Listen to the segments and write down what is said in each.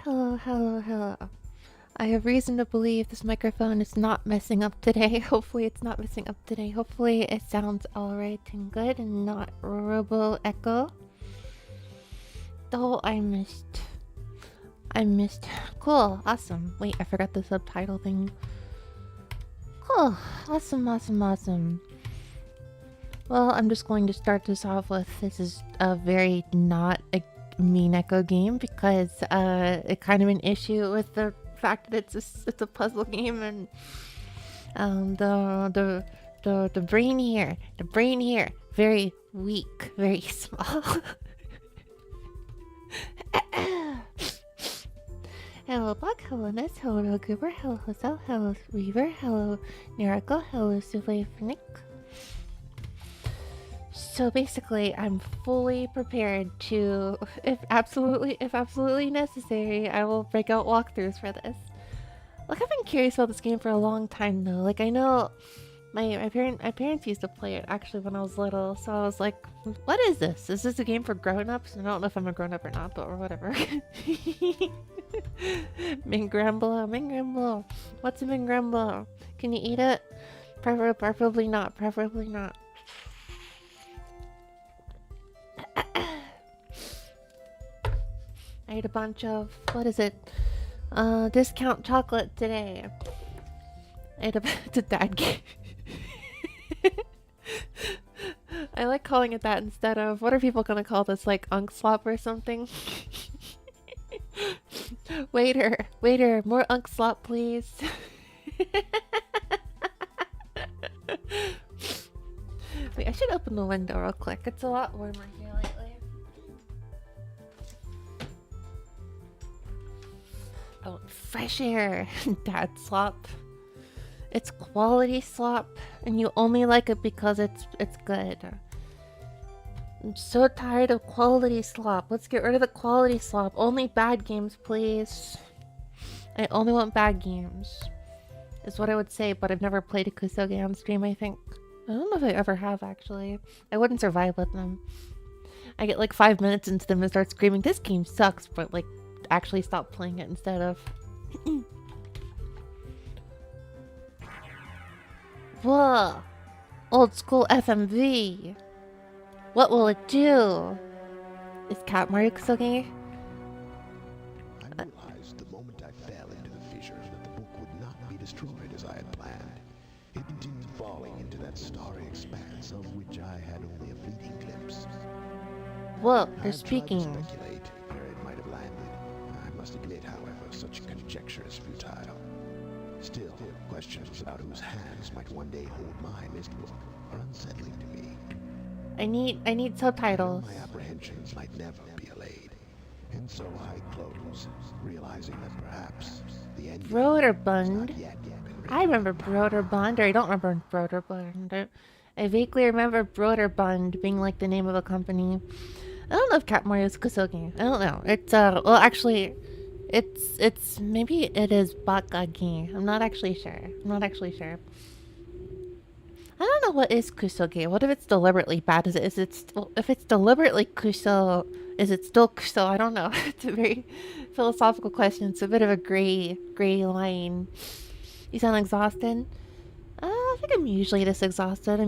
Hello, hello, hello. I have reason to believe this microphone is not messing up today. Hopefully it's not messing up today. Hopefully it sounds alright and good and not robo echo. Oh, I missed. Cool, awesome. Wait, I forgot the subtitle thing. Cool. Awesome, awesome, awesome. Well, I'm just going to start this off with, this is a very not a mean Echo game because it kind of an issue with the fact that it's a puzzle game, and the brain here very weak, very small. Hello Bug, hello Ness, hello Goober, hello Hazel, hello Reaver, hello Miracle, hello Souffle Nick. So basically, I'm fully prepared to, if absolutely necessary, I will break out walkthroughs for this. Like, I've been curious about this game for a long time though. Like, I know my parents used to play it actually when I was little, so I was like, what is this? Is this a game for grown-ups? I don't know if I'm a grown-up or not, but or whatever. Mingramble. What's a Mingramble? Can you eat it? Preferably not. I ate a bunch of, what is it? Discount chocolate today. I ate it's a dad game. I like calling it that instead of, what are people gonna call this, like Unk Slop or something? Waiter, more Unk Slop please. Wait, I should open the window real quick. It's a lot warmer here lately. Oh, fresh air. Dad slop. It's quality slop, and you only like it because it's good. I'm so tired of quality slop. Let's get rid of the quality slop. Only bad games, please. I only want bad games. Is what I would say, but I've never played a Kusoge on stream, I think. I don't know if I ever have, actually. I wouldn't survive with them. I get like 5 minutes into them and start screaming, this game sucks, but like actually stop playing it instead of. Whoa! Old school FMV! What will it do? Is Cat Mario Kusoge? I realized the moment I fell into the fissure that the book would not be destroyed as I had planned. It continued falling into that starry expanse of which I had only a fleeting glimpse. Whoa, they're I've speaking. tried to speculate where it might have landed. I must admit, however, such conjecture is futile. Still, questions about whose hands might one day hold my Myst book are unsettling to me. I need subtitles. My apprehensions might never be allayed, and so I close, realizing that perhaps the end Broderbund. yet been written. I remember Broderbund, or I don't remember Broderbund. I vaguely remember Broderbund being like the name of a company. I don't know if Cat Mario's Kusoge. I don't know. It's well actually it's maybe it is Bakagi. I'm not actually sure. I don't know what is Kusoge. What if it's deliberately bad? Is it well, if it's deliberately Kuso, is it still Kuso? I don't know. It's a very philosophical question. It's a bit of a gray line. You sound exhausted? I think I'm usually this exhausted.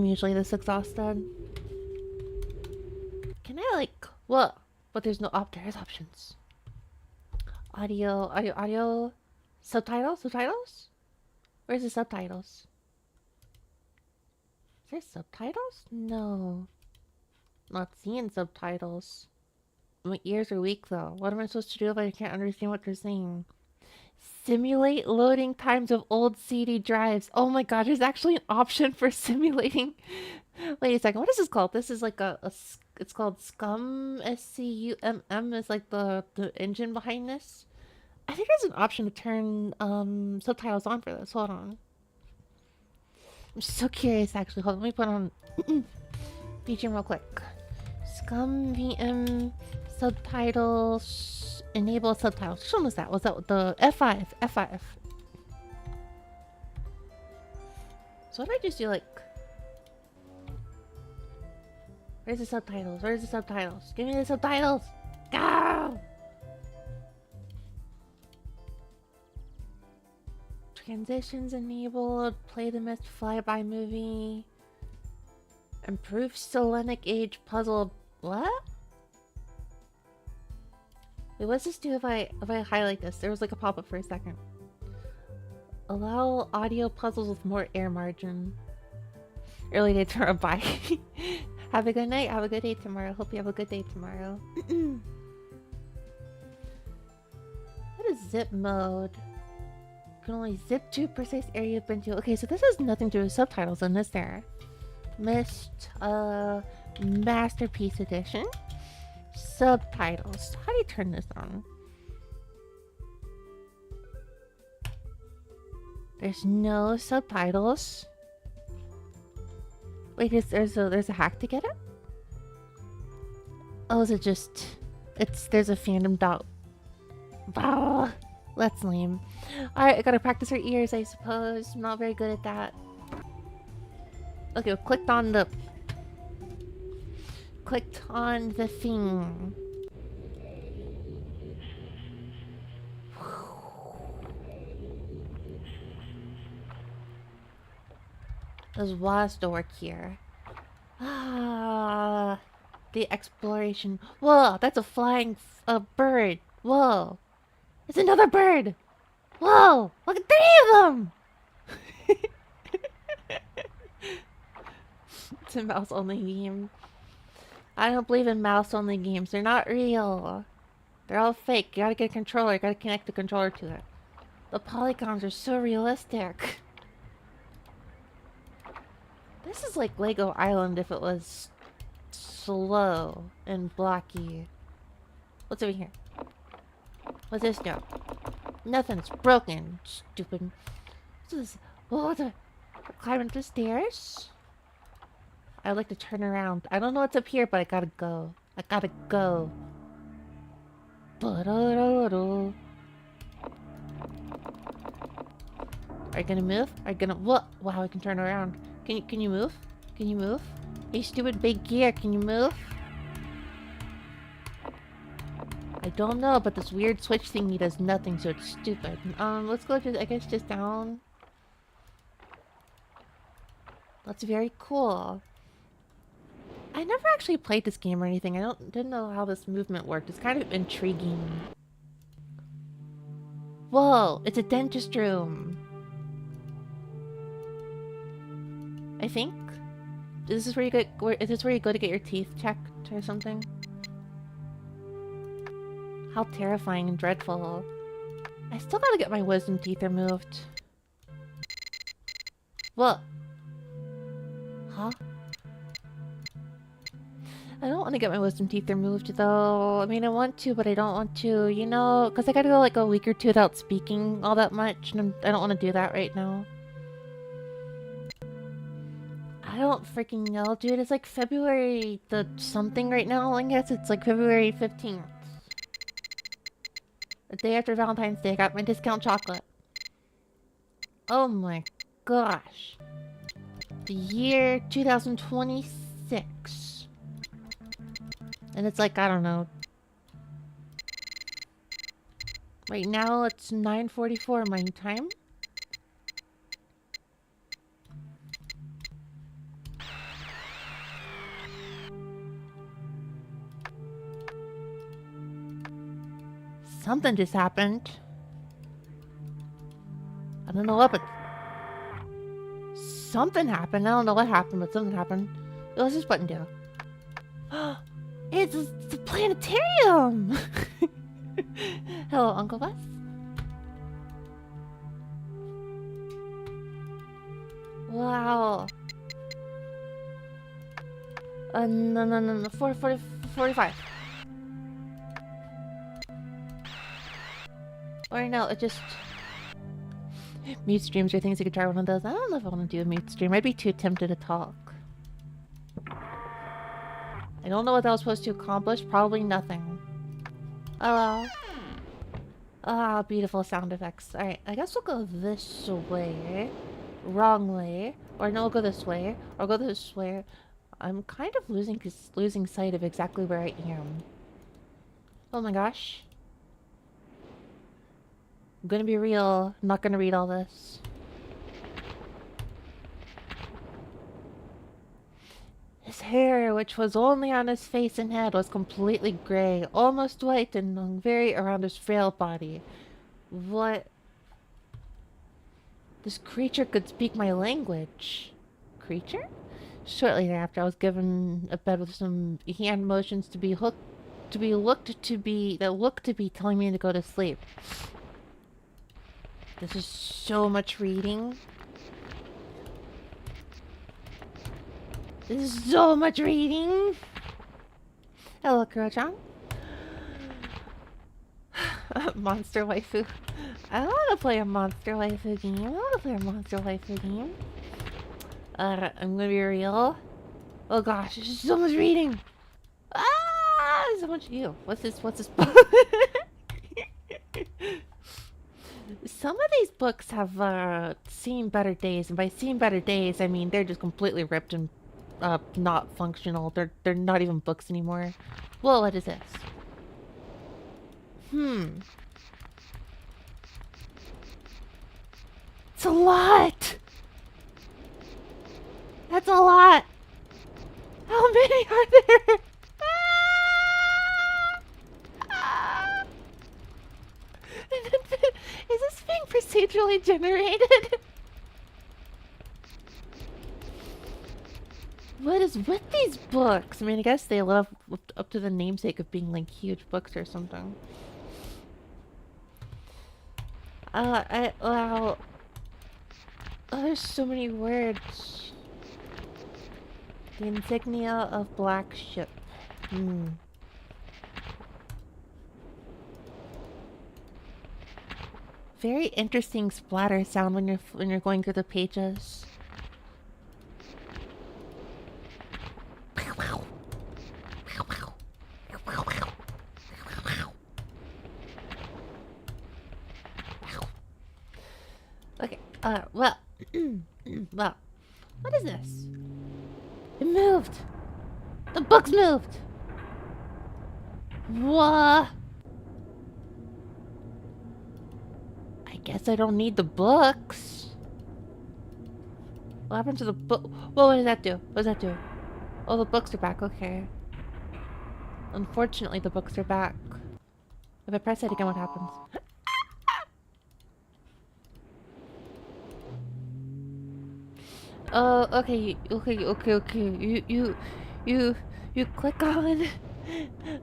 Can I like what? But there's no there's options. Audio. Subtitles? Where's the subtitles? Is there subtitles? No. Not seeing subtitles. My ears are weak though. What am I supposed to do if I can't understand what they're saying? Simulate loading times of old CD drives. Oh my god, there's actually an option for simulating. Wait a second, what is this called? This is like it's called Scum, SCUMM is like the engine behind this. I think there's an option to turn subtitles on for this. Hold on. I'm so curious actually. Hold on, let me put on BGM real quick. Scum VM subtitles, enable subtitles. Which one was that? Was that the F5? So what did I just do? Like, where's the subtitles? Give me the subtitles. Go! Transitions enabled. Play the Myst flyby movie. Improve Selenic Age puzzle. What? Wait, what's this do if I highlight this? There was like a pop-up for a second. Allow audio puzzles with more air margin. Early day tomorrow. Bye. Have a good night. Have a good day tomorrow. Hope you have a good day tomorrow. What is zip mode? You can only zip to precise area you've been to. Okay, so this has nothing to do with subtitles in this there. Myst, Masterpiece Edition. Subtitles. How do you turn this on? There's no subtitles. Wait, there's a hack to get it? Oh, is it just... there's a fandom dot... Bah, that's lame. Alright, I gotta practice her ears, I suppose. I'm not very good at that. Okay, I clicked on the thing. There's was to work here. Ah, the exploration. Whoa, that's a flying bird. Whoa, it's another bird. Whoa, look at 3 of them. It's a mouse-only game. I don't believe in mouse-only games. They're not real. They're all fake. You gotta get a controller. You gotta connect the controller to it. The polygons are so realistic. This is like Lego Island if it was slow and blocky. What's over here? What's this do? Nothing. It's broken. Stupid. What's this? Oh, what's it? Climbing the stairs? I'd like to turn around. I don't know what's up here, but I gotta go. I gotta go. Are you gonna move? Are you gonna... What? Wow, I can turn around. Can you move? Can you move? Hey, stupid big gear, can you move? I don't know, but this weird switch thingy does nothing, so it's stupid. Let's go just, I guess, just down. That's very cool. I never actually played this game or anything. Didn't know how this movement worked. It's kind of intriguing. Whoa, it's a dentist room. I think. This is where you get. Is this where you go to get your teeth checked or something? How terrifying and dreadful. I still gotta get my wisdom teeth removed. What? Huh? I don't want to get my wisdom teeth removed though. I mean, I want to, but I don't want to, you know? Because I gotta go like a week or 2 without speaking all that much, and I don't want to do that right now. I don't freaking know, dude. It's like February the something right now. I guess it's like February 15th. The day after Valentine's Day, I got my discount chocolate. Oh my gosh. The year 2026. And it's like, I don't know. Right now it's 9:44 my time. Something just happened. I don't know what, but something happened. I don't know what happened, but something happened. What's this button do? It's a planetarium! Hello, Uncle Bus. Wow. No. 45. Or no, it just... Mute streams or things you could try one of those. I don't know if I want to do a mute stream. I'd be too tempted to talk. I don't know what that was supposed to accomplish. Probably nothing. Hello. Ah, beautiful sound effects. Alright, I guess we'll go this way. Wrong way. Or no, we'll go this way. Or go this way. I'm kind of losing sight of exactly where I am. Oh my gosh. I'm gonna be real. I'm not gonna read all this. His hair, which was only on his face and head, was completely gray, almost white, and hung very around his frail body. What? This creature could speak my language. Creature? Shortly thereafter, I was given a bed with some hand motions to be hooked, that looked to be telling me to go to sleep. This is so much reading. This is so much reading. Hello, Kuro-chan. Monster waifu. I want to play a monster waifu game. I'm gonna be real. Oh gosh, there's so much reading. Ah, there's so much. Ew. What's this? Some of these books have seen better days, and by seen better days, I mean they're just completely ripped and not functional. They're not even books anymore. Whoa, what is this? It's a lot! That's a lot! How many are there? Is this being procedurally generated? What is with these books? I mean, I guess they live up to the namesake of being like huge books or something. Wow. Oh, there's so many words. The insignia of black ship. Very interesting splatter sound when you're going through the pages. Okay, well, well, what is this? It moved! The books moved! What? I guess I don't need the books. What happened to the book? Whoa, what does that do? What does that do? Oh, the books are back, okay. Unfortunately, the books are back. If I press it again, what happens? Oh, okay. You click on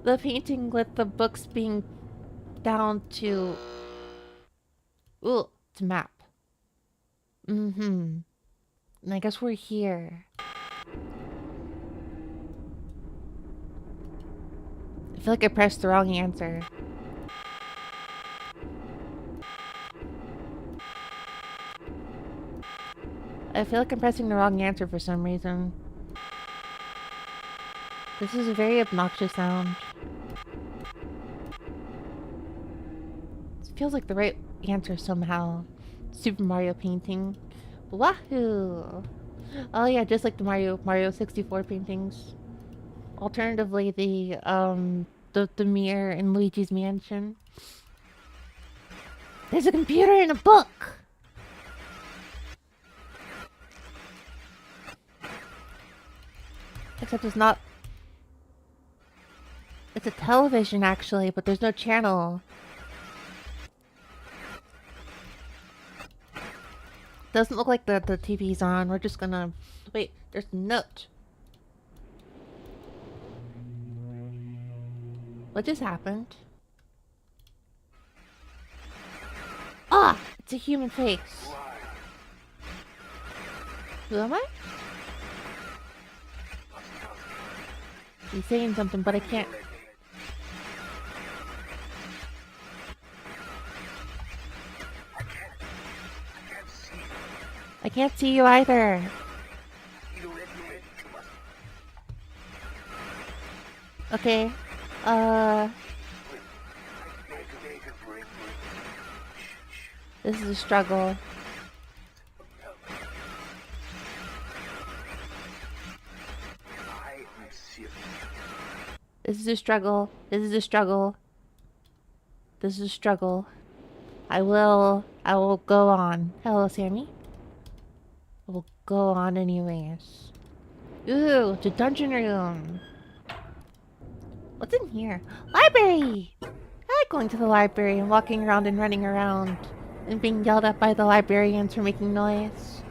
the painting with the books being down to... Ooh, it's a map. And I guess we're here. I feel like I pressed the wrong answer. I feel like I'm pressing the wrong answer for some reason. This is a very obnoxious sound. It feels like the right answer somehow. Super Mario painting. Wahoo! Oh yeah, just like the Mario 64 paintings. Alternatively, the mirror in Luigi's Mansion. There's a computer in a book! Except it's not... It's a television, actually, but there's no channel. Doesn't look like the TV's on. We're just gonna... Wait, there's a note. What just happened? Ah! It's a human face. Who am I? He's saying something, but I can't... I can't see you either. Okay. This is a struggle. This is a struggle. This is a struggle. This is a struggle. I will go on. Hello, Sammy. I will go on anyways. Ooh, it's a dungeon room. What's in here? Library! I like going to the library and walking around and running around. and being yelled at by the librarians for making noise.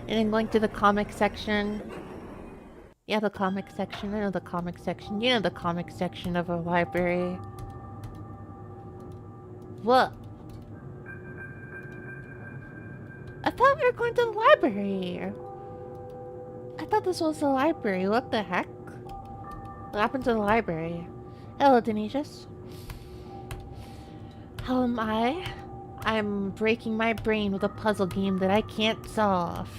And then going to the comic section. Yeah, the comic section. I know the comic section. You know the comic section of a library. What? I thought we were going to the library. I thought this was the library. What the heck? What happened to the library? Hello, Denisius. How am I? I'm breaking my brain with a puzzle game that I can't solve.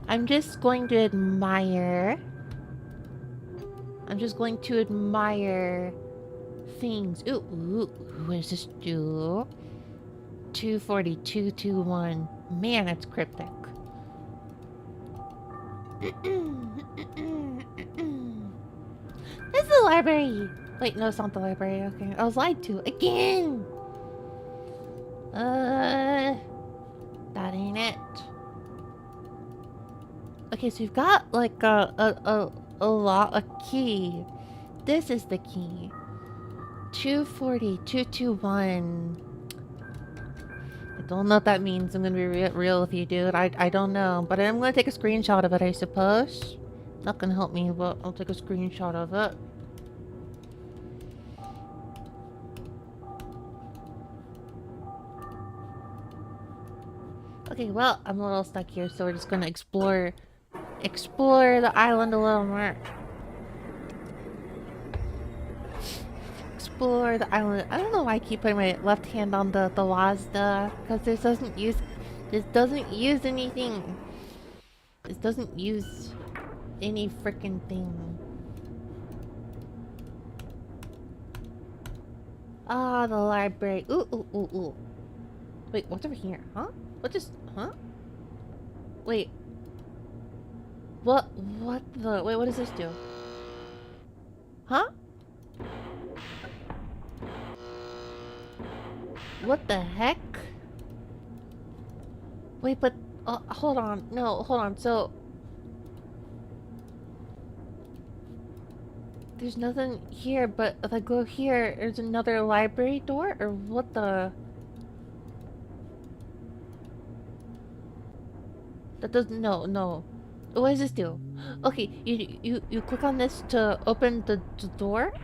I'm just going to admire. I'm just going to admire things. Ooh, what does this do? 24221. Man, it's cryptic. This is the library. Wait, no, it's not the library. Okay, I was lied to again. That ain't it. Okay, so we've got like a key. This is the key. 24221. I don't know what that means. I'm gonna be real with you, dude. I don't know, but I'm gonna take a screenshot of it, I suppose. Not gonna help me, but I'll take a screenshot of it. Okay, well, I'm a little stuck here, so we're just gonna explore the island a little more. Explore the island. I don't know why I keep putting my left hand on the WASD, because this doesn't use anything. This doesn't use any freaking thing. Ah, the library. Ooh. Wait, what's over here? Huh? What just... Huh? Wait. What the... Wait, what does this do? Huh? What the heck? Wait, but... hold on. No, hold on. So... There's nothing here, but if I go here, there's another library door? Or what the... That doesn't... No. What does this do? Okay, you click on this to open the door?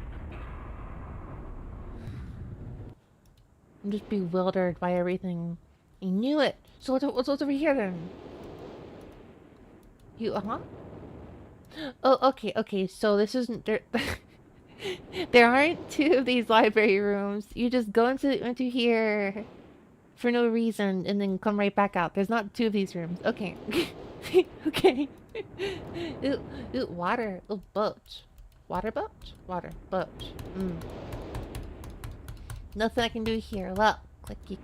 I'm just bewildered by everything. I knew it! So what's over here then? Huh? Oh, okay, so this isn't... There aren't two of these library rooms. You just go into here for no reason and then come right back out. There's not two of these rooms. Okay. Okay. Ooh, water. Ooh, boat. Water boat? Water boat. Nothing I can do here. Look. Clicky.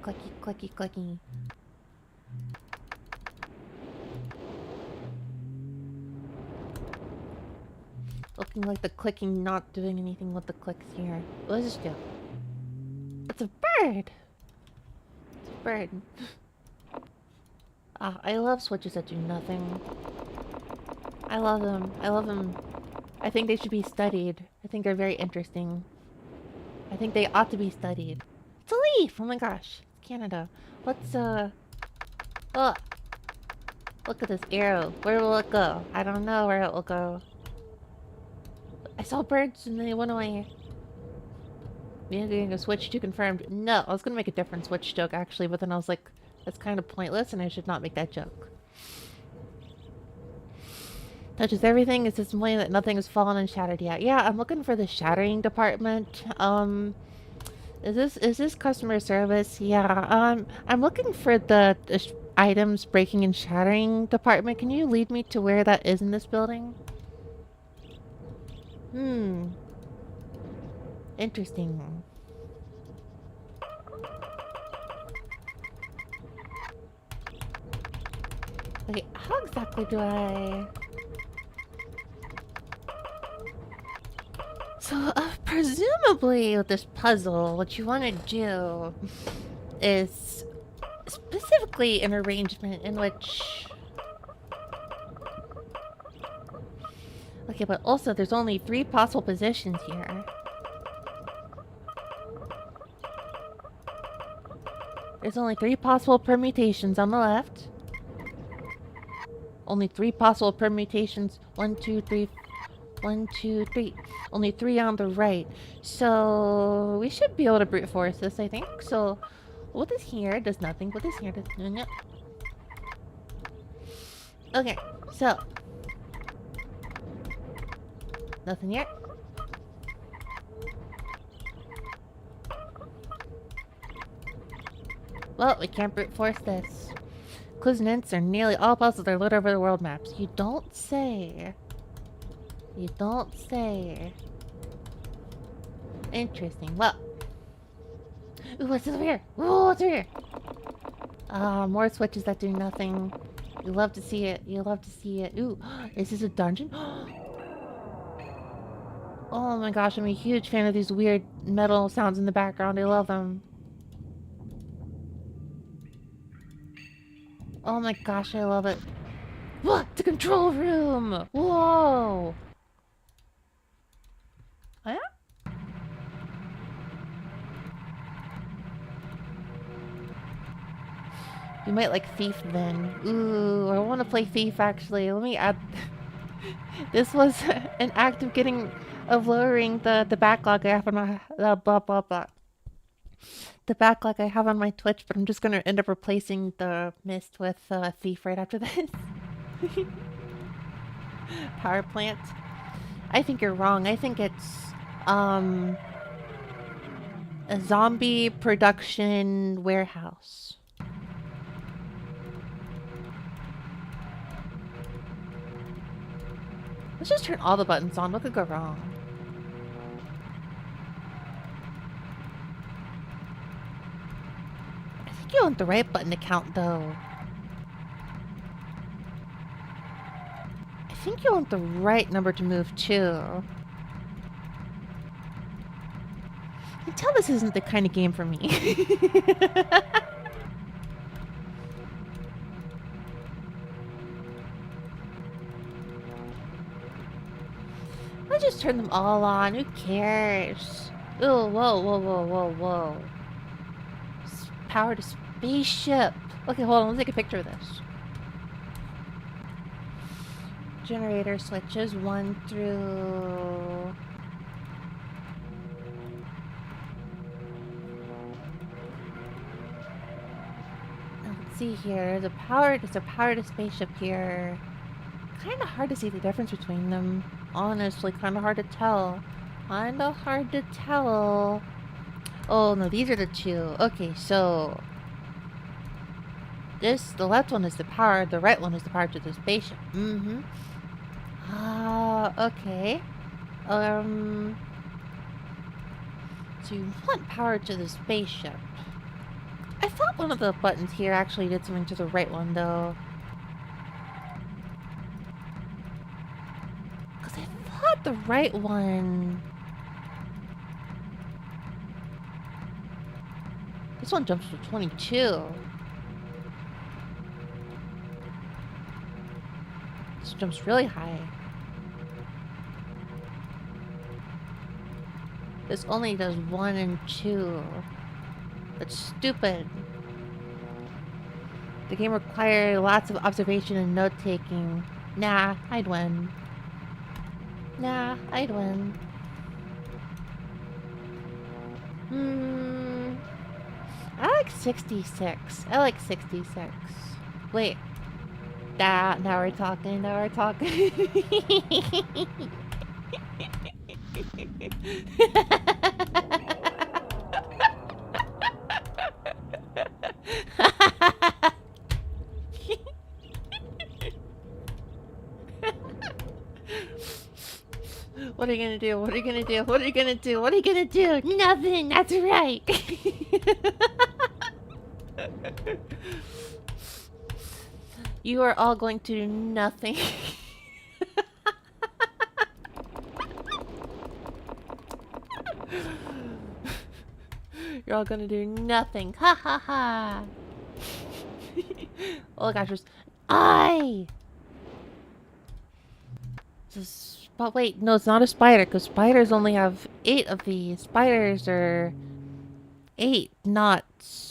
Looking like the clicking not doing anything with the clicks here. What does this do? It's a bird! It's a bird. I love switches that do nothing. I love them. I think they should be studied. I think they're very interesting. I think they ought to be studied. It's a leaf! Oh my gosh. It's Canada. Let's, oh. Look at this arrow. Where will it go? I don't know where it will go. I saw birds and they went away. Making a switch to confirmed. No, I was gonna make a different switch joke actually, but then I was like, that's kind of pointless and I should not make that joke. Touches everything. It's this way that nothing has fallen and shattered yet. Yeah, I'm looking for the shattering department. Is this customer service? Yeah, I'm looking for the items breaking and shattering department. Can you lead me to where that is in this building? Interesting. Okay, how exactly do I... So, presumably with this puzzle, what you want to do is specifically an arrangement in which... Okay, but also there's only 3 possible positions here. There's only 3 possible permutations on the left. Only 3 possible permutations. 1, 2, 3. 1, 2, 3. Only 3 on the right. So we should be able to brute force this, I think. So what is here does nothing. What is here does no. Okay, so nothing yet. Well, we can't brute force this. Clues and hints are nearly all puzzles that are lit over the world maps. You don't say. You don't say. Interesting. Well. Ooh, what's over here? Ooh, what's over here? More switches that do nothing. You love to see it. You love to see it. Ooh, is this a dungeon? Oh my gosh, I'm a huge fan of these weird metal sounds in the background. I love them. Oh my gosh, I love it. What? It's a control room! Whoa! Oh, yeah? You might like Thief then. Ooh, I want to play Thief actually. Let me add... This was an act of lowering the backlog I have on my... blah blah blah. The backlog I have on my Twitch, but I'm just gonna end up replacing the Myst with Thief right after this. Power plant. I think you're wrong. I think it's a zombie production warehouse. Let's just turn all the buttons on. What could go wrong? I think you want the right button to count, though. I think you want the right number to move, too. I can tell this isn't the kind of game for me. Let's just turn them all on. Who cares? Ooh, whoa, whoa, whoa, whoa, whoa. Power to spaceship. Okay, hold on. Let's take a picture of this. Generator switches 1 through... Let's see here. There's a power to spaceship here. Kind of hard to see the difference between them. Honestly, kind of hard to tell. Kind of hard to tell. Oh no, these are the two. Okay, so the left one is the power, the right one is the power to the spaceship. Mm-hmm. Okay. So you want power to the spaceship. I thought one of the buttons here actually did something to the right one, though. Because I thought the right one... This one jumps to 22. This jumps really high. This only does 1 and 2. That's stupid. The game required lots of observation and note-taking. Nah, I'd win. Nah, I'd win. I like 66. I like 66. Wait. Now we're talking. Now we're talking. What are you gonna do? What are you gonna do? What are you gonna do? What are you gonna do? Nothing! That's right! You are all going to do nothing. You're all gonna do nothing. Ha ha ha! Oh gosh, there's... But wait, no, it's not a spider, because spiders only have 8 of these. Spiders are 8, not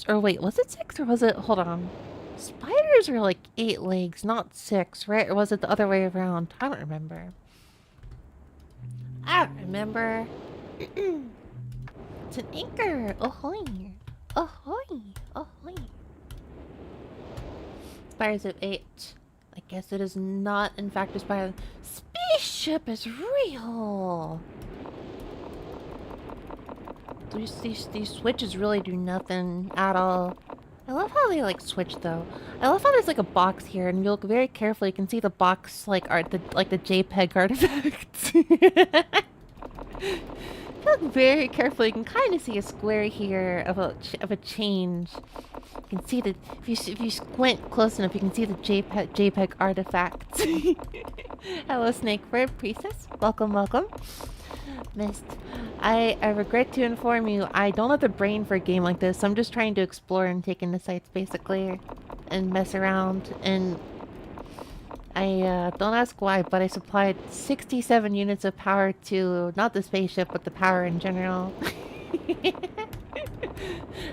Or wait, was it 6 or was it? Hold on. Spiders are like 8 legs, not 6, right? Or was it the other way around? I don't remember. I don't remember. It's an anchor. Ahoy. Ahoy. Ahoy. Spiders of 8. I guess it is not, in fact, a spider. Spaceship is real. These switches really do nothing at all. I love how they like switch though. I love how there's like a box here, and you look very carefully. You can see the box like the JPEG artifacts. Look very carefully. You can kind of see a square here of a change. You can see that if you squint close enough, you can see the JPEG artifacts. Hello, Snakebird Priestess. Welcome, welcome. Myst. I regret to inform you, I don't have the brain for a game like this. I'm just trying to explore and take in the sights, basically, and mess around. And I don't ask why, but I supplied 67 units of power to not the spaceship, but the power in general.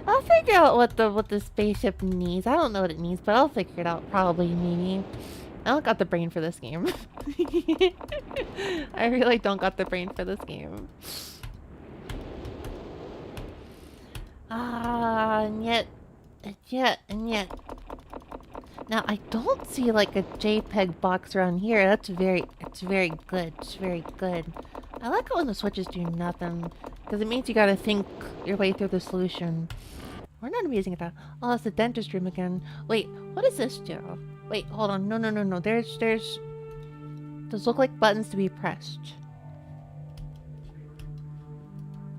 I'll figure out what the spaceship needs. I don't know what it needs, but I'll figure it out. Probably, maybe. I don't got the brain for this game. I really don't got the brain for this game. And yet. Now, I don't see like a JPEG box around here. It's very good. It's very good. I like it when the switches do nothing, because it means you gotta think your way through the solution. We're not using it. Oh, it's the dentist room again. Wait, what does this do? Wait, hold on. No. There's... Those look like buttons to be pressed.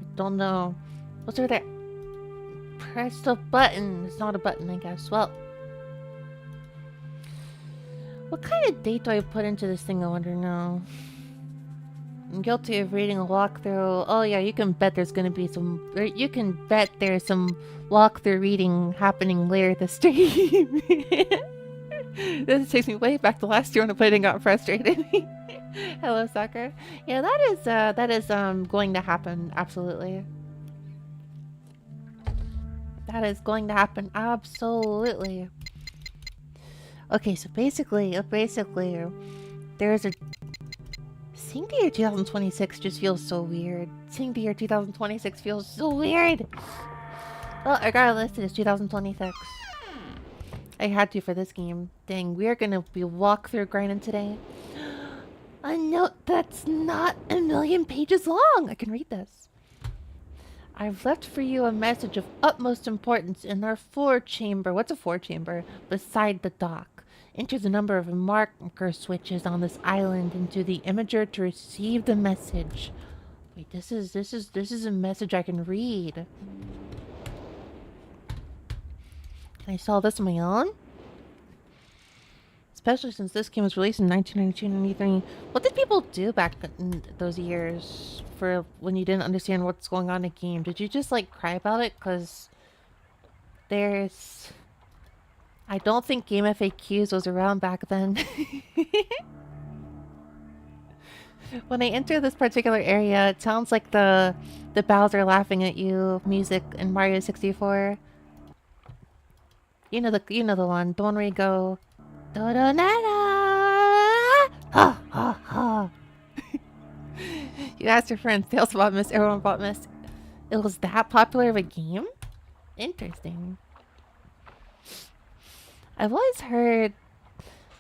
I don't know. What's over there? Press the button. It's not a button, I guess. Well... What kind of date do I put into this thing, I wonder now? I'm guilty of reading a walkthrough. Oh yeah, you can bet there's gonna be some... You can bet there's some walkthrough reading happening later this stream. This takes me way back to last year when I played and got frustrated. Hello, Sakura. Yeah, that is going to happen, absolutely. That is going to happen, absolutely. Okay, so basically, there's a... Seeing the year 2026 just feels so weird. Seeing the year 2026 feels so weird! Well, regardless, it is 2026. I had to for this game. Dang, we are gonna be walkthrough grinding today. A note that's not a million pages long! I can read this. I've left for you a message of utmost importance in our forechamber. What's a forechamber? Beside the dock. Enter the number of marker switches on this island into the imager to receive the message. Wait, this is a message I can read. Can I solve this on my own? Especially since this game was released in 1992-93. What did people do back in those years for when you didn't understand what's going on in a game? Did you just like cry about it? Because there's... I don't think Game FAQs was around back then. When I enter this particular area, it sounds like the Bowser laughing at you music in Mario 64. You know the one where you go ha ha ha. You asked your friends, Tales about Myst, everyone bought Myst. It was that popular of a game? Interesting. I've always heard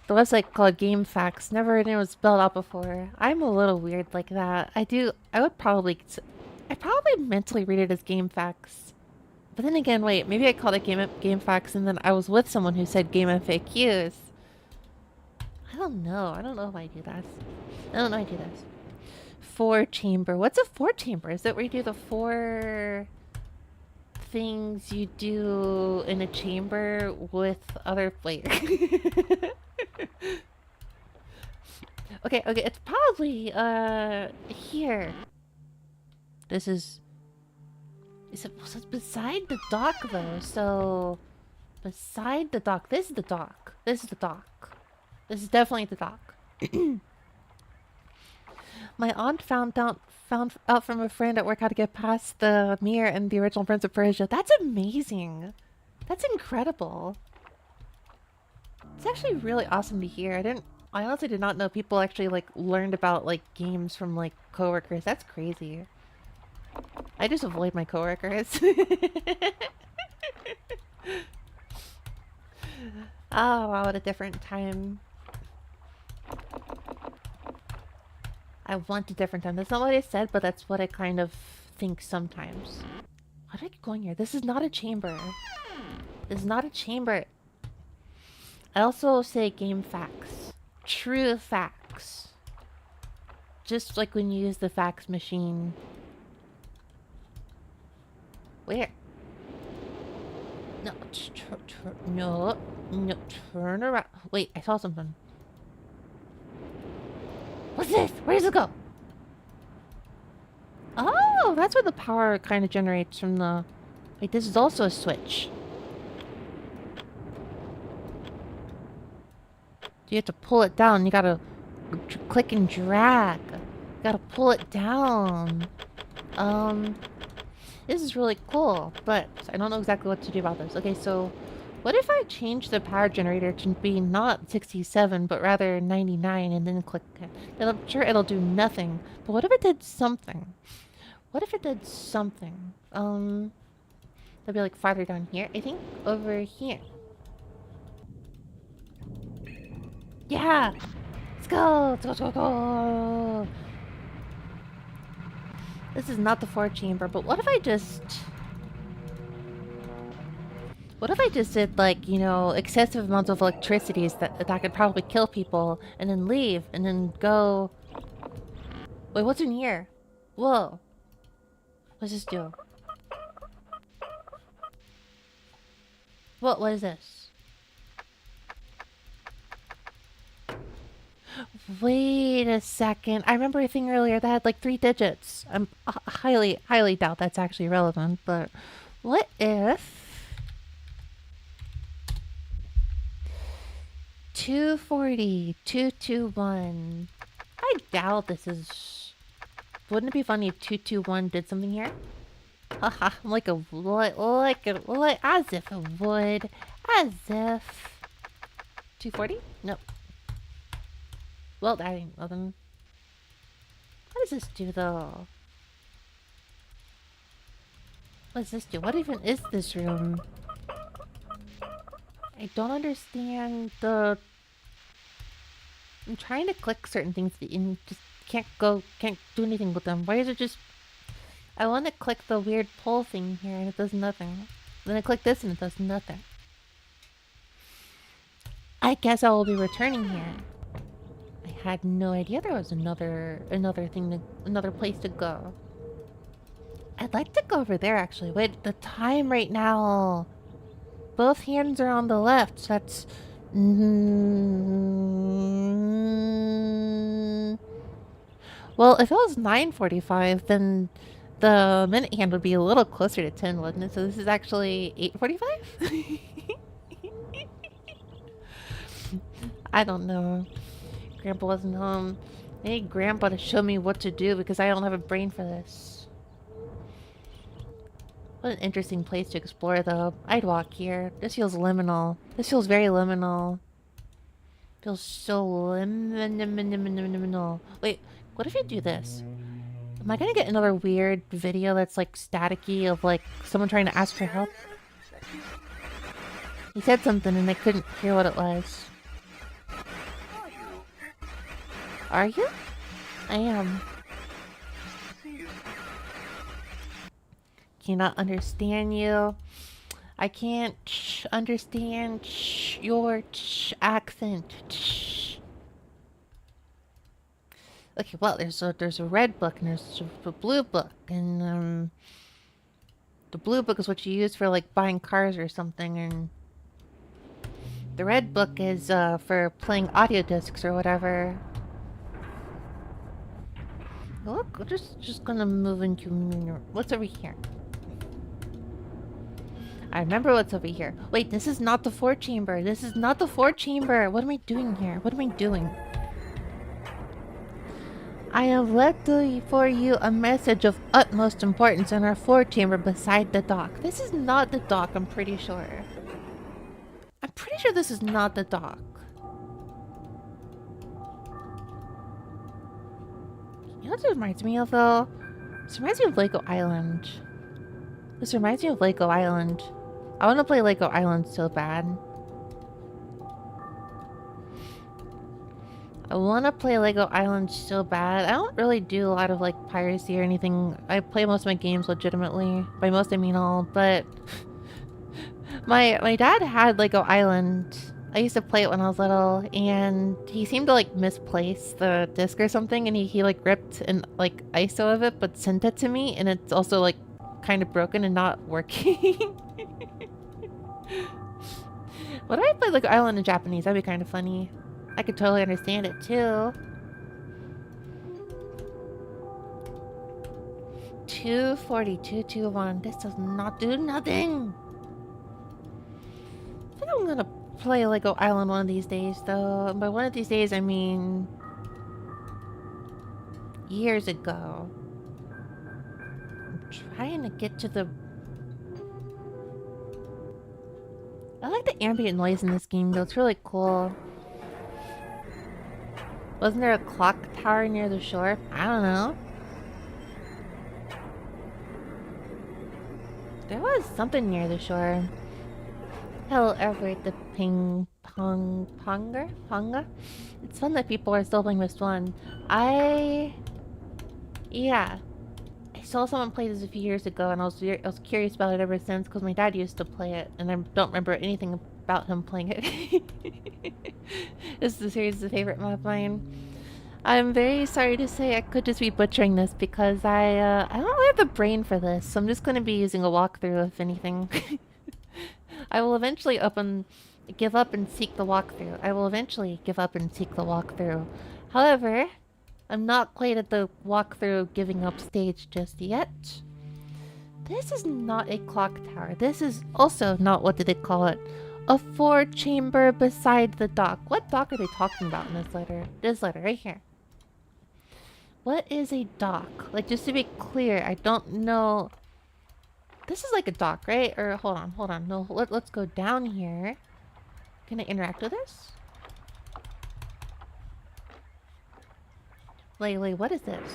the website called Game Facts. Never heard it was spelled out before. I'm a little weird like that. I probably mentally read it as Game Facts. But then again, wait, maybe I called it Game Facts and then I was with someone who said Game FAQs. I don't know if I do that. I don't know if I do this. Forechamber. What's a forechamber? Is that where you do the 4 things you do in a chamber with other players? Okay, it's probably here. This is it's beside the dock though, so beside the dock. This is the dock. This is the dock. This is definitely the dock. My aunt found out from a friend at work how to get past the mirror in the original Prince of Persia. That's amazing. That's incredible. It's actually really awesome to hear. I honestly did not know people actually like learned about like games from like coworkers. That's crazy. I just avoid my coworkers. Oh wow, what a different time. I want a different time. That's not what I said, but that's what I kind of think sometimes. How did I keep going here? This is not a chamber. This is not a chamber. I also say game facts. True facts. Just like when you use the fax machine. Where? No, no, turn around. Wait, I saw something. What's this? Where does it go? Oh, that's where the power kind of generates from the... Wait, this is also a switch. You have to pull it down. You gotta click and drag. You gotta pull it down. This is really cool, but I don't know exactly what to do about this. Okay, so what if I change the power generator to be not 67, but rather 99 and then click it? Then I'm sure it'll do nothing. But what if it did something? What if it did something? That'd be like farther down here. I think over here. Yeah! Let's go! Let's go! This is not the 4 chamber, but what if I just... What if I just did, like, you know, excessive amounts of electricities that could probably kill people, and then leave, and then go... Wait, what's in here? Whoa. What's this do? What is this? Wait a second. I remember a thing earlier that had like 3 digits. I'm highly doubt that's actually relevant, but what if 240 221? I doubt this is. Wouldn't it be funny if 221 did something here? Haha, like a as if it would. As if 240? Nope. Well, that ain't nothing. What does this do, though? What does this do? What even is this room? I don't understand the... I'm trying to click certain things and just can't do anything with them. Why is it just... I want to click the weird pull thing here and it does nothing. Then I click this and it does nothing. I guess I will be returning here. I had no idea there was another place to go. I'd like to go over there actually. Wait, the time right now. Both hands are on the left. So that's well, if it was 9:45, then the minute hand would be a little closer to 10, wouldn't it? So this is actually 8:45? I don't know. Grandpa wasn't home. I need Grandpa to show me what to do because I don't have a brain for this. What an interesting place to explore, though. I'd walk here. This feels liminal. This feels very liminal. Feels so liminal. Wait, what if you do this? Am I gonna get another weird video that's like staticky of like someone trying to ask for help? He said something and I couldn't hear what it was. Are you? I am. Cannot understand you. I can't understand your accent. Okay, well, there's a red book and there's a blue book, and the blue book is what you use for like buying cars or something, and the red book is for playing audio discs or whatever. Look, we're just gonna move into what's over here. I remember what's over here. Wait, this is not the 4 chamber. This is not the 4 chamber. What am I doing here? What am I doing? I have left for you a message of utmost importance in our forechamber beside the dock. This is not the dock, I'm pretty sure. I'm pretty sure this is not the dock. You know what this reminds me of, though? This reminds me of Lego Island. This reminds me of Lego Island. I want to play Lego Island so bad. I want to play Lego Island so bad. I don't really do a lot of like piracy or anything. I play most of my games legitimately. By most I mean all, but my dad had Lego Island. I used to play it when I was little, and he seemed to like misplace the disc or something, and he like ripped an like ISO of it but sent it to me, and it's also like kind of broken and not working. What if I play Lego Island in Japanese? That'd be kind of funny. I could totally understand it too. 24221. This does not do nothing. I think I'm gonna play Lego Island one of these days, though. And by one of these days, I mean years ago. I'm trying to get to the... I like the ambient noise in this game, though. It's really cool. Wasn't there a clock tower near the shore? I don't know. There was something near the shore. Hello, Everett, the ping pong ponga. It's fun that people are still playing Myst 1. Yeah. I saw someone play this a few years ago, and I was curious about it ever since because my dad used to play it, and I don't remember anything about him playing it. This is a series of favorite mod of mine. I'm very sorry to say I could just be butchering this because I don't really have the brain for this, so I'm just going to be using a walkthrough if anything. I will eventually give up and seek the walkthrough. I will eventually give up and seek the walkthrough. However, I'm not quite at the walkthrough giving up stage just yet. This is not a clock tower. This is also not, what did they call it? A four-chamber beside the dock. What dock are they talking about in this letter? This letter, right here. What is a dock? Like, just to be clear, I don't know... This is like a dock, right? Or, hold on. No, let's go down here. Can I interact with this? Wait, what is this?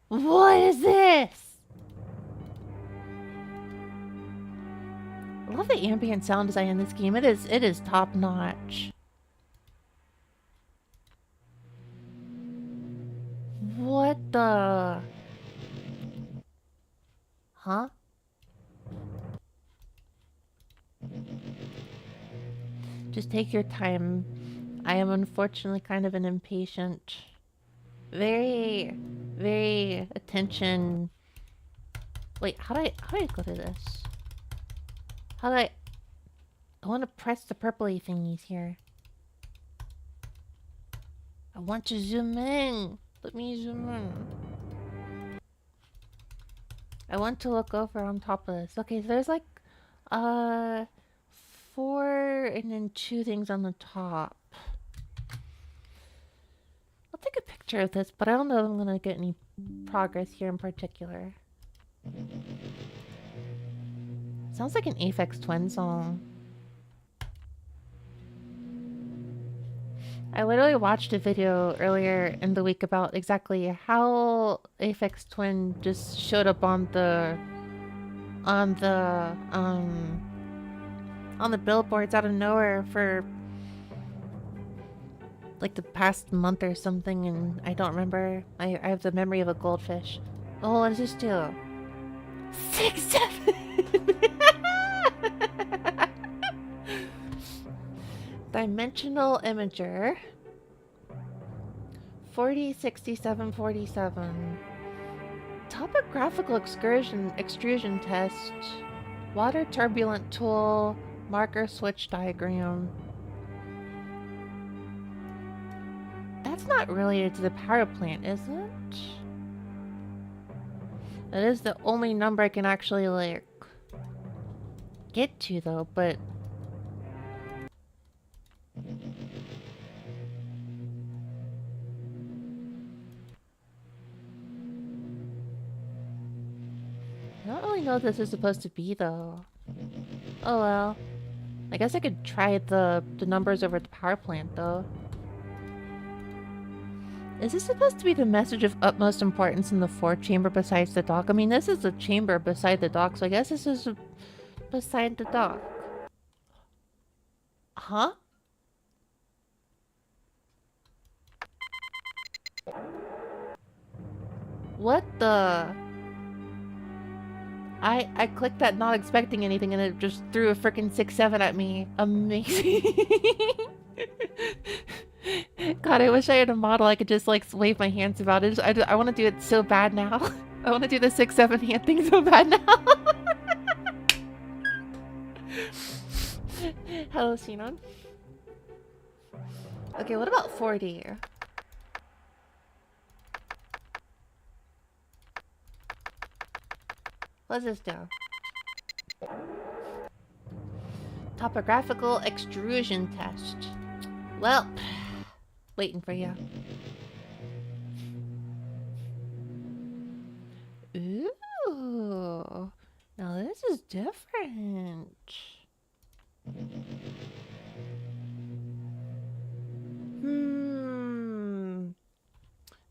What is this? I love the ambient sound design in this game. It is top notch. What the? Huh? Just take your time. I am unfortunately kind of an impatient, very, very attention. Wait, how do I go to this? How do I want to press the purpley thingies here. I want to zoom in. Let me zoom in. I want to look over on top of this. Okay, so there's like, 4 and then 2 things on the top. I'll take a picture of this, but I don't know if I'm gonna get any progress here in particular. Sounds like an Aphex Twin song. I literally watched a video earlier in the week about exactly how Aphex Twin just showed up on the billboards out of nowhere for like the past month or something, and I don't remember. I have the memory of a goldfish. Oh, what does this do? 6, 7. Dimensional imager. 40, 67, 47. Topographical extrusion test. Water turbulent tool. Marker switch diagram. That's not related to the power plant, is it? That is the only number I can actually, like, get to, though, but... know this is supposed to be, though. Oh well. I guess I could try the numbers over at the power plant, though. Is this supposed to be the message of utmost importance in the fourth chamber besides the dock? I mean, this is a chamber beside the dock, so I guess this is beside the dock. Huh? What the... I clicked that not expecting anything and it just threw a freaking 6-7 at me. Amazing. God, I wish I had a model I could just like wave my hands about it. I want to do it so bad now. I want to do the 6-7 hand thing so bad now. Hello, Sinon. Okay, what about 40? What's this do? Topographical extrusion test. Well, waiting for you. Ooh, now this is different.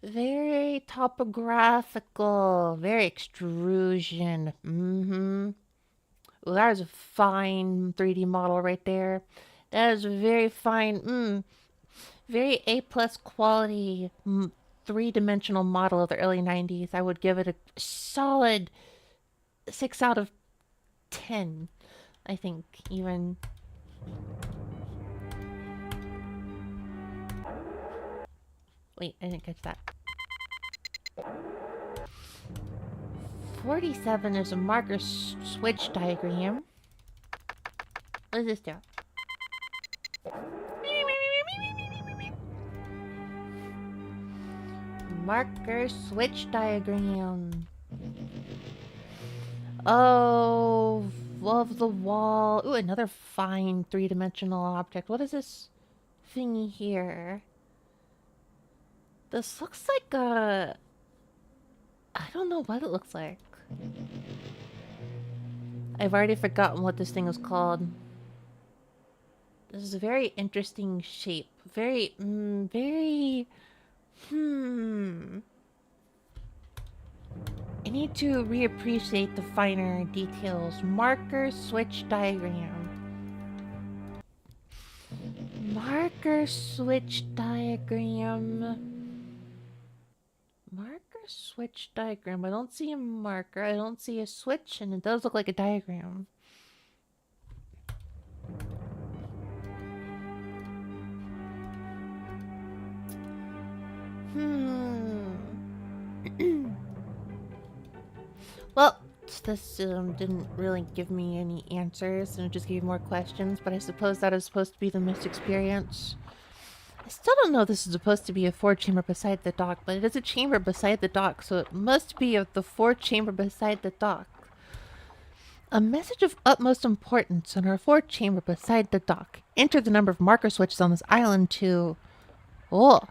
Very topographical, very extrusion. Well, that is a fine 3D model right there. That is a very fine, very A+ quality three-dimensional model of the early 90s. I would give it a solid 6 out of 10, I think, even. Wait, I didn't catch that. 47 is a marker switch diagram. What does this do? Marker switch diagram. Oh, of the wall. Ooh, another fine three-dimensional object. What is this thingy here? This looks like a... I don't know what it looks like. I've already forgotten what this thing is called. This is a very interesting shape. Very, very... I need to reappreciate the finer details. Marker switch diagram. Marker switch diagram. Marker switch diagram. I don't see a marker. I don't see a switch, and it does look like a diagram. Well, this didn't really give me any answers, and it just gave more questions, but I suppose that is supposed to be the Myst experience. I still don't know if this is supposed to be a 4-chamber beside the dock, but it is a chamber beside the dock, so it must be the 4-chamber beside the dock. A message of utmost importance on our 4-chamber beside the dock. Enter the number of marker switches on this island to... Oh.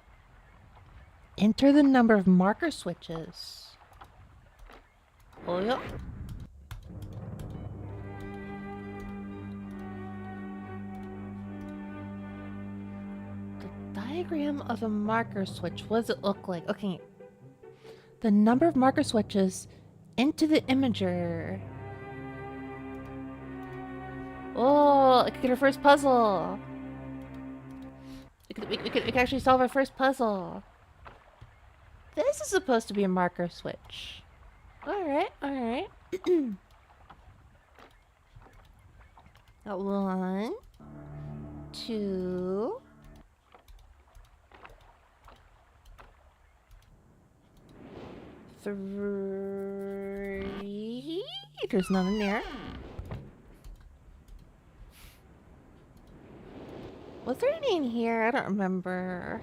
Enter the number of marker switches. Oh, yeah. Diagram of a marker switch. What does it look like? Okay. The number of marker switches into the imager. Oh, I could get our first puzzle. We could actually solve our first puzzle. This is supposed to be a marker switch. Alright, alright. Got 1, 2... 3... There's none in there. Was there any in here? I don't remember.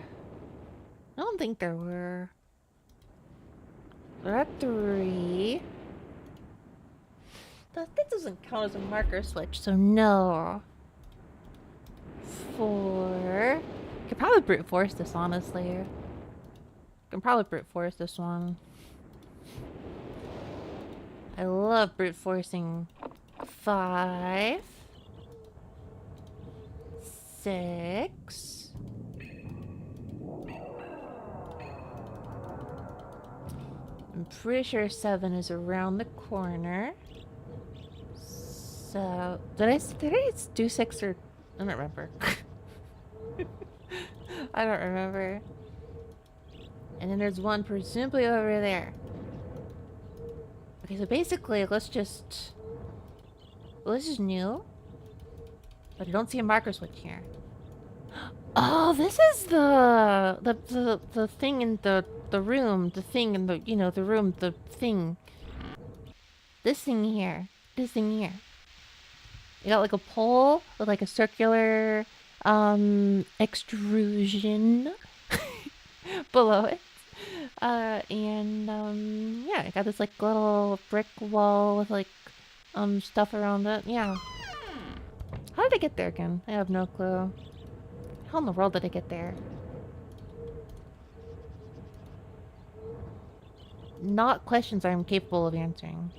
I don't think there were. We're at 3. That doesn't count as a marker switch, so no. 4. Could probably brute force this, honestly. Can probably brute force this one. I love brute forcing. 5, 6. I'm pretty sure 7 is around the corner. So did I do 6 or I don't remember. I don't remember. And then there's one presumably over there. Okay, so basically let's just new. But I don't see a marker switch here. Oh, this is the thing in the room, the thing in the the room, the thing. This thing here. This thing here. You got like a pole with like a circular extrusion below it. Yeah, I got this like little brick wall with like stuff around it. Yeah. How did I get there again? I have no clue. How in the world did I get there? Not questions I'm capable of answering.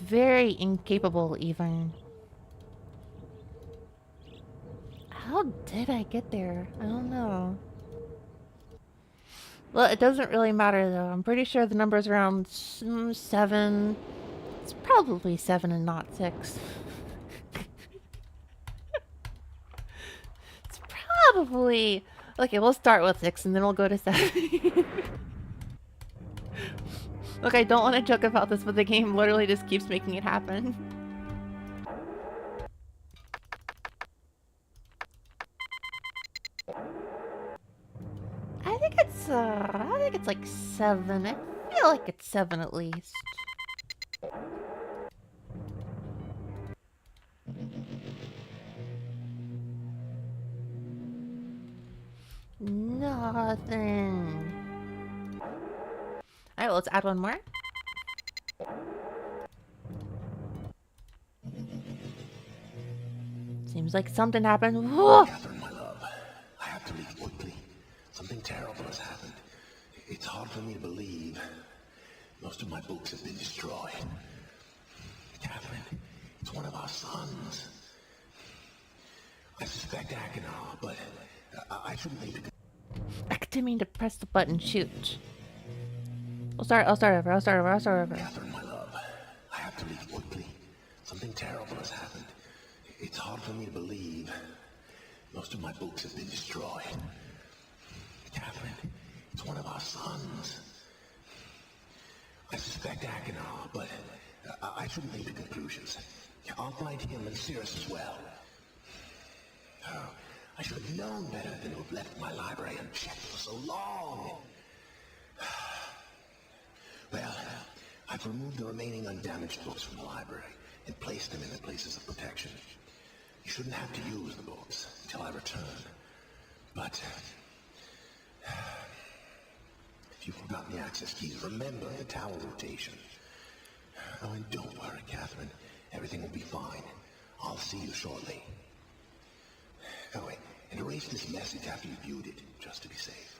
Very incapable, even. How did I get there? I don't know. Well, it doesn't really matter, though. I'm pretty sure the number's around 7. It's probably 7 and not 6. It's probably... Okay, we'll start with 6 and then we'll go to 7. Look, I don't want to joke about this, but the game literally just keeps making it happen. I think it's like 7. I feel like it's 7 at least. Nothing. Alright, well, let's add one more. Seems like something happened. Whoa! Catherine, my love, I have to leave quickly. Something terrible has happened. It's hard for me to believe. Most of my books have been destroyed. Catherine, it's one of our sons. I suspect Achenar, but I shouldn't need to... I didn't mean to press the button. Shoot. I'll start over. Catherine, my love, I have to leave quickly. Something terrible has happened. It's hard for me to believe. Most of my books have been destroyed. Catherine, it's one of our sons. I suspect Achenar, but I shouldn't leap to conclusions. I'll find him and Cirrus as well. Oh, I should have known better than to have left my library unchecked for so long. Well, I've removed the remaining undamaged books from the library and placed them in their places of protection. You shouldn't have to use the books until I return. But if you've forgotten the access keys, remember the tower rotation. Oh, and don't worry, Catherine. Everything will be fine. I'll see you shortly. Oh, wait, and erase this message after you viewed it, just to be safe.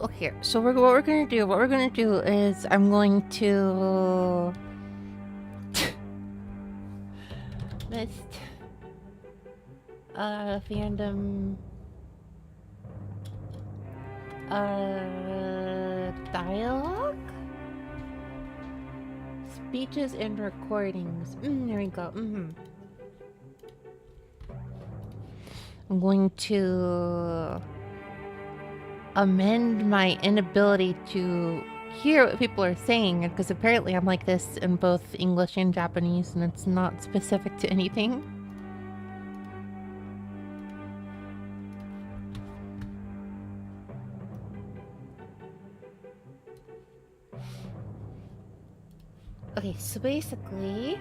Okay, so what we're gonna do is I'm going to Myst fandom dialogue, speeches and recordings. There we go. I'm going to amend my inability to hear what people are saying, because apparently I'm like this in both English and Japanese, and it's not specific to anything. Okay, so basically...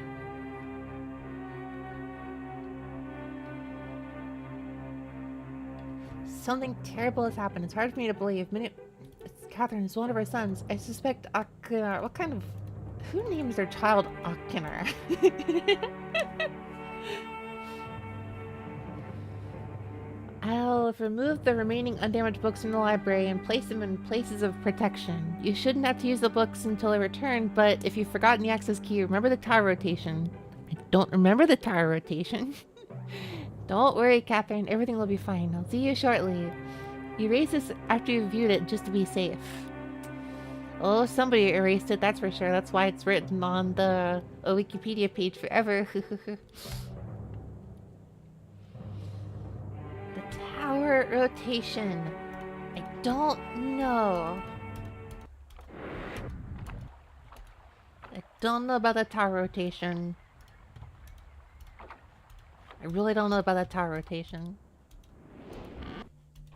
something terrible has happened. It's hard for me to believe. Catherine is one of our sons. I suspect Achenar. What kind of... who names their child Achenar? I'll remove the remaining undamaged books from the library and place them in places of protection. You shouldn't have to use the books until I return, but if you've forgotten the access key, remember the tower rotation. I don't remember the tower rotation. Don't worry, Catherine. Everything will be fine. I'll see you shortly. You erased this after you viewed it just to be safe. Oh, somebody erased it, that's for sure. That's why it's written on the Wikipedia page forever. The tower rotation. I don't know. I don't know about the tower rotation. I really don't know about that tower rotation.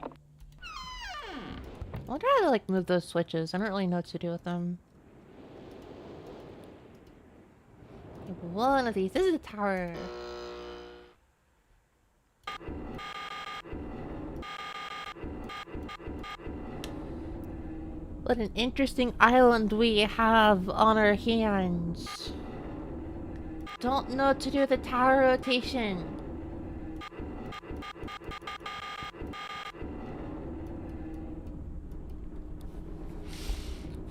I wonder how to like move those switches. I don't really know what to do with them. One of these. This is the tower. What an interesting island we have on our hands. Don't know what to do with the tower rotation.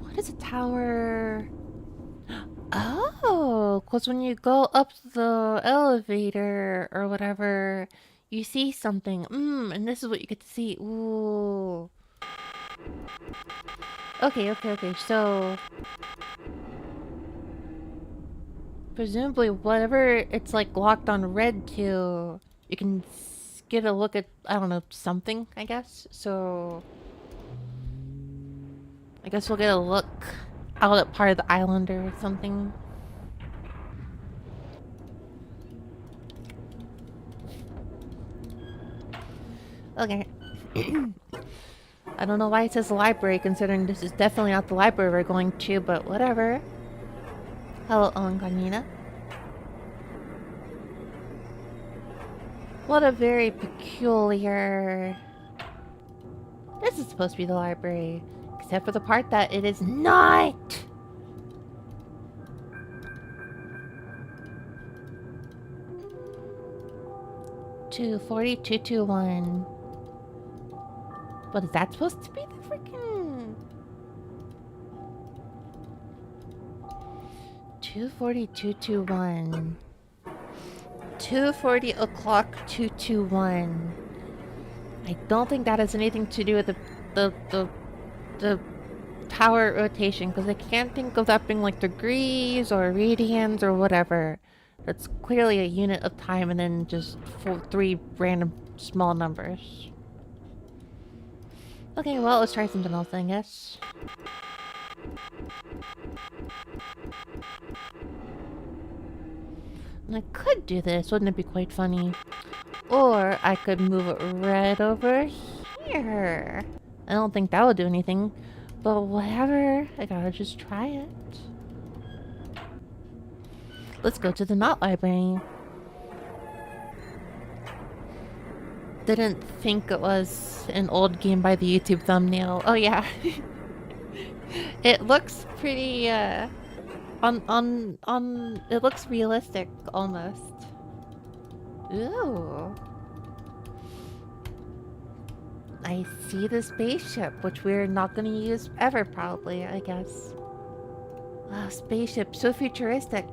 What is a tower? Oh, because when you go up the elevator or whatever, you see something. And this is what you get to see. Ooh. Okay. So presumably whatever it's like locked on red to, you can get a look at, I don't know, something, I guess. So I guess we'll get a look out at part of the island or something. Okay. I don't know why it says library, considering this is definitely not the library we're going to, but whatever. Hello, Onganina. What a very peculiar... This is supposed to be the library, except for the part that it is not! 240-221. What is that supposed to be? The freaking 240-221. 240 o'clock 221. I don't think that has anything to do with the tower rotation, because I can't think of that being like degrees or radians or whatever. That's clearly a unit of time and then just three random small numbers. Okay, well, let's try something else, I guess. And I could do this, wouldn't it be quite funny? Or I could move it right over here. I don't think that would do anything, but whatever. I gotta just try it. Let's go to the Not Library. Didn't think it was an old game by the YouTube thumbnail. Oh yeah. It looks pretty it looks realistic almost. Ooh. I see the spaceship, which we're not gonna use ever probably, I guess. Wow, spaceship, so futuristic.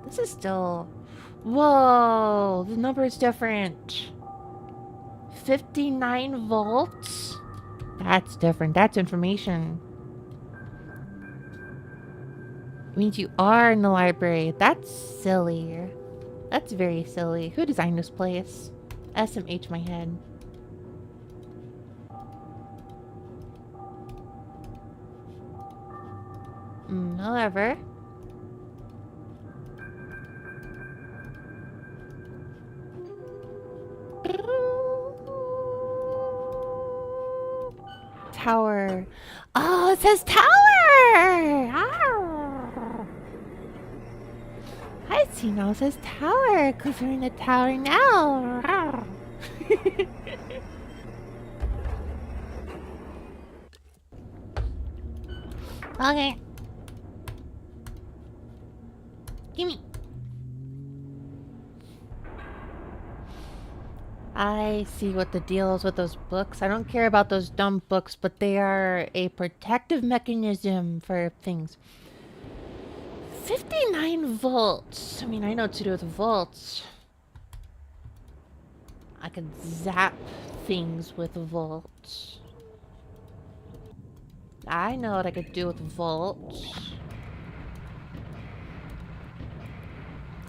This is still... Whoa, the number is different. 59 volts? That's different. That's information. It means you are in the library. That's silly. That's very silly. Who designed this place? SMH my head. However... Tower. Oh, it says tower! Arr. I see now it says tower, because we're in the tower now. Okay. Gimme. I see what the deal is with those books. I don't care about those dumb books, but they are a protective mechanism for things. 59 volts. I mean, I know what to do with volts. I could zap things with volts. I know what I could do with volts.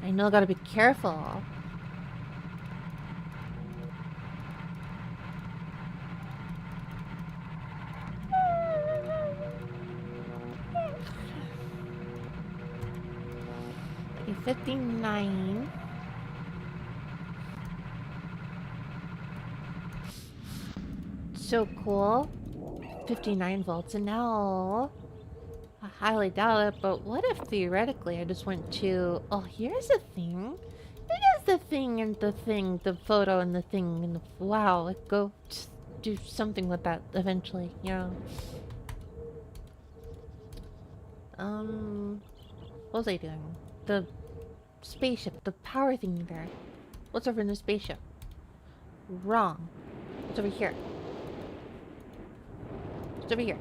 I know I gotta be careful. Okay, 59. So cool. 59 volts, and now I highly doubt it, but what if theoretically I just went to, oh, here's the thing. Here's the thing and the thing, the photo and the thing and the, wow, like go just do something with that eventually, yeah. What was I doing? The spaceship, the power thing there. What's over in the spaceship? Wrong. What's over here? What's over here?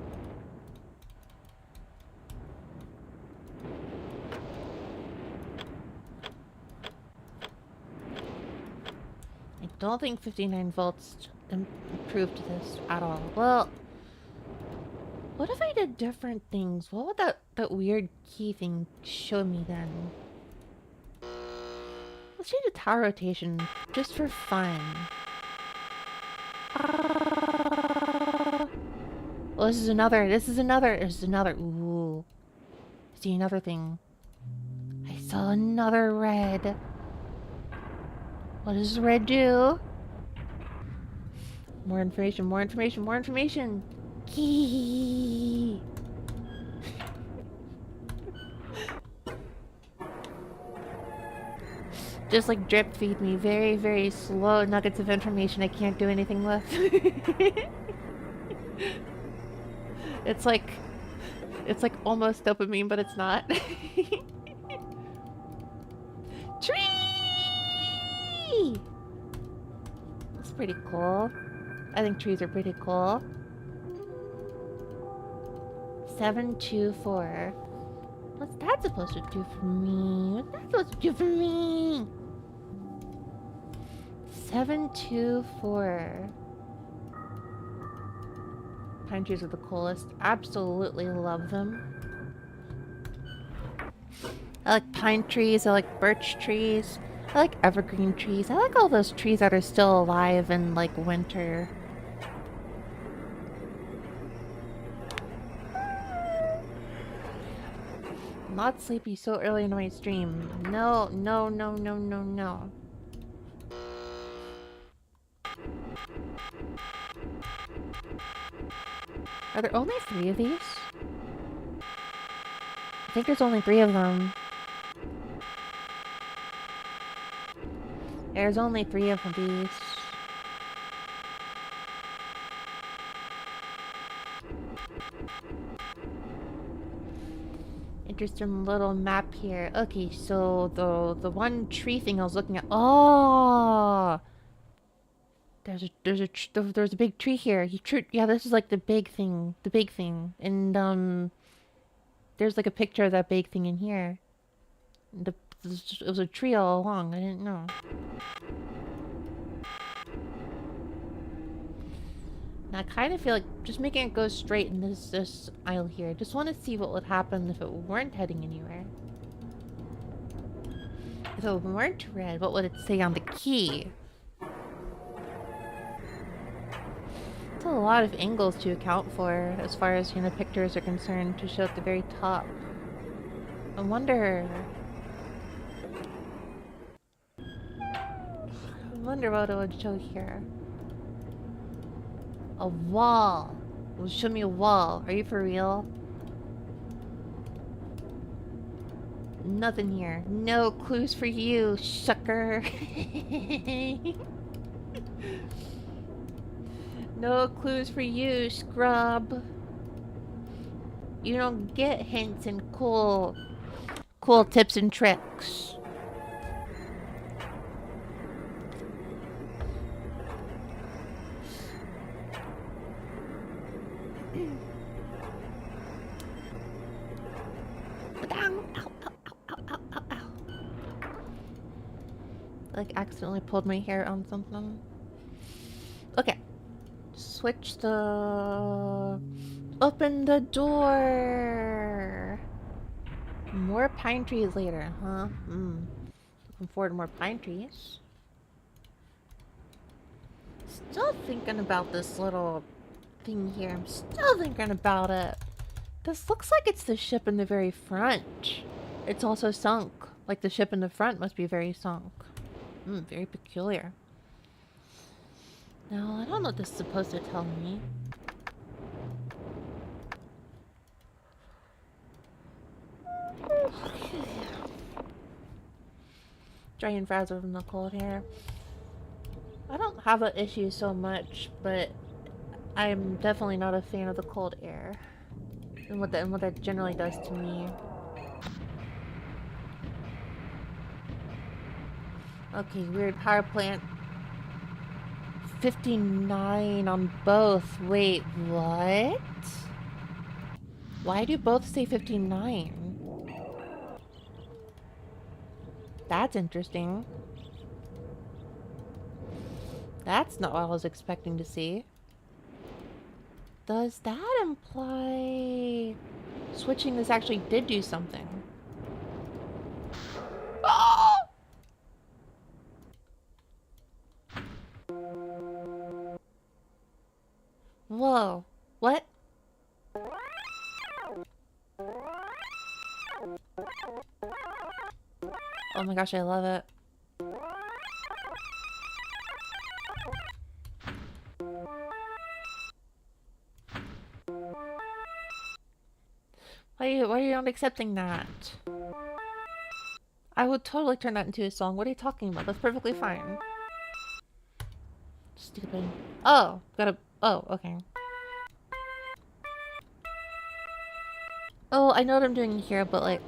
I don't think 59 volts improved this at all. Well, what if I did different things? What would that weird key thing show me then? Let's change the tower rotation just for fun. Oh, this is another. Ooh. See another thing. I saw another red. What does red do? More information, more information, more information. Key. Just like drip feed me very, very slow nuggets of information I can't do anything with. It's like almost dopamine, but it's not. Tree! That's pretty cool. I think trees are pretty cool. 724. What's that supposed to do for me? What's that supposed to do for me? 724. Pine trees are the coolest. Absolutely love them. I like pine trees. I like birch trees. I like evergreen trees. I like all those trees that are still alive in like winter. Not sleepy so early in my stream. No, no, no, no, no, no. Are there only 3 of these? I think there's only 3 of them. There's only 3 of these. Interesting little map here. Okay, so the one tree thing I was looking at. Oh, there's a big tree here. Yeah, this is like the big thing, and there's like a picture of that big thing in here. It was a tree all along. I didn't know. And I kind of feel like just making it go straight in this aisle here. I just want to see what would happen if it weren't heading anywhere. If it weren't red, what would it say on the key? It's a lot of angles to account for as far as, you know, pictures are concerned to show at the very top. I wonder what it would show here. A wall. It will show me a wall. Are you for real? Nothing here. No clues for you, sucker. No clues for you, scrub. You don't get hints and cool tips and tricks. Ow, ow, ow, ow, ow, ow, ow. Like accidentally pulled my hair on something. Okay. Switch the... Open the door! More pine trees later, huh? Looking forward to more pine trees. Still thinking about this little thing here. I'm still thinking about it. This looks like it's the ship in the very front. It's also sunk. Like the ship in the front must be very sunk. Very peculiar. Now, I don't know what this is supposed to tell me. Dry and frazzled from the cold hair. I don't have an issue so much, but I'm definitely not a fan of the cold air. And what that generally does to me. Okay, weird power plant. 59 on both. Wait, what? Why do both say 59? That's interesting. That's not what I was expecting to see. Does that imply switching this actually did do something? Oh! Whoa. What? Oh my gosh, I love it. Why are you not accepting that? I would totally turn that into a song. What are you talking about? That's perfectly fine. Stupid. Oh, gotta... Oh, okay. Oh, I know what I'm doing here, but like...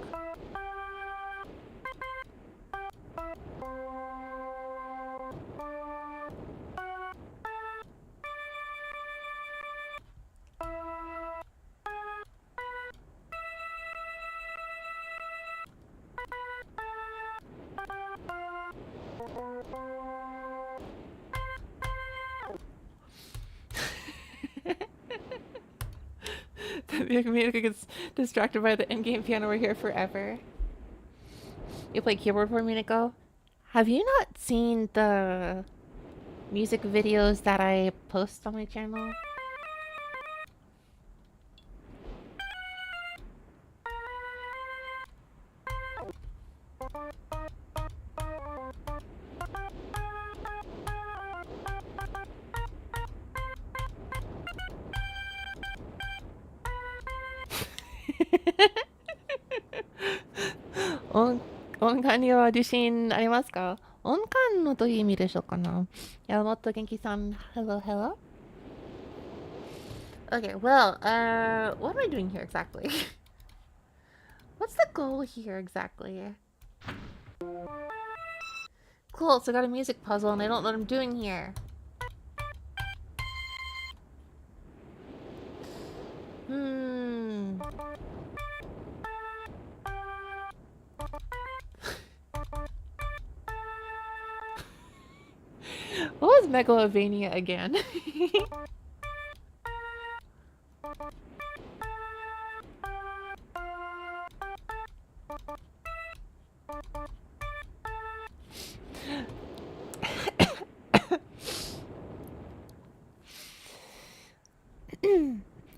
The community gets distracted by the in-game piano. We're here forever. You played keyboard for a minute ago? Have you not seen the music videos that I post on my channel? 온, 온간이와自信 ありますか? 音感のという意味でしょうかな? Yamamoto Genki-san, hello, hello? Okay, well, what am I doing here exactly? What's the goal here exactly? Cool, so I got a music puzzle and I don't know what I'm doing here. What was Megalovania again?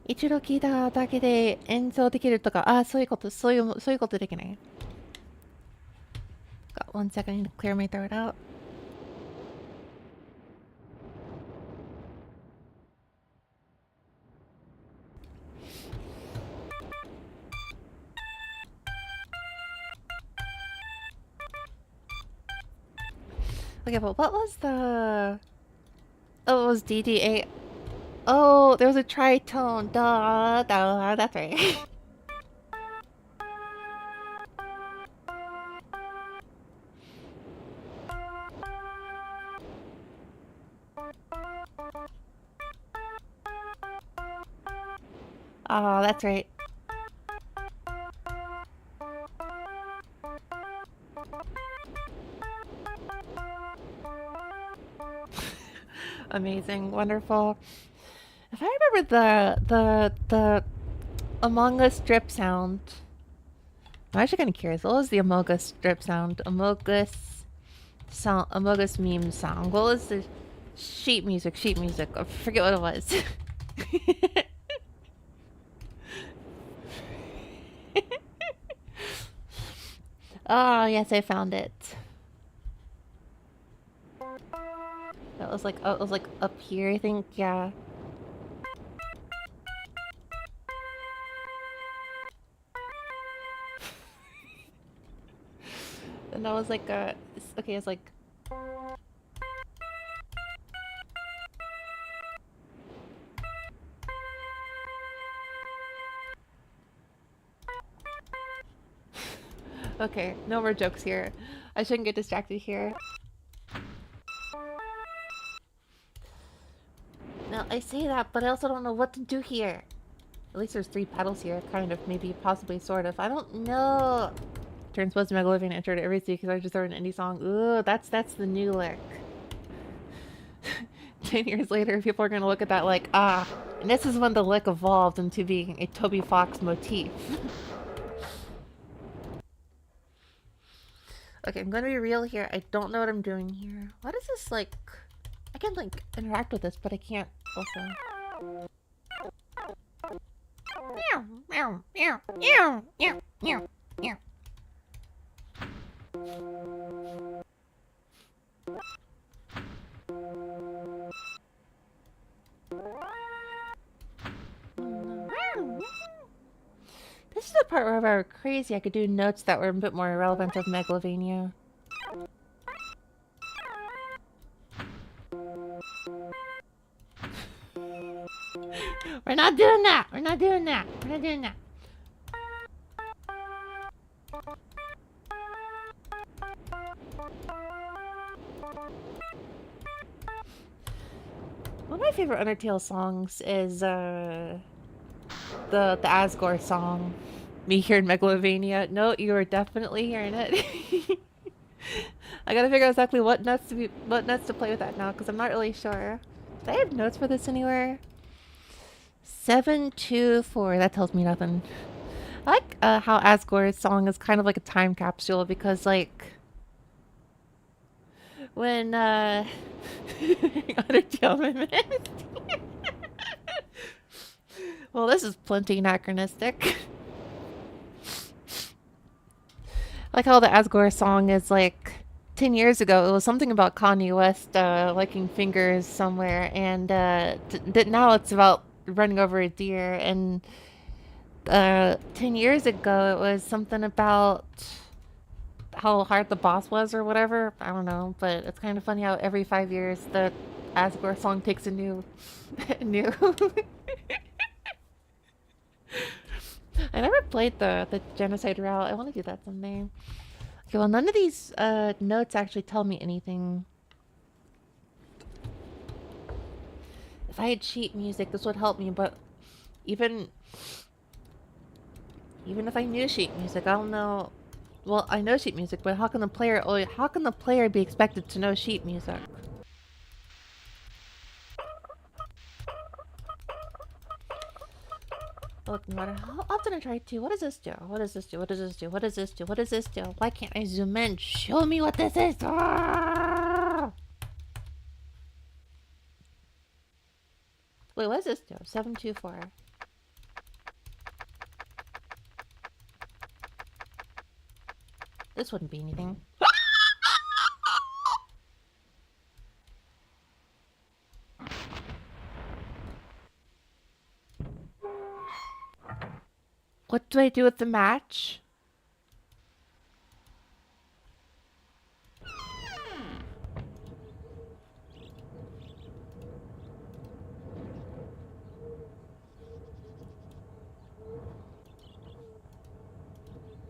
Ichido 聞いただけで演奏できるとか、あ、そういうこと、そういうことできない。Got 1 second, I need to clear my throat out. Okay, but what was the... Oh, it was DDA. Oh, there was a tritone. Duh, duh, that's right. Oh, that's right. Amazing, wonderful. If I remember the Among Us drip sound, I'm actually kind of curious. What was the Among Us drip sound? Among Us meme sound. What was the sheet music? Sheet music. I forget what it was. Oh yes, I found it. That was like it was like up here, I think. Yeah. And that was like okay. It's like okay. No more jokes here. I shouldn't get distracted here. Now I say that, but I also don't know what to do here. At least there's 3 pedals here, kind of, maybe, possibly, sort of. I don't know. Turns Megalovania entered every city because I just heard an indie song. Ooh, that's the new lick. 10 years later, people are gonna look at that like, ah, and this is when the lick evolved into being a Toby Fox motif. Okay, I'm gonna be real here. I don't know what I'm doing here. What is this like? I can like interact with this, but I can't also. Meow, meow, meow, meow, meow, meow, meow. This is the part where if I were crazy, I could do notes that were a bit more relevant of Megalovania. We're not doing that! We're not doing that! We're not doing that! One of my favorite Undertale songs is the Asgore song. Me hearing Megalovania. No, you are definitely hearing it. I gotta figure out exactly what nuts to play with that now, because I'm not really sure. Do I have notes for this anywhere? 724. That tells me nothing. I like how Asgore's song is kind of like a time capsule because, like, when Undertale Myst. Well, this is plenty anachronistic. I like how the Asgore song is like 10 years ago. It was something about Kanye West licking fingers somewhere, and now it's about running over a deer. And 10 years ago, it was something about how hard the boss was or whatever. I don't know, but it's kind of funny how every 5 years the Asgore song takes a new new I never played the genocide route. I want to do that someday. Okay, well, none of these notes actually tell me anything. If I had sheet music, this would help me, but even if I knew sheet music, I don't know. Well, I know sheet music, but how can the player be expected to know sheet music? Look, no matter how often I try to, what does this do? What does this do? What does this do? What does this do? What does this do? Why can't I zoom in? Show me what this is! Ah! Wait, what does this do? 724. This wouldn't be anything. What do I do with the match?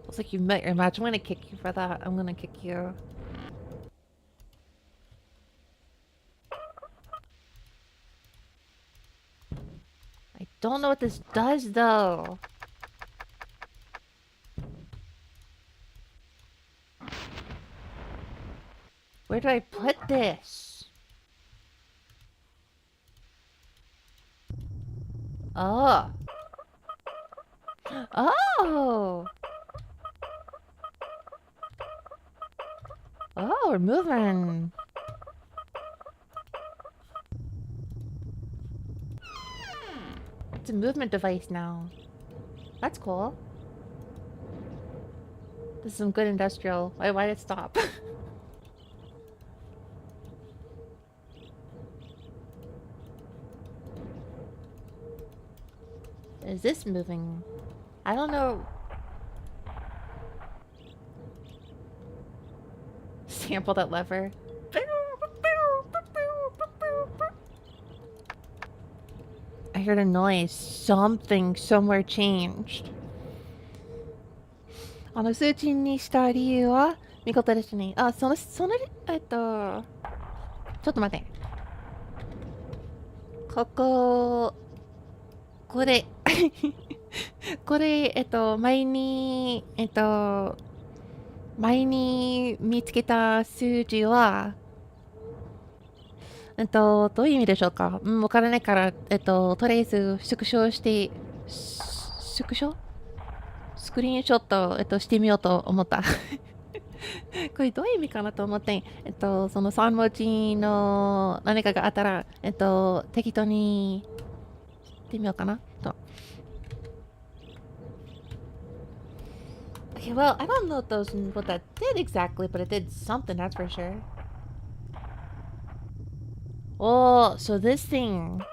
Looks like you met your match. I'm gonna kick you for that. I'm gonna kick you. I don't know what this does, though. Where do I put this? Oh. Oh! Oh, we're moving. It's a movement device now. That's cool. This is some good industrial. Why did it stop? Is this moving? I don't know. Sample that lever. I heard a noise. Something somewhere changed. 数値にした理由は見事でしたね。あ、ちょっと待って。これ、これ、前に見つけた数字は、どういう意味でしょうか？わからないから、とりあえずスクショして、スクショスクリーンショット、してみようと思った。これどういう意味かなと思って、その3文字の何かがあったら、適当にしてみようかなと。Okay, well, I don't know what that did exactly, but it did something, that's for sure. Oh, so this thing.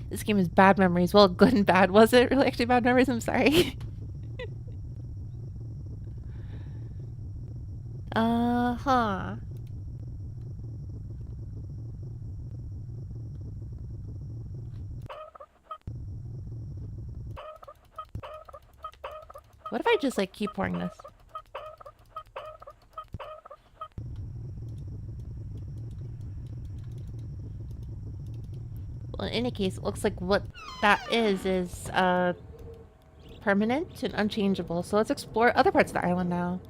This game is bad memories. Well, good and bad. Was it really actually bad memories? I'm sorry. Uh-huh. What if I just like keep pouring this? Well, in any case, it looks like what that is permanent and unchangeable. So let's explore other parts of the island now.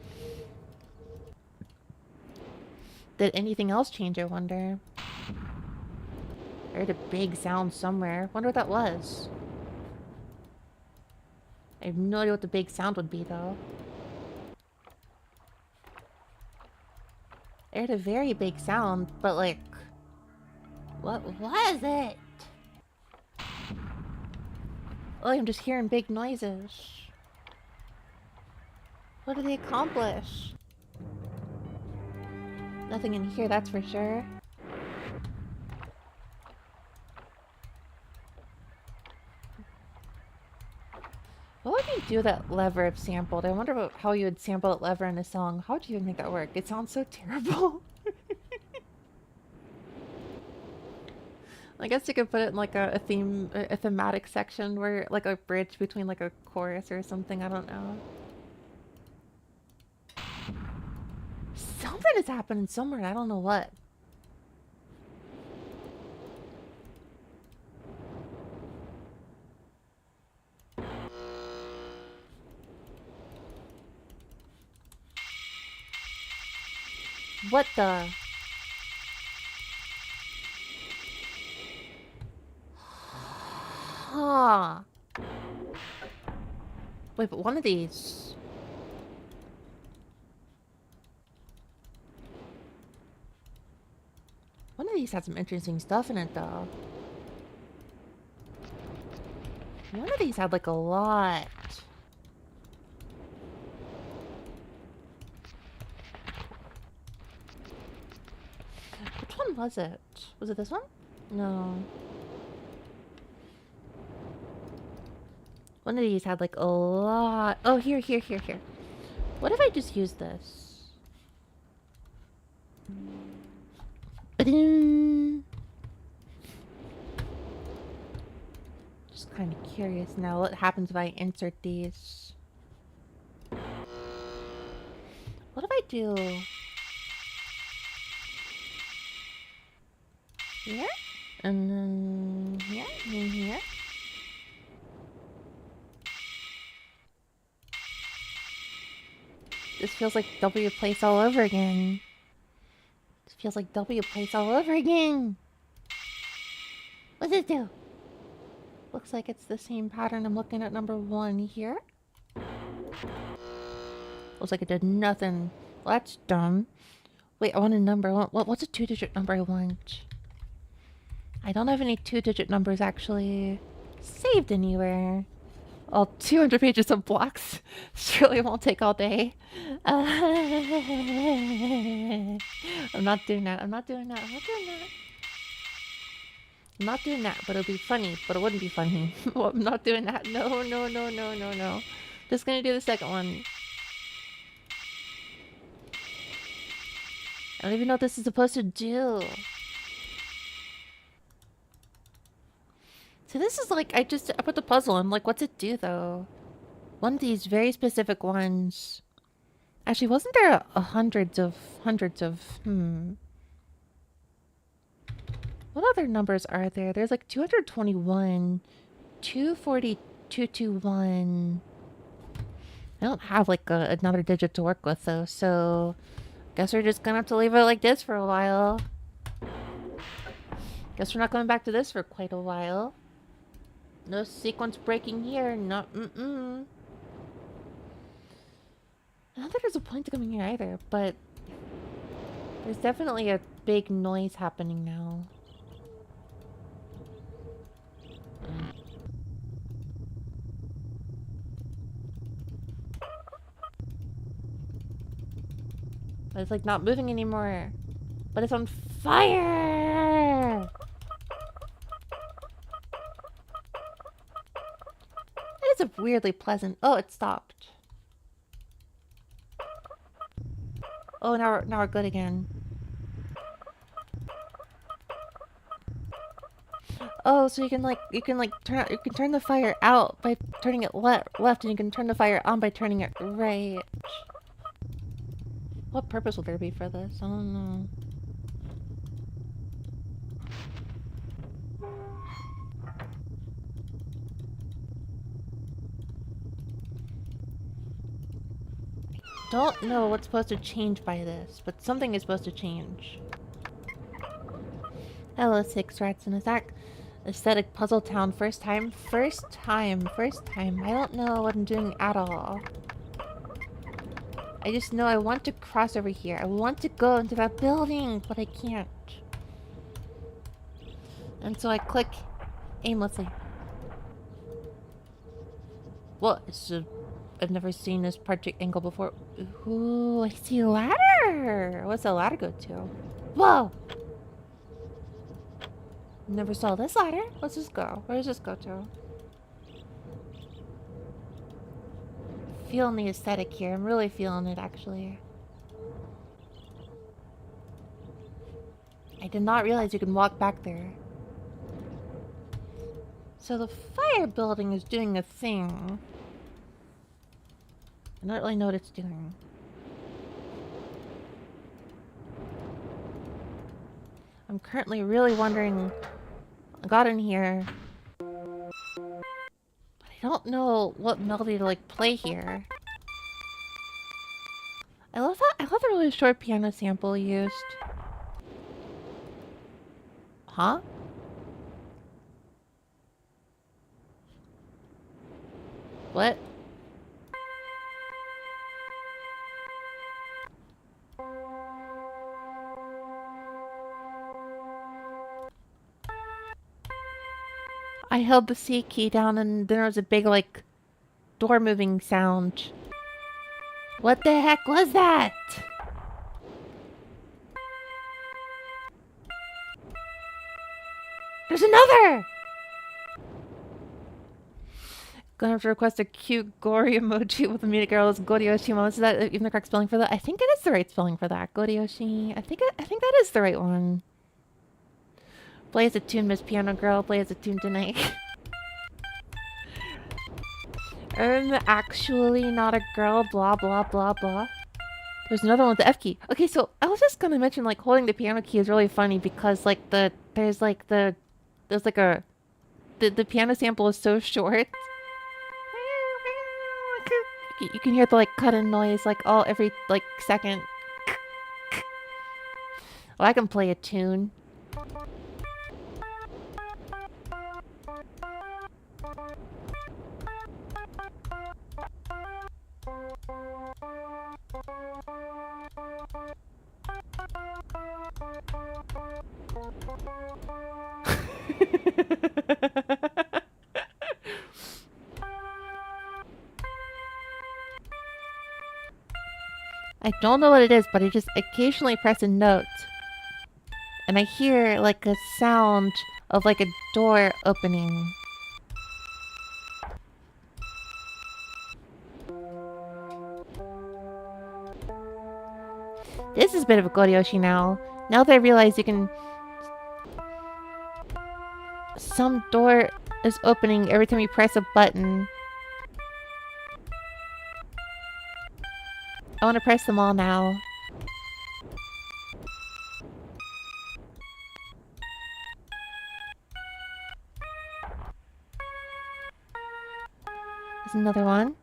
Did anything else change, I wonder? I heard a big sound somewhere. Wonder what that was. I have no idea what the big sound would be, though. I heard a very big sound, but like... What was it? Oh, I'm just hearing big noises. What did they accomplish? Nothing in here, that's for sure. What would you do that lever if sampled? I wonder how you would sample that lever in a song. How would you even make that work? It sounds so terrible. I guess you could put it in like a thematic section where like a bridge between like a chorus or something. I don't know. Something is happening somewhere. I don't know what. What the? Huh. Wait, but one of these... One of these had some interesting stuff in it, though. One of these had, like, a lot. Which one was it? Was it this one? No. One of these had, like, a lot. Oh, here. What if I just use this? Just kind of curious now. What happens if I insert these? What if I do... here, and then here, and then here. This feels like W Place all over again. This feels like W Place all over again. What's it do? Looks like it's the same pattern. I'm looking at number 1 here. Looks like it did nothing. Well, that's dumb. Wait, I want a number. What's a 2-digit number I want? I don't have any 2-digit numbers actually saved anywhere. All 200 pages of blocks surely won't take all day. I'm not doing that. I'm not doing that. I'm not doing that. I'm not doing that, but it'll be funny, but it wouldn't be funny. Well, I'm not doing that. No, no, no, no, no, no. Just gonna do the second one. I don't even know what this is supposed to do. So this is like, I put the puzzle in, like, what's it do though? One of these very specific ones. Actually, wasn't there hundreds of, What other numbers are there? There's like 221, 240, 221. I don't have like another digit to work with though, so guess we're just gonna have to leave it like this for a while. Guess we're not going back to this for quite a while. No sequence breaking here. No, I don't think there's a point to coming here either, but there's definitely a big noise happening now. But it's like not moving anymore. But it's on fire! That is a weirdly pleasant... Oh, it stopped. Oh, now we're good again. Oh, so you can turn the fire out by turning it left, and you can turn the fire on by turning it right. What purpose will there be for this? I don't know. Don't know what's supposed to change by this, but something is supposed to change. Hello, 6 rats in a sack. Aesthetic puzzle town. First time. I don't know what I'm doing at all. I just know I want to cross over here. I want to go into that building, but I can't. And so I click aimlessly. Well, I've never seen this project angle before. Ooh, I see a ladder. What's the ladder go to? Whoa! Never saw this ladder. Let's just go. Where does this go to? Feeling the aesthetic here. I'm really feeling it, actually. I did not realize you can walk back there. So the fire building is doing a thing. I don't really know what it's doing. I'm currently really wondering... I got in here. But I don't know what melody to, like, play here. I love the really short piano sample used. Huh? What? I held the C key down and there was a big, like, door moving sound. What the heck was that? There's another! Gonna have to request a cute gory emoji with a muted girl's Goryoshi. Is that even the correct spelling for that? I think it is the right spelling for that. Goryoshi. I think that is the right one. Play as a tune, Miss Piano Girl. Play as a tune tonight. I'm actually not a girl. Blah blah blah blah. There's another one with the F key. Okay, so I was just gonna mention like holding the piano key is really funny because like there's like the piano sample is so short. You can hear the like cut in noise like all every like second. Oh, I can play a tune. I don't know what it is, but I just occasionally press a note. And I hear like a sound of like a door opening. This is a bit of a Goryoshi now. Now that I realize you can... Some door is opening every time you press a button. I want to press them all now. There's another one.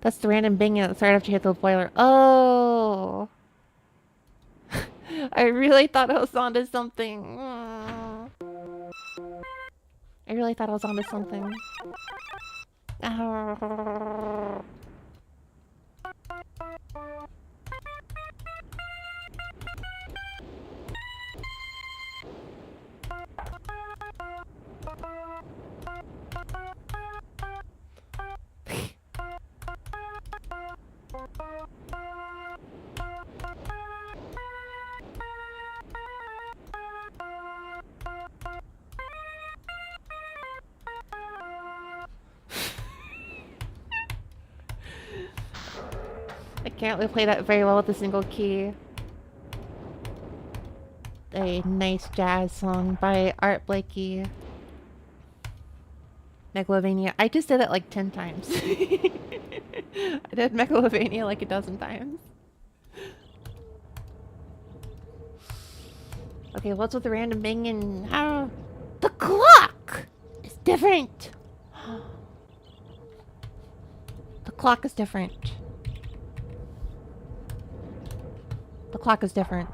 That's the random banging that started after you hit the boiler. Oh! I really thought I was onto something. I really thought I was onto something. I can't really play that very well with a single key. A nice jazz song by Art Blakey. Megalovania. I just did it like 10 times. I did Megalovania like a dozen times. Okay, what's with the random banging? How? The clock is different. The clock is different. The clock is different.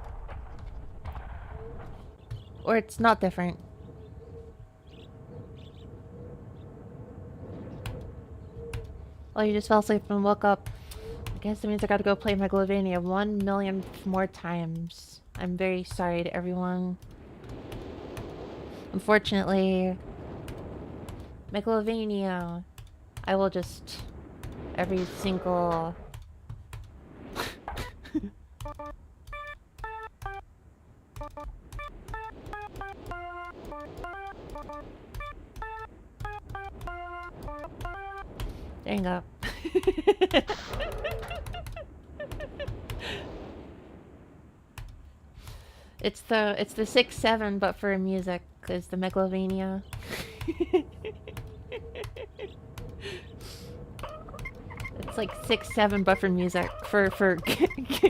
Or it's not different. Oh, you just fell asleep and woke up. I guess that means I gotta go play Megalovania 1,000,000 more times. I'm very sorry to everyone. Unfortunately, Megalovania, I will just... every single... There you go. It's the 6-7 but for music is the Megalovania. It's like 6-7 but for music for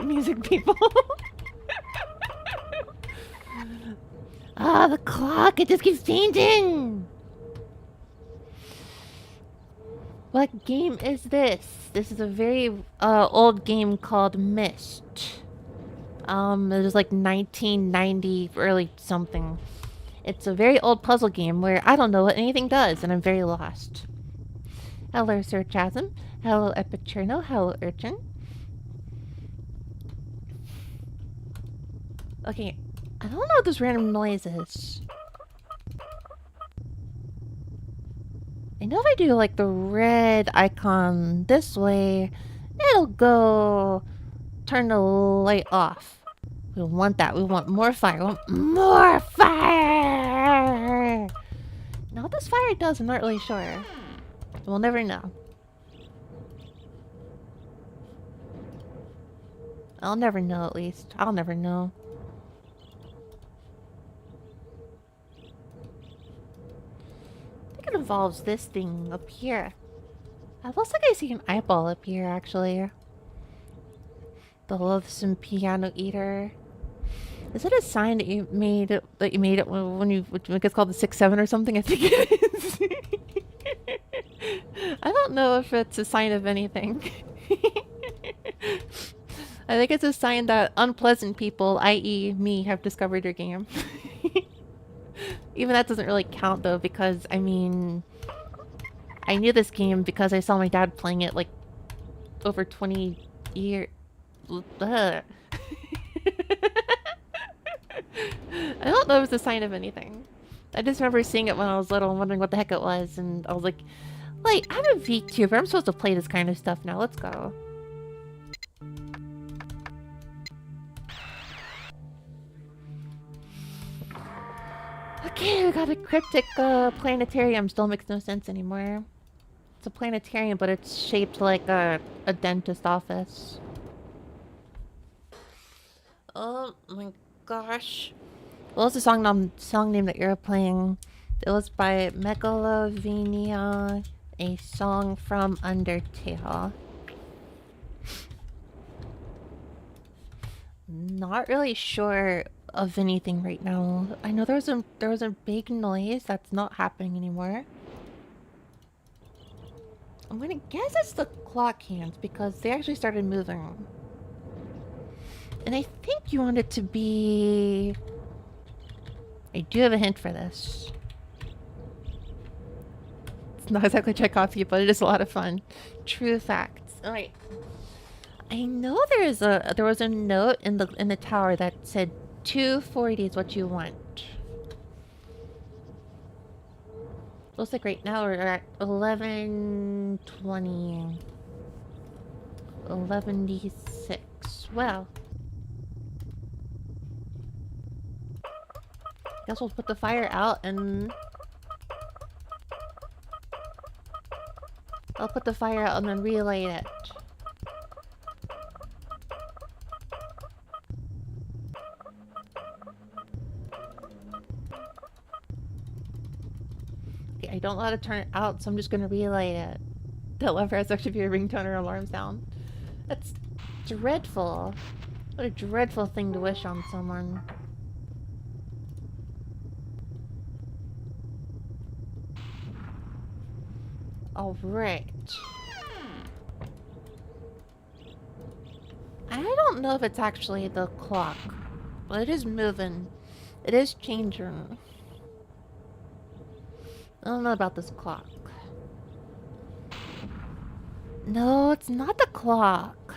music people. Ah, the clock, it just keeps changing. What game is this? This is a very old game called Myst. It was like 1990, early something. It's a very old puzzle game where I don't know what anything does and I'm very lost. Hello, Sir Chasm. Hello, Epicherno. Hello, Urchin. Okay, I don't know what this random noise is. I know if I do like the red icon this way, it'll go turn the light off. We want that. We want more fire. We want more fire! Now what this fire does, I'm not really sure. We'll never know. I'll never know, at least. I'll never know. I think it involves this thing up here. It looks like I see an eyeball up here, actually. The loathsome piano eater. Is it a sign that you made it when you when it's called the 6-7 or something? I think it is. I don't know if it's a sign of anything. I think it's a sign that unpleasant people, i.e. me, have discovered your game. Even that doesn't really count though, because I mean, I knew this game because I saw my dad playing it like over 20 years. I don't know if it's a sign of anything. I just remember seeing it when I was little and wondering what the heck it was, and I was like, wait, I'm a VTuber, I'm supposed to play this kind of stuff now, let's go. Okay, we got a cryptic planetarium. Still makes no sense anymore. It's a planetarium, but it's shaped like a dentist office. Oh my gosh. What was the song name that you're playing? It was by Megalovania, a song from Undertale. Not really sure of anything right now. I know there was a big noise that's not happening anymore. I'm gonna guess it's the clock hands because they actually started moving. And I think you want it to be... I do have a hint for this. It's not exactly Tchaikovsky, but it is a lot of fun. True facts. Alright. I know there was a note in the tower that said 240 is what you want. Looks like right now we're at 11:20. 11:06. Well, guess we'll put the fire out and I'll put the fire out and then relight it. Okay, I don't know how to turn it out, so I'm just gonna relight it. That lever has actually be a ringtone or alarm sound. That's dreadful. What a dreadful thing to wish on someone. Alright. I don't know if it's actually the clock, but it is moving. It is changing. I don't know about this clock. No, it's not the clock.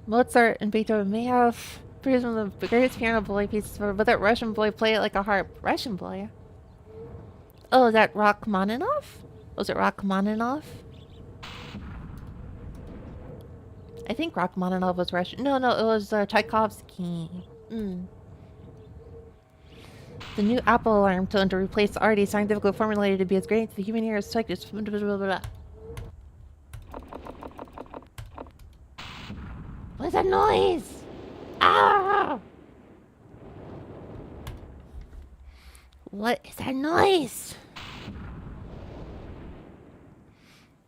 Mozart and Beethoven may have produced one of the greatest piano boy pieces, but that Russian boy played it like a harp. Russian boy? Oh, is that Rachmaninoff? Was it Rachmaninoff? I think Rachmaninoff was Russian. No, it was Tchaikovsky. The new Apple alarm tone to replace the already scientifically formulated to be as great as the human ear as psychics. Blah, blah, blah, blah. What's that noise? Ah! What is that noise?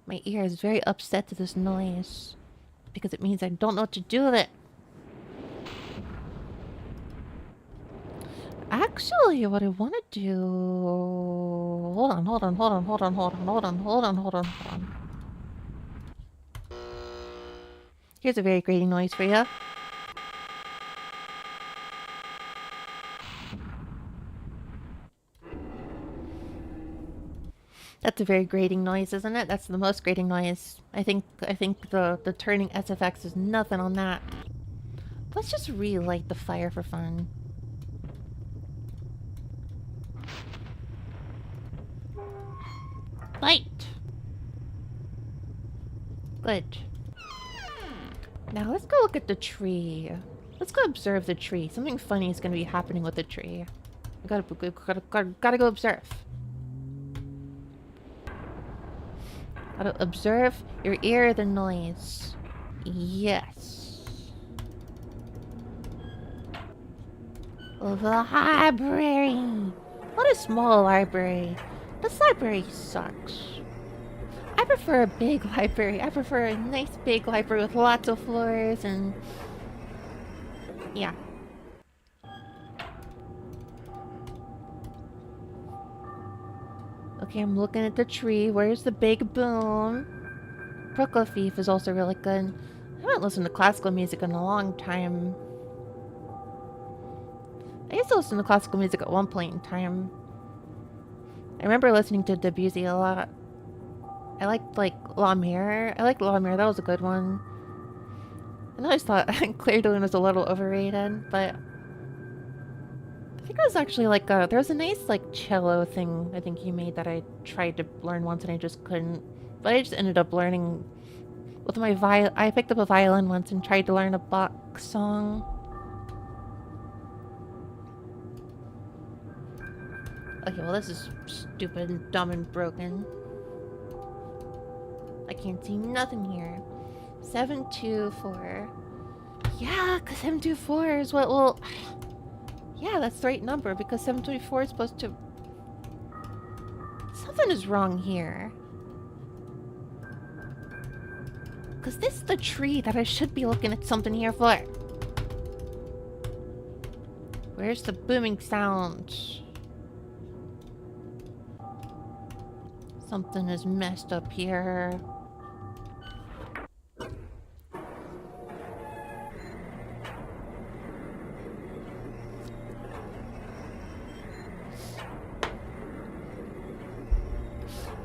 My ear is very upset to this noise because it means I don't know what to do with it. Actually, what I want to do... Hold on. Here's a very grating noise for you. That's a very grating noise, isn't it? That's the most grating noise. I think the turning SFX is nothing on that. Let's just relight the fire for fun. Light! Good. Now let's go look at the tree. Let's go observe the tree. Something funny is going to be happening with the tree. I gotta go observe. Gotta observe your ear, the noise. Yes. The library. What a small library. This library sucks. I prefer a big library. I prefer a nice big library with lots of floors and... yeah. Okay, I'm looking at the tree. Where's the big boom? Prokofiev is also really good. I haven't listened to classical music in a long time. I used to listen to classical music at one point in time. I remember listening to Debussy a lot. I liked, like, La Mer. I liked La Mer. That was a good one. I always thought Claire de Lune was a little overrated, but I think it was actually like there was a nice like cello thing I think he made that I tried to learn once and I just couldn't. But I just ended up learning with my violin. I picked up a violin once and tried to learn a Bach song. Okay, well this is stupid and dumb and broken. I can't see nothing here. 724. Yeah, because 724 is what will... Yeah, that's the right number because 724 is supposed to... Something is wrong here. Because this is the tree that I should be looking at something here for. Where's the booming sound? Something is messed up here.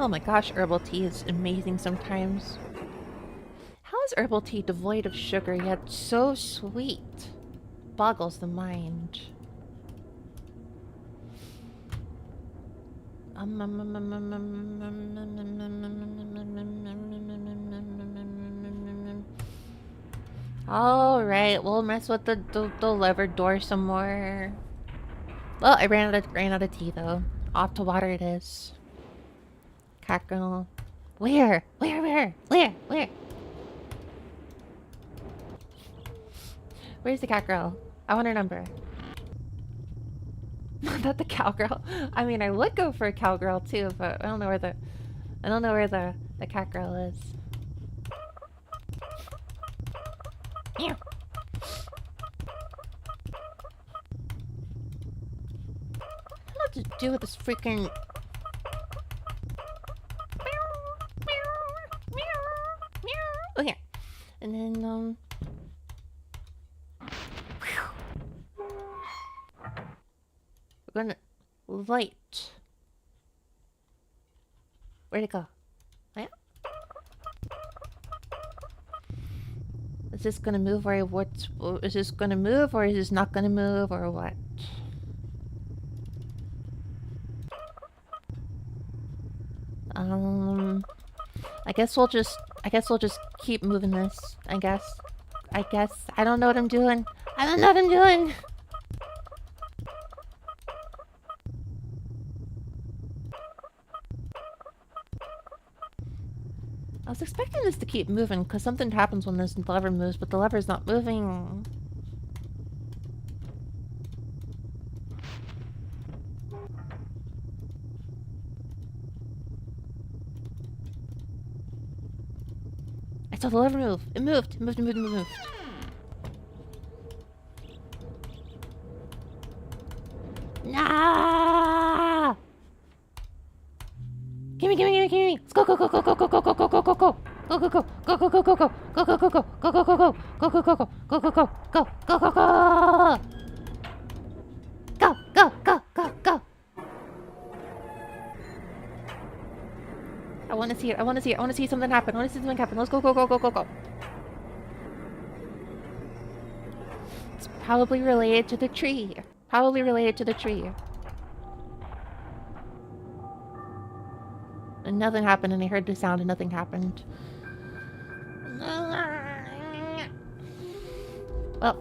Oh my gosh, herbal tea is amazing sometimes. How is herbal tea devoid of sugar yet so sweet? Boggles the mind. Alright, we'll mess with the lever door some more. Well, I ran out of tea though. Off to water it is. Cat girl. Where? Where? Where's the cat girl? I want her number. Not the cowgirl. I mean, I would go for a cowgirl too, but I don't know where the cat girl is. Ew. I don't know what to do with this freaking... Oh, here. And then, we're gonna light. Where'd it go? Yeah. Is this gonna move or what's... Is this gonna move or is this not gonna move or what? I guess we'll just keep moving this. I guess. I don't know what I'm doing. I was expecting this to keep moving because something happens when this lever moves, but the lever's not moving. I saw the lever move. It moved. Nah! Gimme! Let's go! Go! I want to see it. I want to see something happen. Let's go. It's probably related to the tree. And nothing happened, and I heard the sound, and nothing happened. Well.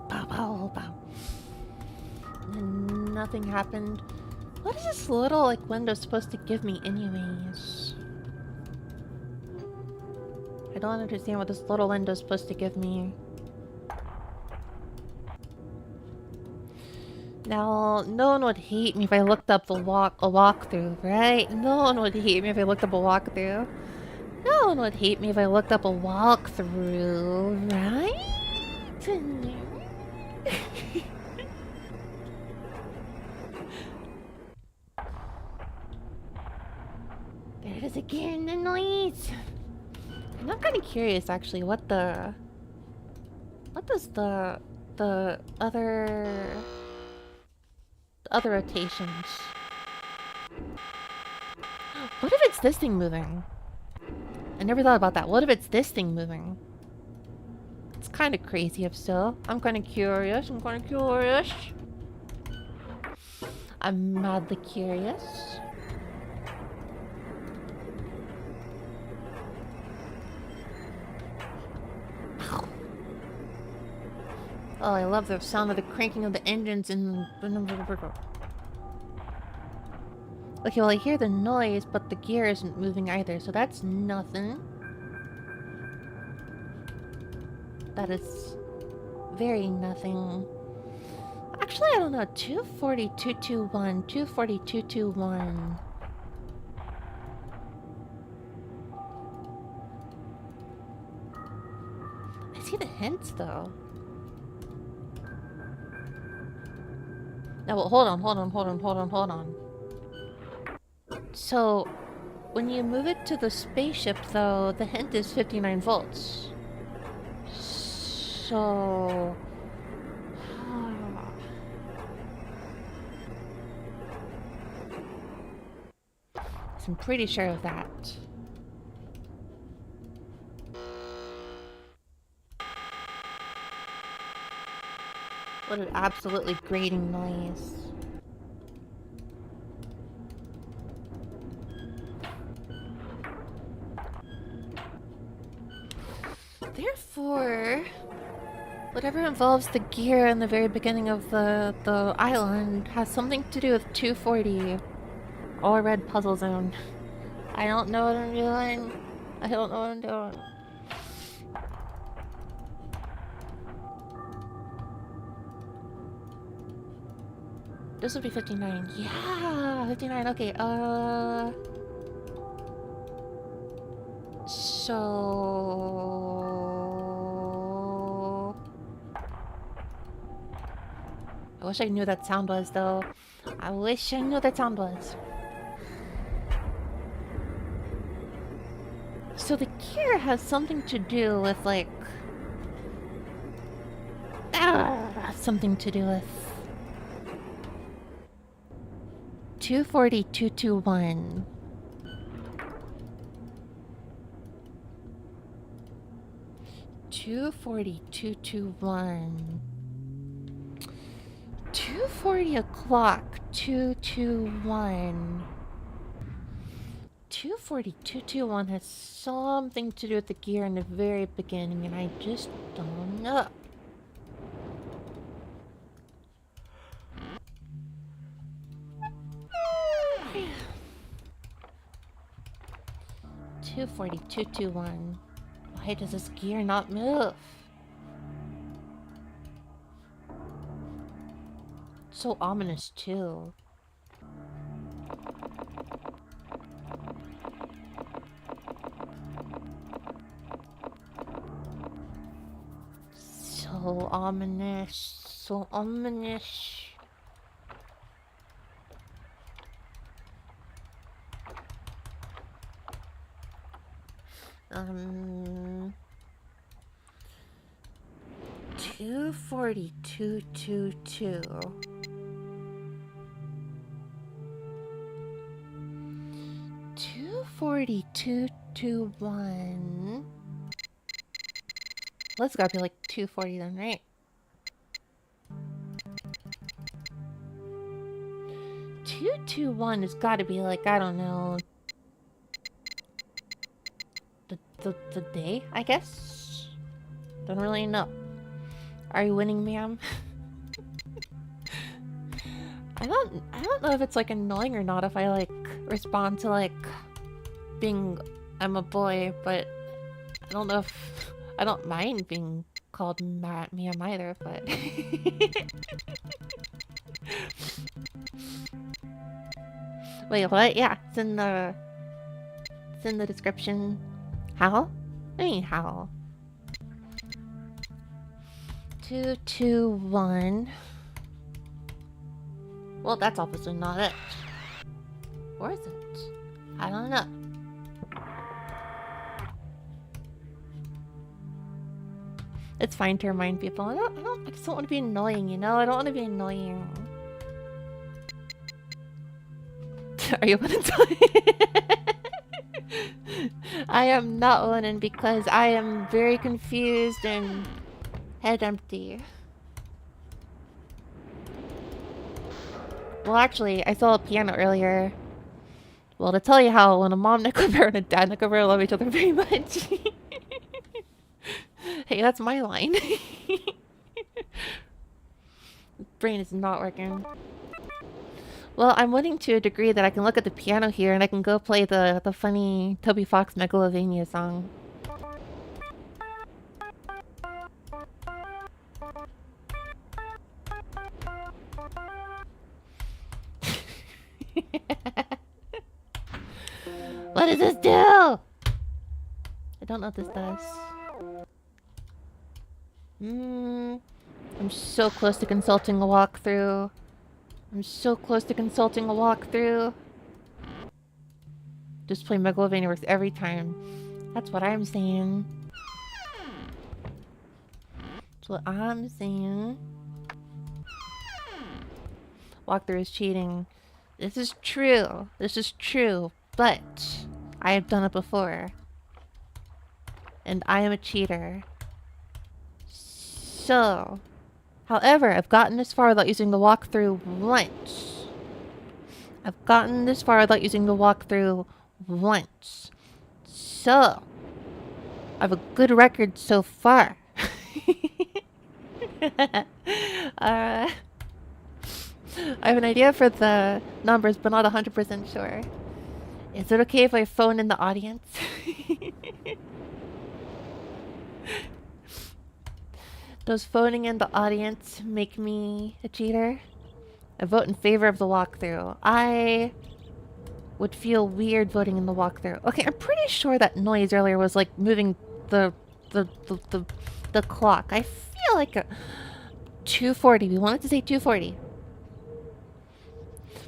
Bow. And nothing happened. What is this little, like, window supposed to give me anyways? I don't understand what this little window's supposed to give me. Now, no one would hate me if I looked up a walkthrough, right? No one would hate me if I looked up a walkthrough. No one would hate me if I looked up a walkthrough, right? There it is again, the noise. I'm not kind of curious, actually, what does the other rotations? What if it's this thing moving? I never thought about that. What if it's this thing moving? It's kind of crazy if so. I'm kind of curious. I'm madly curious. Oh, I love the sound of the cranking of the engines in... Okay, well I hear the noise, but the gear isn't moving either, so that's nothing. That is very nothing. Actually, I don't know. 240, 221, 240, 221. I see the hints though. No, well, hold on. So, when you move it to the spaceship though, the hint is 59 volts. So... I'm pretty sure of that. What an absolutely grating noise. Therefore, whatever involves the gear in the very beginning of the island has something to do with 240 or Red Puzzle Zone. I don't know what I'm doing. I don't know what I'm doing. This would be 59. Yeah, 59. Okay, so... I wish I knew that sound was, though. I wish I knew what that sound was. So the gear has something to do with, like... something to do with... 240, 221. Two 240 o'clock, 221. 240, 221 has something to do with the gear in the very beginning, and I just don't know. Two 221. Why does this gear not move? So ominous too. So ominous. So ominous. 240, 222. 240, 221. Let's gotta be like 240 then, right? 221 has gotta be like, I don't know, the day, I guess? Don't really know. Are you winning, ma'am? I don't know if it's like annoying or not if I like respond to like being I'm a boy, but I don't know if I don't mind being called ma'am either, but Wait, what? Yeah, it's in the description. How? I mean, how? 221. Well, that's obviously not it. Or is it? I don't know. It's fine to remind people. I just don't want to be annoying, you know? I don't want to be annoying. Are you winning? I am not winning because I am very confused and head empty. Well, actually, I saw a piano earlier. Well, to tell you how when a mom Necrobear and a dad Necrobear love each other very much. Hey, that's my line. Brain is not working. Well, I'm winning to a degree that I can look at the piano here and I can go play the funny Toby Fox Megalovania song. What does this do? I don't know what this does. I'm so close to consulting a walkthrough. I'm so close to consulting a walkthrough. Just play Megalovania works every time. That's what I'm saying. That's what I'm saying. Walkthrough is cheating. This is true. This is true. But I have done it before. And I am a cheater. So, however, I've gotten this far without using the walkthrough once. I've gotten this far without using the walkthrough once. So, I have a good record so far. I have an idea for the numbers, but not 100% sure. Is it okay if I phone in the audience? Does phoning in the audience make me a cheater? I vote in favor of the walkthrough. I would feel weird voting in the walkthrough. Okay, I'm pretty sure that noise earlier was like moving the clock. I feel like a 240. We wanted to say 240.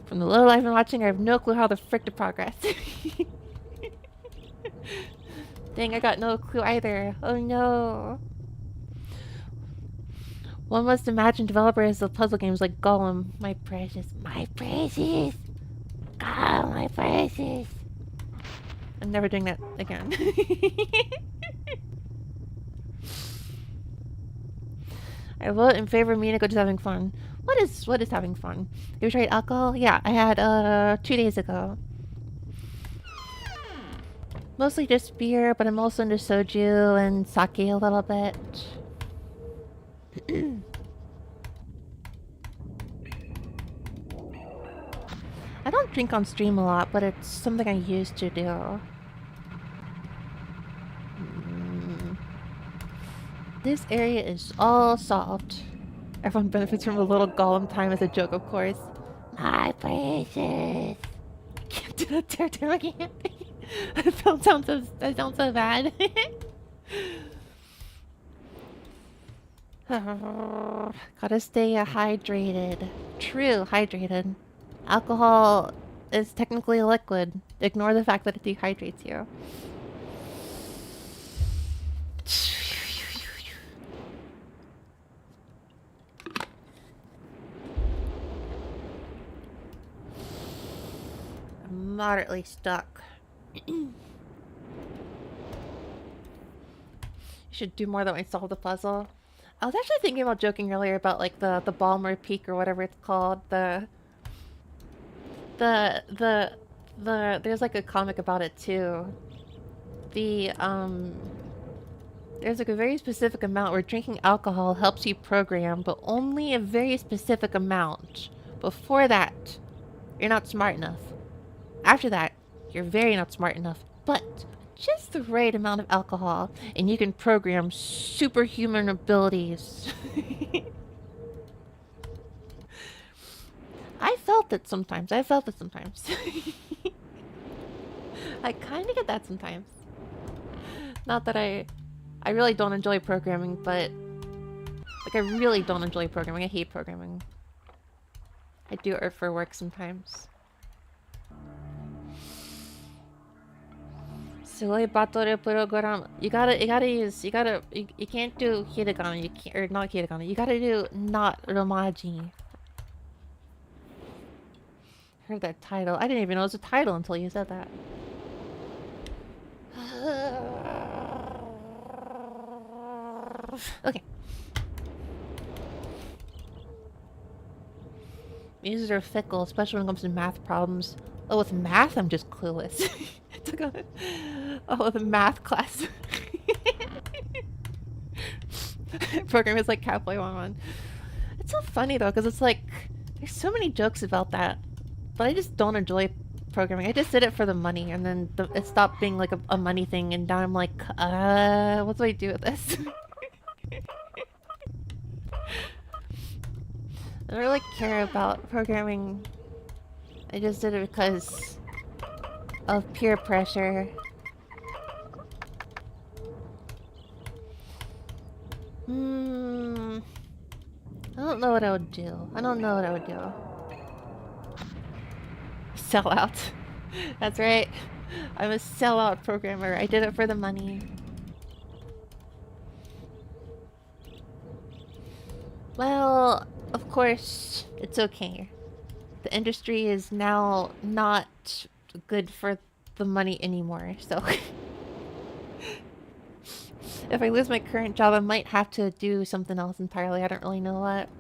From the little I've been watching, I have no clue how the frick to progress. Dang, I got no clue either. Oh no. One must imagine developers of puzzle games like Gollum. My precious. My precious. God, my precious. I'm never doing that again. I vote in favor of Minako just having fun. What is having fun? You tried alcohol? Yeah, I had 2 days ago. Mostly just beer, but I'm also into soju and sake a little bit. I don't drink on stream a lot, but it's something I used to do. This area is all solved. Everyone benefits from a little Gollum time as a joke, of course. My precious. Can't do that territory again. That sounds so bad. Gotta stay hydrated. True, hydrated. Alcohol is technically a liquid. Ignore the fact that it dehydrates you. I'm moderately stuck. You should do more than I solve the puzzle. I was actually thinking about joking earlier about like the Balmer Peak or whatever it's called. There's like a comic about it too. There's like a very specific amount where drinking alcohol helps you program, but only a very specific amount. Before that, you're not smart enough. After that, you're very not smart enough. But just the right amount of alcohol, and you can program superhuman abilities. I felt it sometimes. I felt it sometimes. I kind of get that sometimes. Not that I really don't enjoy programming, but like I really don't enjoy programming. I hate programming. I do it for work sometimes. Silly battle program. You can't do hiragana. You can't, or not hiragana. You gotta do not romaji. Heard that title. I didn't even know it was a title until you said that. Okay. Users are fickle, especially when it comes to math problems. Oh, with math, I'm just clueless. The math class. Program is like Cowboy 1-1. It's so funny though, because it's like, there's so many jokes about that. But I just don't enjoy programming. I just did it for the money, and then it stopped being like a money thing, and now I'm like, what do I do with this? I don't really care about programming. I just did it because of peer pressure. I don't know what I would do. I don't know what I would do. Sell out. That's right. I'm a sellout programmer. I did it for the money. Well, of course, it's okay. The industry is now not good for the money anymore, so... If I lose my current job, I might have to do something else entirely. I don't really know what.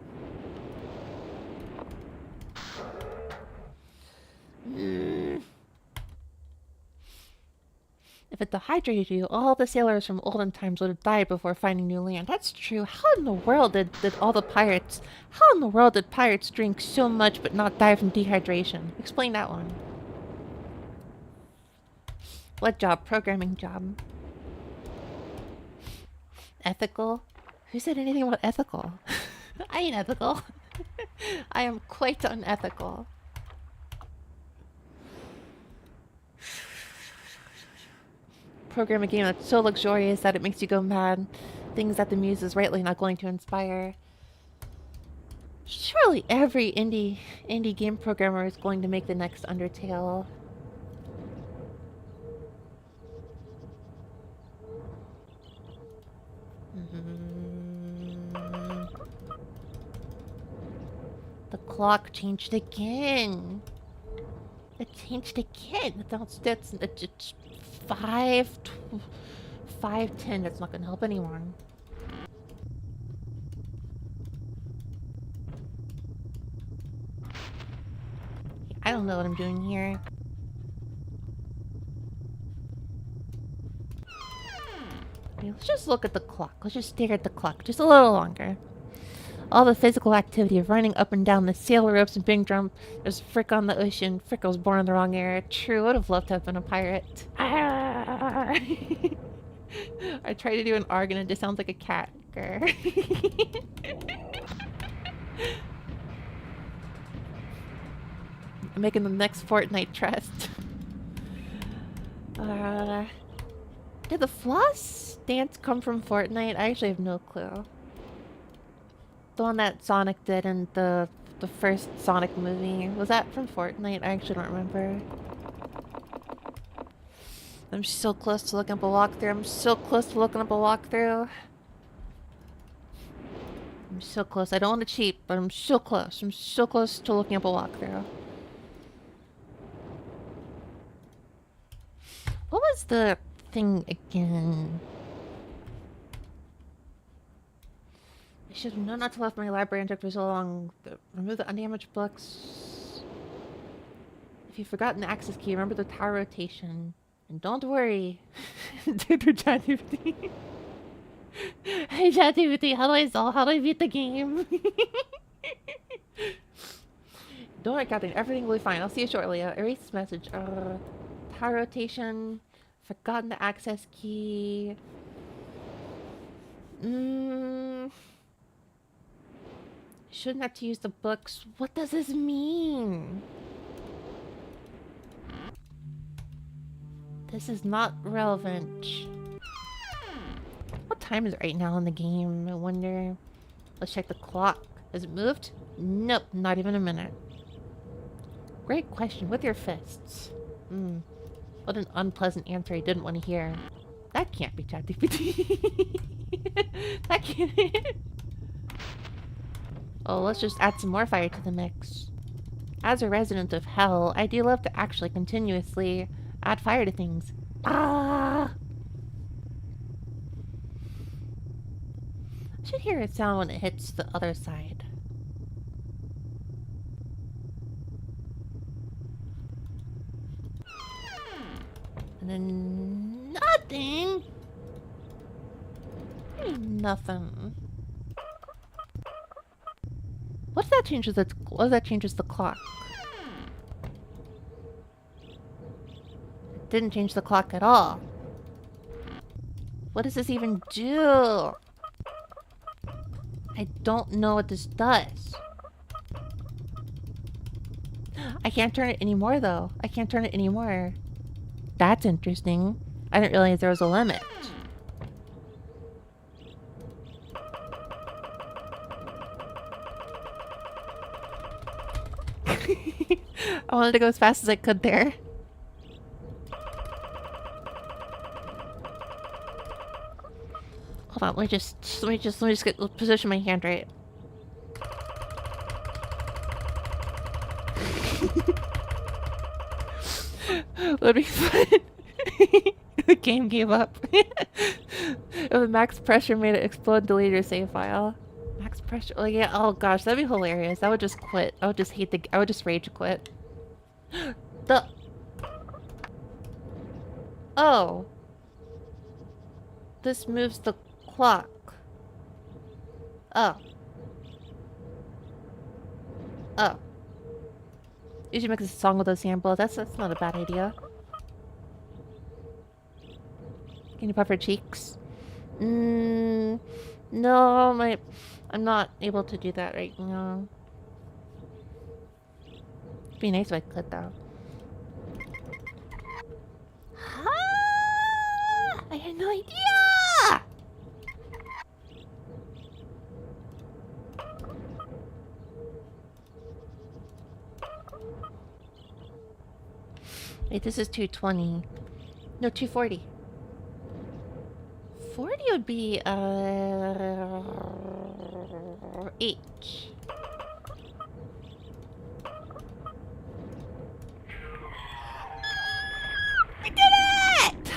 If it dehydrated you, all the sailors from olden times would have died before finding new land. That's true. How in the world did all the pirates... How in the world did pirates drink so much but not die from dehydration? Explain that one. What job? Programming job. Ethical? Who said anything about ethical? I ain't ethical. I am quite unethical. Program a game that's so luxurious that it makes you go mad. Things that the muse is rightly not going to inspire. Surely every indie game programmer is going to make the next Undertale. The clock changed again. It changed again. That's it's 5:10. That's not gonna help anyone. I don't know what I'm doing here. Let's just look at the clock. Let's just stare at the clock just a little longer. All the physical activity of running up and down the sail ropes and big drum. There's Frick on the ocean. Frick was born in the wrong era. True, would have loved to have been a pirate. I tried to do an arg and it just sounds like a cat. I'm making the next Fortnite trust. Did the floss dance come from Fortnite? I actually have no clue. The one that Sonic did in the first Sonic movie. Was that from Fortnite? I actually don't remember. I'm so close to looking up a walkthrough. I'm so close to looking up a walkthrough. I'm so close. I don't want to cheat, but I'm so close. I'm so close to looking up a walkthrough. What was the thing again? I should have known not to left my library and took for so long. Remove the undamaged books. If you've forgotten the access key, remember the tower rotation. And don't worry. Dude, ChatGPT. Hey ChatGPT, how do I beat the game? Don't worry, Captain. Everything will be fine. I'll see you shortly. Erase this message. Tower rotation. Forgotten the access key. Shouldn't have to use the books. What does this mean? This is not relevant. What time is it right now in the game? I wonder. Let's check the clock. Has it moved? Nope, not even a minute. Great question. With your fists. What an unpleasant answer I didn't want to hear. That can't be ChatGPT. That can't. Oh, let's just add some more fire to the mix. As a resident of hell, I do love to actually continuously add fire to things. Ah! I should hear a sound when it hits the other side. And then nothing. Nothing. What if that changes the clock? It didn't change the clock at all. What does this even do? I don't know what this does. I can't turn it anymore though. I can't turn it anymore. That's interesting. I didn't realize there was a limit. I wanted to go as fast as I could there. Hold on, let me just position my hand right. Would be fun. The game gave up. If max pressure made it explode, delete your save file. Max pressure. Oh yeah. Oh gosh, that'd be hilarious. I would just quit. I would just hate the. I would just rage quit. The. Oh. This moves the clock. Oh. Oh. You should make a song with those samples. That's not a bad idea. Can you puff her cheeks? No, I'm not able to do that right now. It'd be nice if I could though. I had no idea! Wait, this is 220. No, 240. 40 would be, H. We did it!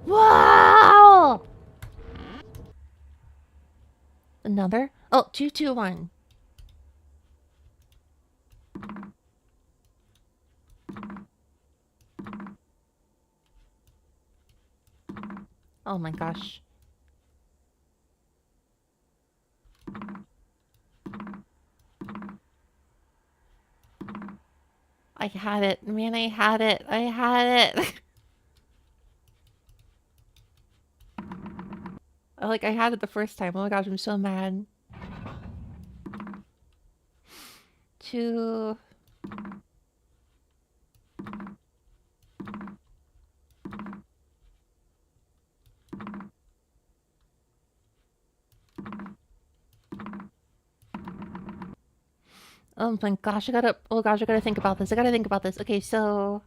Wow! Another? Oh, 221. Oh my gosh. I had it. Man, I had it. I had it. I had it the first time. Oh my gosh, I'm so mad. Two. Oh my gosh, oh gosh, I gotta think about this. I gotta think about this. Okay, so...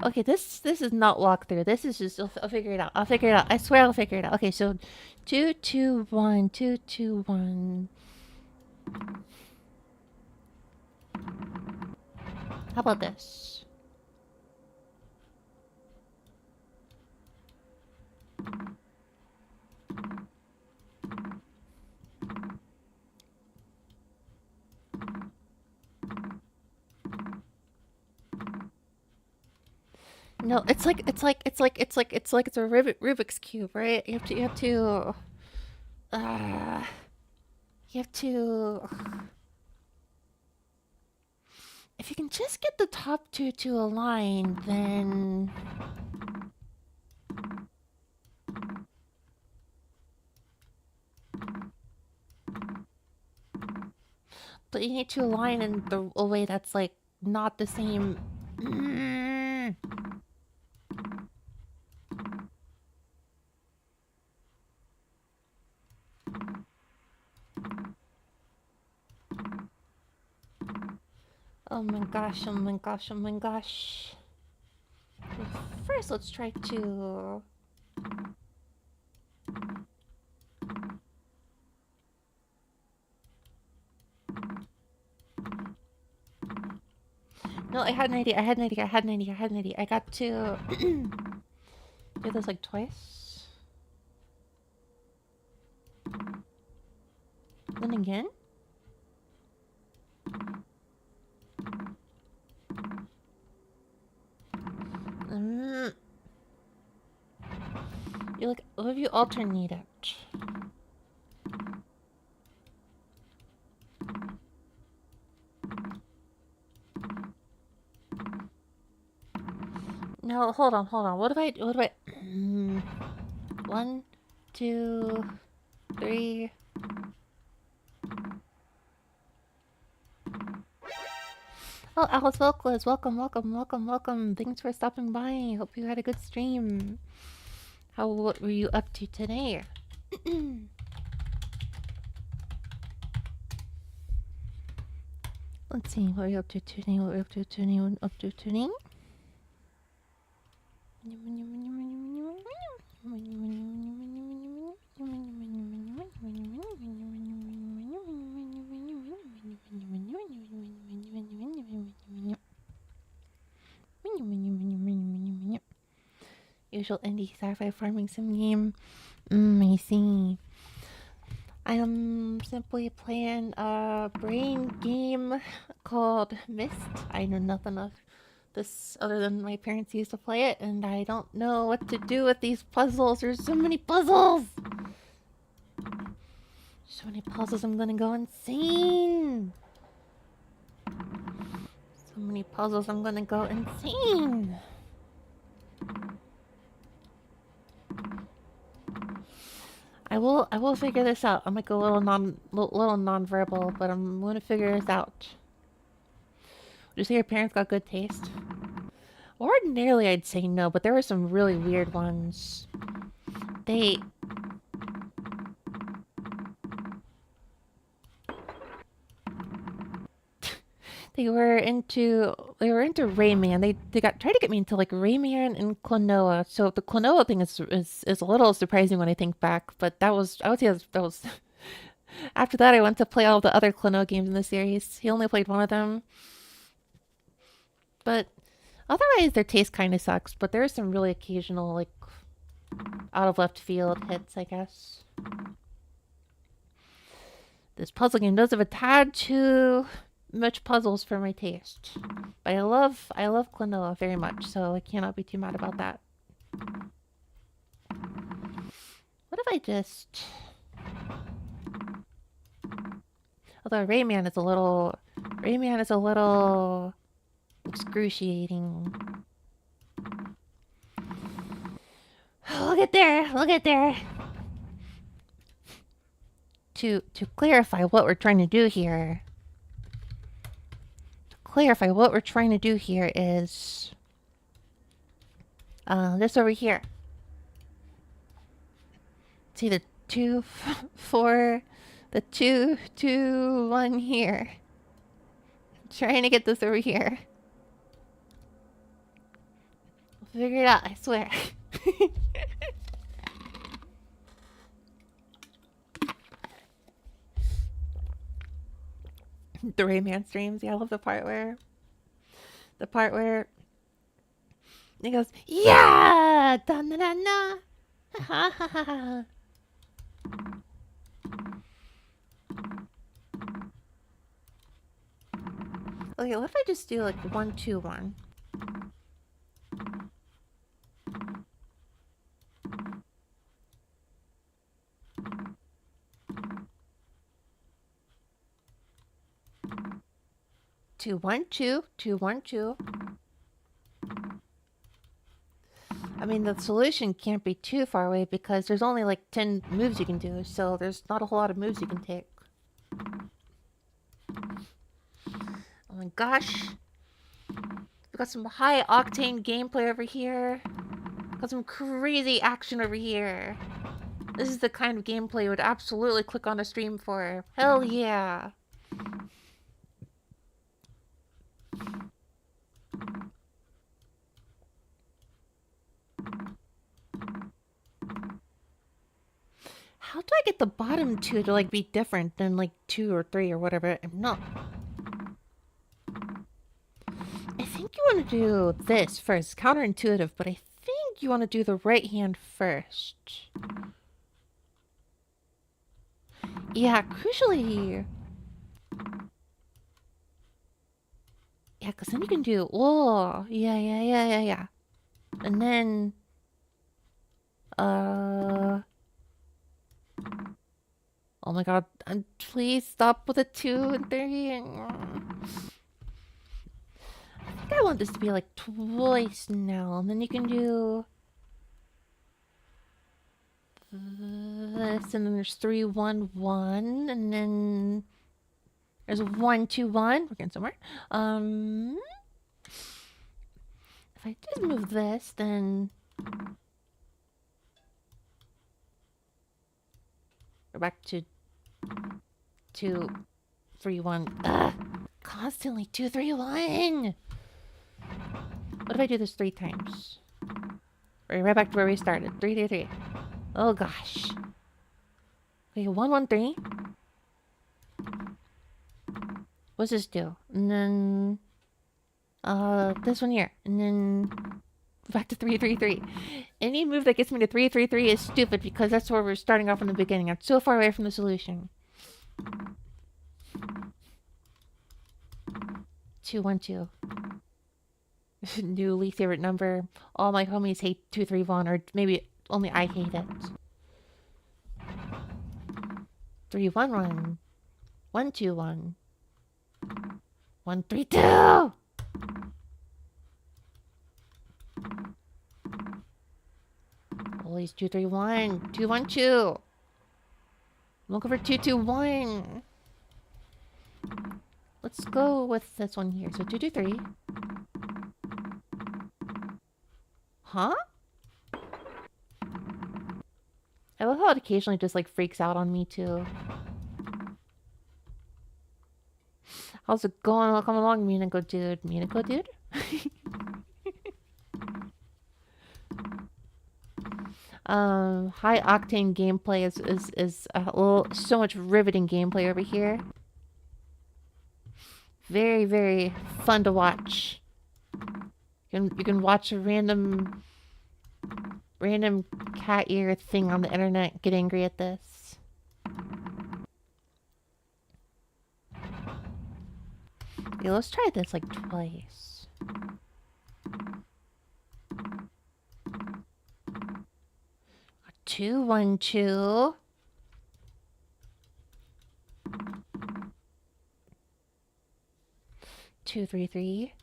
Okay, this is not walkthrough. This is just I'll figure it out. I'll figure it out. I swear I'll figure it out. Okay, so 221, 221. How about this? No, it's a Rubik's cube, right? You have to You have to... If you can just get the top two to align, then... But you need to align in a way that's, like, not the same... Oh my gosh, oh my gosh, oh my gosh. First, let's try to... No, I had an idea, I had an idea, I had an idea, I had an idea. I got to... do this, like, twice. Then again. You like, what if you alternate it? No, hold on, hold on. What do I... 1, 2, 3... Oh, Alice Wilkles, welcome, welcome, welcome, welcome. Thanks for stopping by. Hope you had a good stream. What were you up to today? Let's see, what were you up to today? What were you up to today? What were you up to today? Usual indie sci-fi farming sim game. I see. I am simply playing a brain game called Myst. I know nothing of this other than my parents used to play it, and I don't know what to do with these puzzles. There's so many puzzles! So many puzzles, I'm gonna go insane! So many puzzles, I'm gonna go insane! I will figure this out. I'm like a little non-verbal, but I'm gonna figure this out. Would you say your parents got good taste? Ordinarily, I'd say no, but there were some really weird ones. They were into Rayman. They tried to get me into like Rayman and Klonoa. So the Klonoa thing is a little surprising when I think back, but I would say that was after that I went to play all the other Klonoa games in the series. He only played one of them. But otherwise their taste kind of sucks, but there are some really occasional like out of left field hits, I guess. This puzzle game does have a tad too much puzzles for my taste. But I love Klonoa very much, so I cannot be too mad about that. What if I just... Although Rayman is a little excruciating. We'll get there. To clarify what we're trying to do here. Is this over here. See the 2, 4, the 2, 2, 1 here. Trying to get this over here. We'll figure it out, I swear. The Rayman streams, yeah, I love the part where he goes, yeah, da na na na, ha ha ha ha. Okay, what if I just do like 1, 2, 1? 212, 212. I mean, the solution can't be too far away because there's only like 10 moves you can do, so there's not a whole lot of moves you can take. Oh my gosh. We got some high octane gameplay over here. Got some crazy action over here. This is the kind of gameplay I would absolutely click on a stream for. Hell yeah. How do I get the bottom two to like be different than like 2 or 3 or whatever? I'm not. I think you want to do this first. Counterintuitive, but I think you want to do the right hand first. Yeah, crucially. Yeah, because then you can do. Oh, yeah. And then. Oh my god. Please stop with a 2 and 3. I think I want this to be like twice now. And then you can do. This, and then there's 3, 1, 1, and then there's 1, 2, 1. We're getting somewhere. If I just move this, then we're back to 2, 3, 1. Ugh, constantly 2, 3, 1. What if I do this 3 times? We're right back to where we started. 3, 3, 3. Oh gosh. Okay, 1, 1, 3. What's this do? And then this one here. And then back to 3, 3, 3. Any move that gets me to 3, 3, 3 is stupid because that's where we're starting off in the beginning. I'm so far away from the solution. 2, 1, 2. New least favorite number. All my homies hate 2, 3, 1, or maybe only I hate it. 3, 1, 1. 1, 2, 1. 1, 3, 2. Always 2, 3, 1. 2, 1, 2. I'm looking for 2, 2, 1. Let's go with this one here. So 2, 2, 3. Huh? I love how it occasionally just like freaks out on me too. How's it going? Welcome along, Minako dude. Minako dude? High octane gameplay is a little so much riveting gameplay over here. Very, very fun to watch. You can watch a random cat ear thing on the internet get angry at this. Okay, let's try this like twice. Two, 1, 2. Two, 3, 3.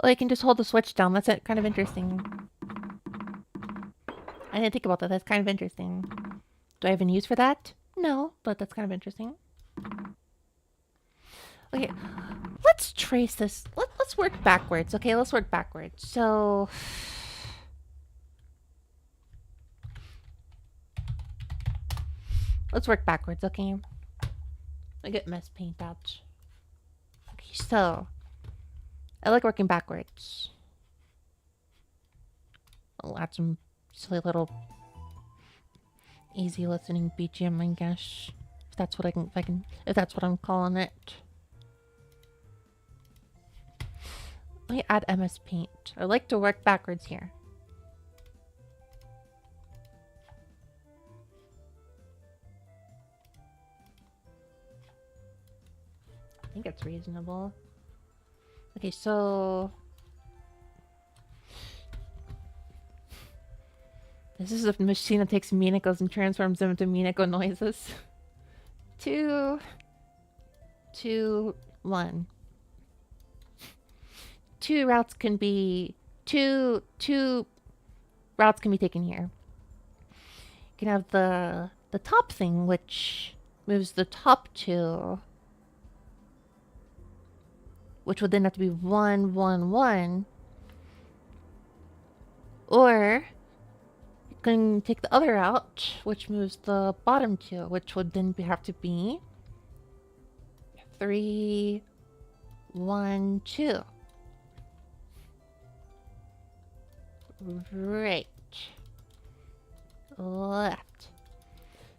Oh, I can just hold the switch down. That's kind of interesting. I didn't think about that. That's kind of interesting. Do I have any use for that? No, but that's kind of interesting. Okay, let's trace this. Let's work backwards. Okay, let's work backwards. So let's work backwards, okay? I get Myst paint out. Okay, so I like working backwards. I'll add some silly little easy listening BGM, I guess. If that's what if that's what I'm calling it. Let me add MS Paint. I like to work backwards here. I think it's reasonable. Okay, so this is a machine that takes Minekos and transforms them into Mineko noises. 2, 2, 1. Two routes can be two routes can be taken here. You can have the top thing, which moves the top 2, which would then have to be 1, 1, 1. Or you can take the other route, which moves the bottom 2, which would then have to be 3, 1, 2. Right. Left.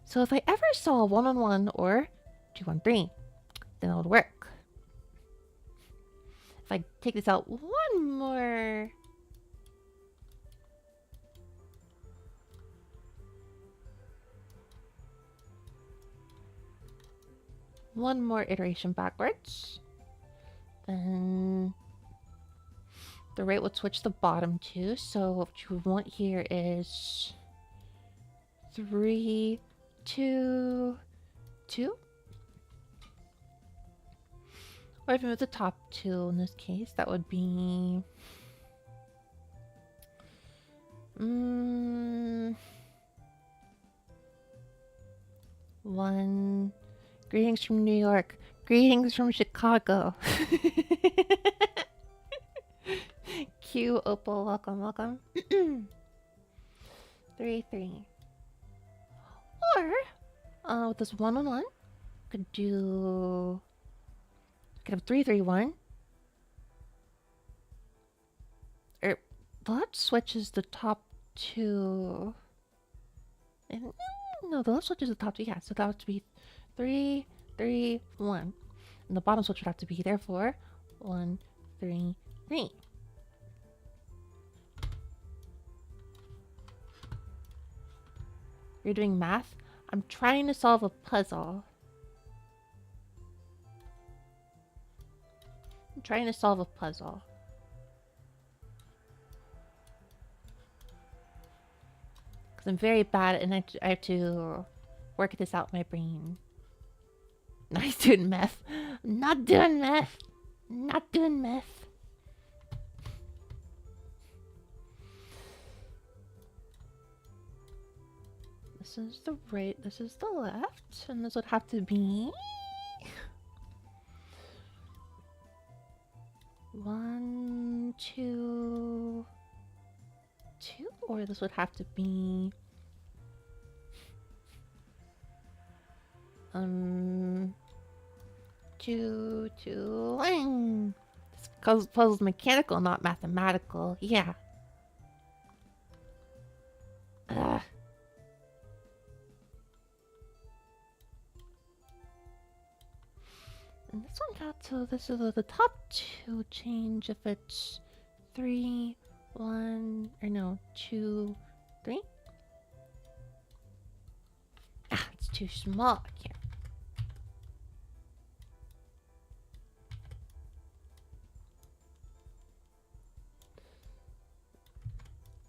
So if I ever saw 1 on 1 or 2 on 3, then it would work. If I take this out one more iteration backwards, then the rate would switch the bottom 2. So what you want here is 3, 2, 2. Or if you move the top 2 in this case, that would be 1. Greetings from New York. Greetings from Chicago. Q Opal, welcome, welcome. 3, 3. Or with this 1 on 1, could have 3, 3, 1. Or that switches the top 2. No, the left switch is the top 2. Yeah, so that would be 3, 3, 1. And the bottom switch would have to be, therefore, 1, 3, 3. You're doing math? I'm trying to solve a puzzle. Because I'm very bad and I have to work this out in my brain. Nice doing meth. Not doing meth. Not doing meth. This is the right, this is the left, and this would have to be 1, 2, 2, or this would have to be 2, 2, 1. This puzzle's mechanical, not mathematical. Yeah. Ugh. And this one got to, this is the top 2 change if it's 3, 1, or no, 2, 3. Ah, it's too small. I can't.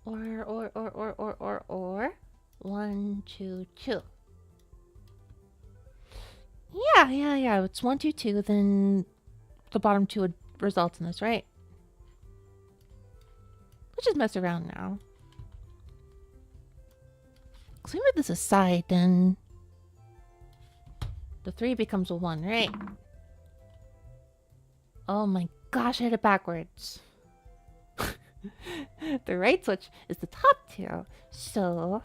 Or 1, 2, 2. Yeah. It's 1, 2, 2. Then the bottom 2 would result in this, right? Let's just mess around now. So we move this aside, then the 3 becomes a 1, right? Oh my gosh, I hit it backwards. The right switch is the top 2. So,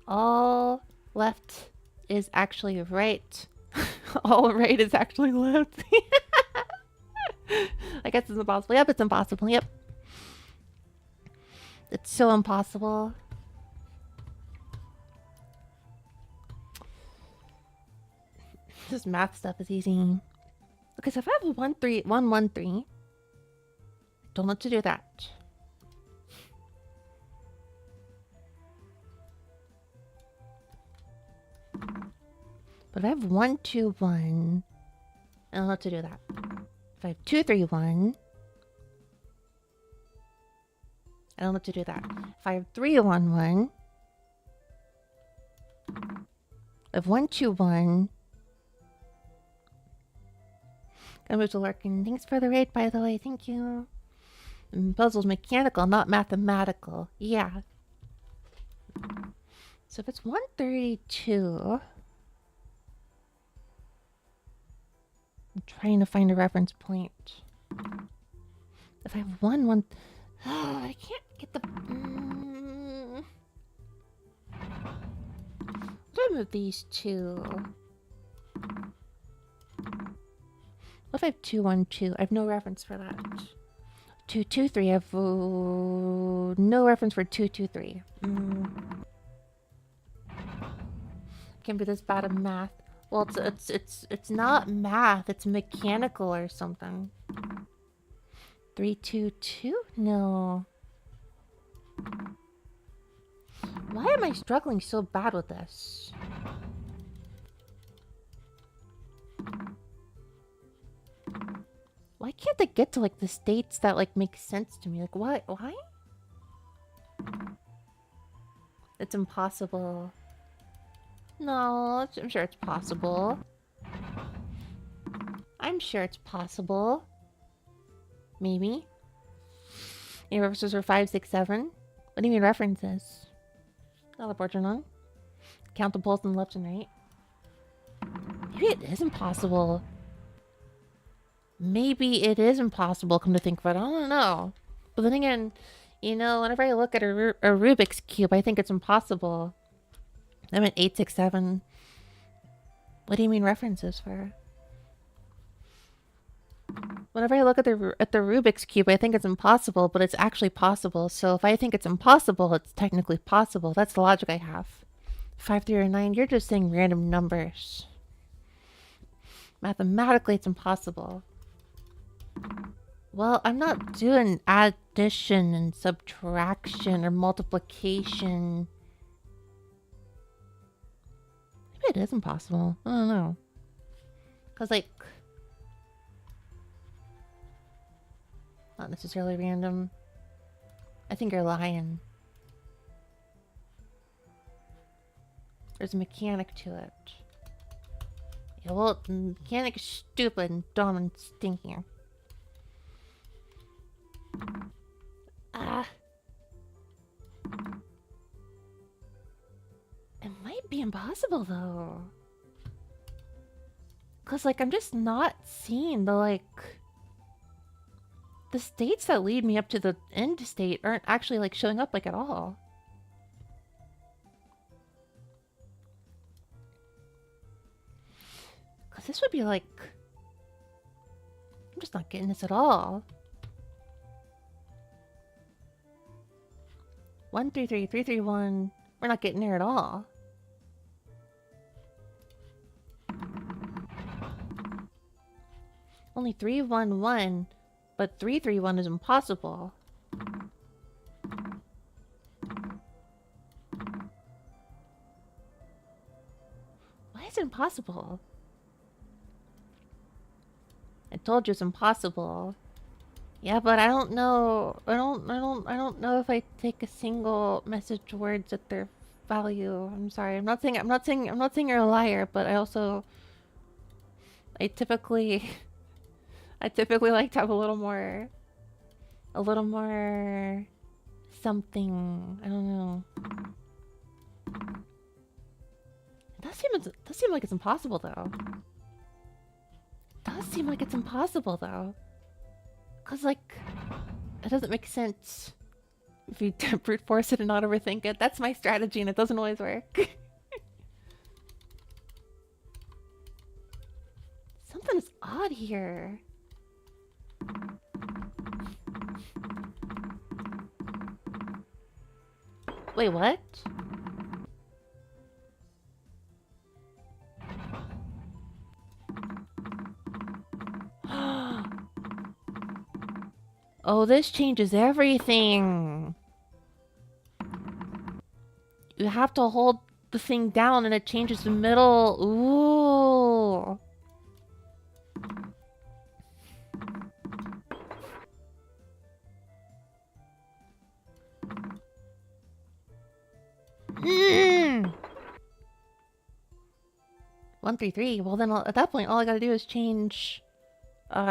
all left is actually right. All right is actually left. I guess it's impossible. Yep, it's impossible. Yep. It's so impossible. This math stuff is easy. Okay, so if I have 1, 3, 1, 1, 3, don't want to do that. But if I have 1, 2, 1, I don't know what to do with that. If I have 2, 3, 1, I don't know what to do with that. If I have 3, 1, 1, I have 1, 2, 1. Gonna move to Larkin. Thanks for the raid, by the way. Thank you. Puzzle's mechanical, not mathematical. Yeah. So if it's 132... I'm trying to find a reference point. If I have 1, 1... Oh, I can't get the... What do I move these two? What if I have 2, 1, 2? I have no reference for that. 2, 2, 3. I have no reference for 2, 2, 3. Can't be this bad at math. Well, it's not math. It's mechanical or something. 3, 2, 2? No. Why am I struggling so bad with this? Why can't I get to like the states that like make sense to me? Like what? Why? It's impossible. No, I'm sure it's possible. I'm sure it's possible. Maybe. Any references for 5, 6, 7? What do you mean references? Teleport on. Count the poles on the left and right. Maybe it is impossible. Maybe it is impossible, come to think of it. I don't know. But then again, you know, whenever I look at a Rubik's Cube, I think it's impossible. I'm at 8, 6, 7. What do you mean references for? Whenever I look at the Rubik's Cube, I think it's impossible, but it's actually possible. So if I think it's impossible, it's technically possible. That's the logic I have. 5, 3, or 9, you're just saying random numbers. Mathematically, it's impossible. Well, I'm not doing addition and subtraction or multiplication. Maybe it is impossible. I don't know. Because, like... Not necessarily random. I think you're lying. There's a mechanic to it. Yeah, well, the mechanic is stupid and dumb and stinking. It might be impossible, though. Because, like, I'm just not seeing the, like... The states that lead me up to the end state aren't actually, like, showing up, like, at all. Because this would be, like... I'm just not getting this at all. 1, 3, 3, 3, 3, 1. We're not getting there at all. Only 3, 1, 1. But 3, 3, 1 is impossible. Why is it impossible? I told you it's impossible. Yeah, but I don't know. I don't know if I take a single message words at their value. I'm sorry. I'm not saying you're a liar, but I typically like to have a little more something. I don't know. It does seem like it's impossible though. It does seem like it's impossible though. Cause like, it doesn't make sense if you brute force it and not overthink it. That's my strategy and it doesn't always work. Something is odd here. Wait, what? Oh, this changes everything. You have to hold the thing down and it changes the middle. Ooh. 133. Well, then at that point, all I gotta do is change.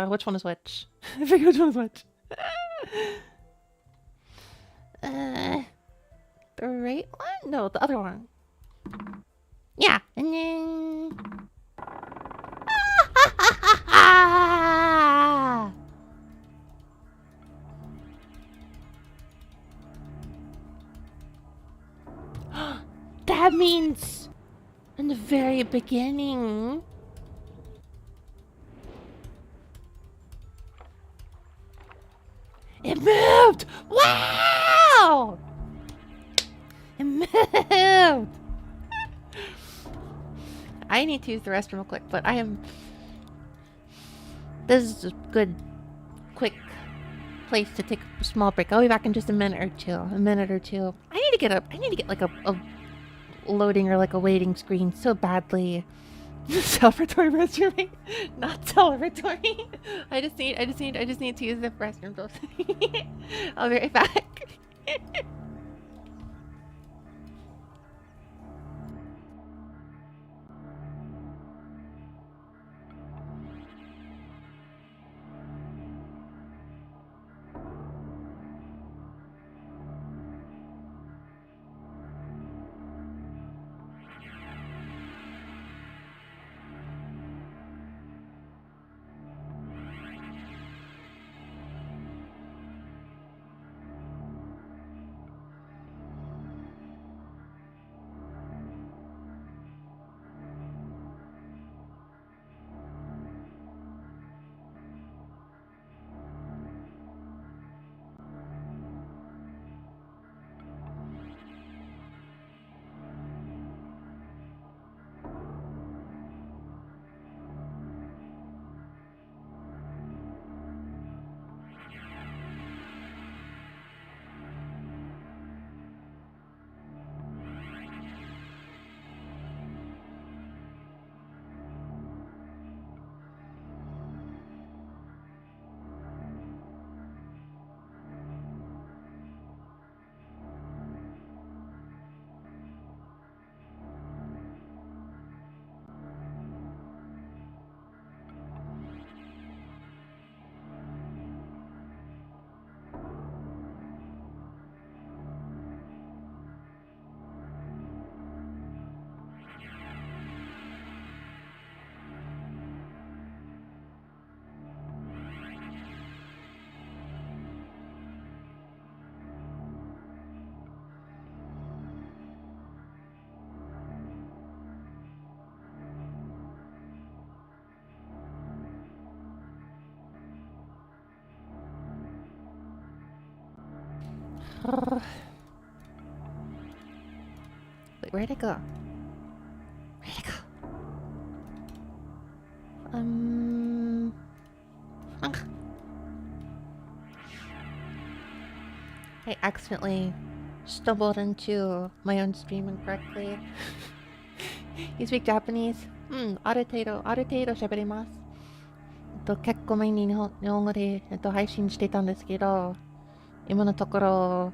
Which one is which? I forget which one is which. The right one? No, the other one. Yeah, and then. That means in the very beginning. It moved! Wow! It moved! I need to use the restroom real quick, but I am... This is a good, quick place to take a small break. I'll be back in just a minute or two. I need to get like a loading or like a waiting screen so badly. Celebratory restrooming, not celebratory. I just need to use the restroom. I'll be right back. Wait, where'd it go? I accidentally stumbled into my own stream incorrectly. You speak Japanese? ある程度喋れます。結構前に日本語で、配信してたんですけど、今のところ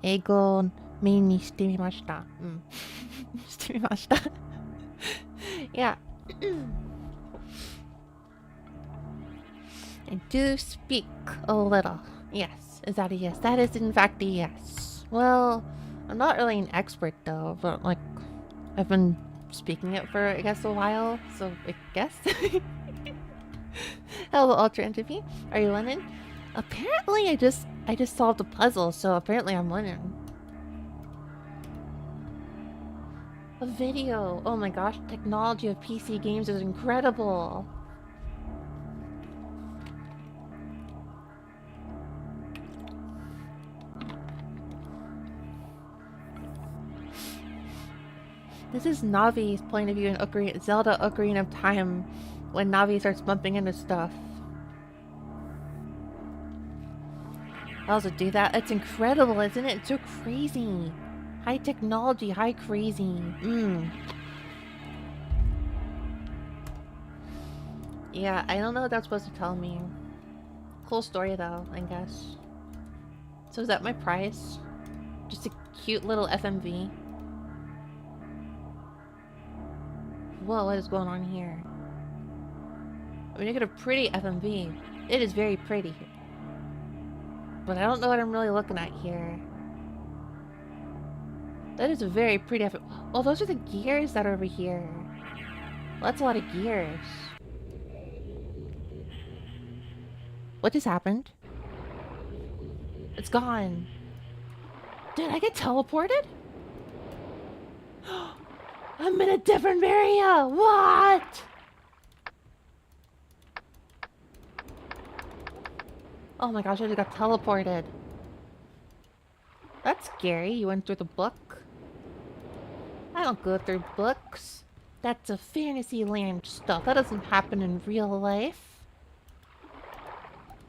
英語をメインにしてみました。してみました。Yeah. I do speak a little. Yes. Is that a yes? That is in fact a yes. Well, I'm not really an expert though, but like I've been speaking it for I guess a while, so I guess. Hello, Ultra Entropy. Are you winning? Apparently, I just solved a puzzle, so apparently I'm winning. A video. Oh my gosh, technology of PC games is incredible. This is Navi's point of view in Zelda Ocarina of Time, when Navi starts bumping into stuff. How does it do that? It's incredible, isn't it? It's so crazy. High technology, high crazy. Yeah, I don't know what that's supposed to tell me. Cool story though, I guess. So is that my prize? Just a cute little FMV? Whoa, what is going on here? I mean, you get a pretty FMV. It is very pretty. But I don't know what I'm really looking at here. That is a very pretty FMV. Oh, those are the gears that are over here. Well, that's a lot of gears. What just happened? It's gone. Did I get teleported? I'm in a different area! What? Oh my gosh, I just got teleported. That's scary. You went through the book? I don't go through books. That's a fantasy land stuff. That doesn't happen in real life.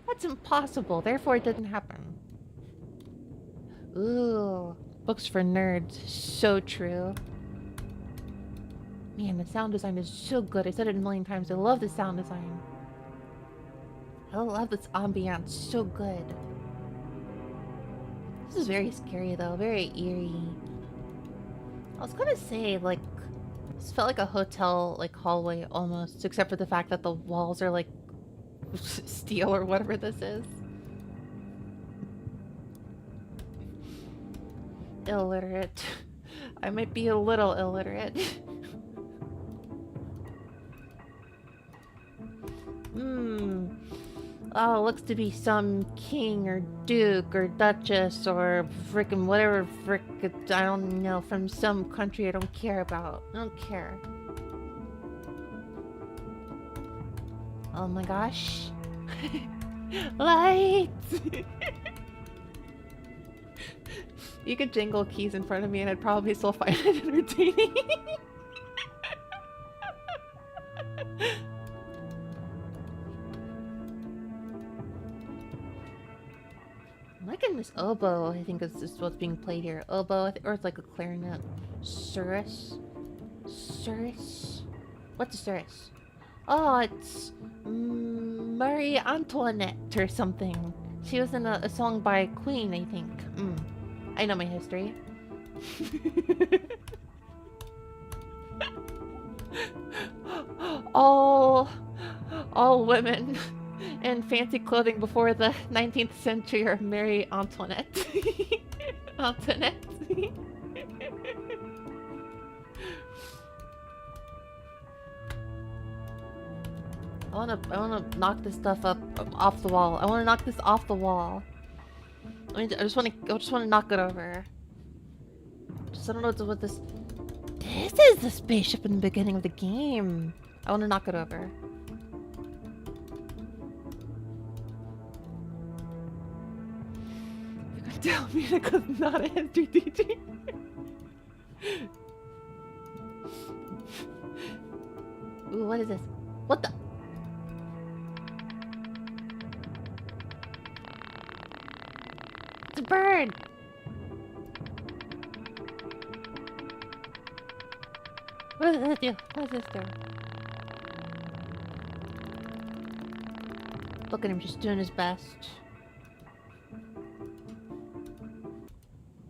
That's impossible. Therefore, it didn't happen. Ooh. Books for nerds. So true. Man, the sound design is so good. I said it a million times. I love the sound design. I love this ambiance. So good. This is very scary, though. Very eerie. I was gonna say, like, this felt like a hotel, like, hallway almost, except for the fact that the walls are, like, steel or whatever this is. Illiterate. I might be a little illiterate. Oh, looks to be some king or duke or duchess or frickin' whatever I don't know, from some country I don't care about. I don't care. Oh my gosh. Lights! You could jingle keys in front of me and I'd probably still find it entertaining. I'm liking this oboe, I think is what's being played here. Oboe, or it's like a clarinet. Surus? Surus? What's a surus? Oh, it's Marie Antoinette or something. She was in a song by Queen, I think. I know my history. all women in fancy clothing before the 19th century are Marie Antoinette. Antoinette. I wanna knock this stuff up off the wall. I wanna knock this off the wall. I just wanna knock it over. I don't know what this. This is the spaceship in the beginning of the game. I wanna knock it over. You're gonna tell me that I'm not a history teacher? Ooh, what is this? What the? It's a bird! What does this do? What does this do? Look at him just doing his best.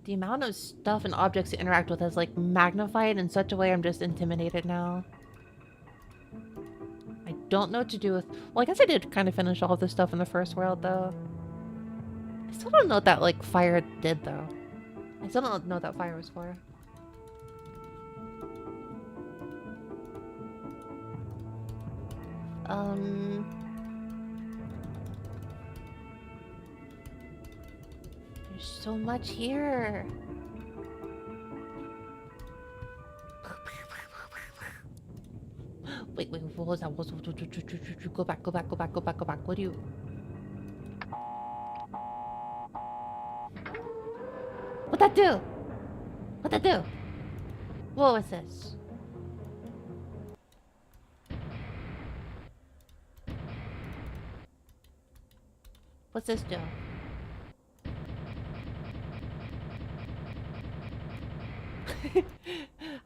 The amount of stuff and objects to interact with is like magnified in such a way I'm just intimidated now. I don't know what to do with... Well, I guess I did kind of finish all of this stuff in the first world, though. I still don't know what that, like, fire did, though. I still don't know what that fire was for. There's so much here. Wait, what was that? Go back. What do you... What'd that do? What'd that do? What was this? What's this do?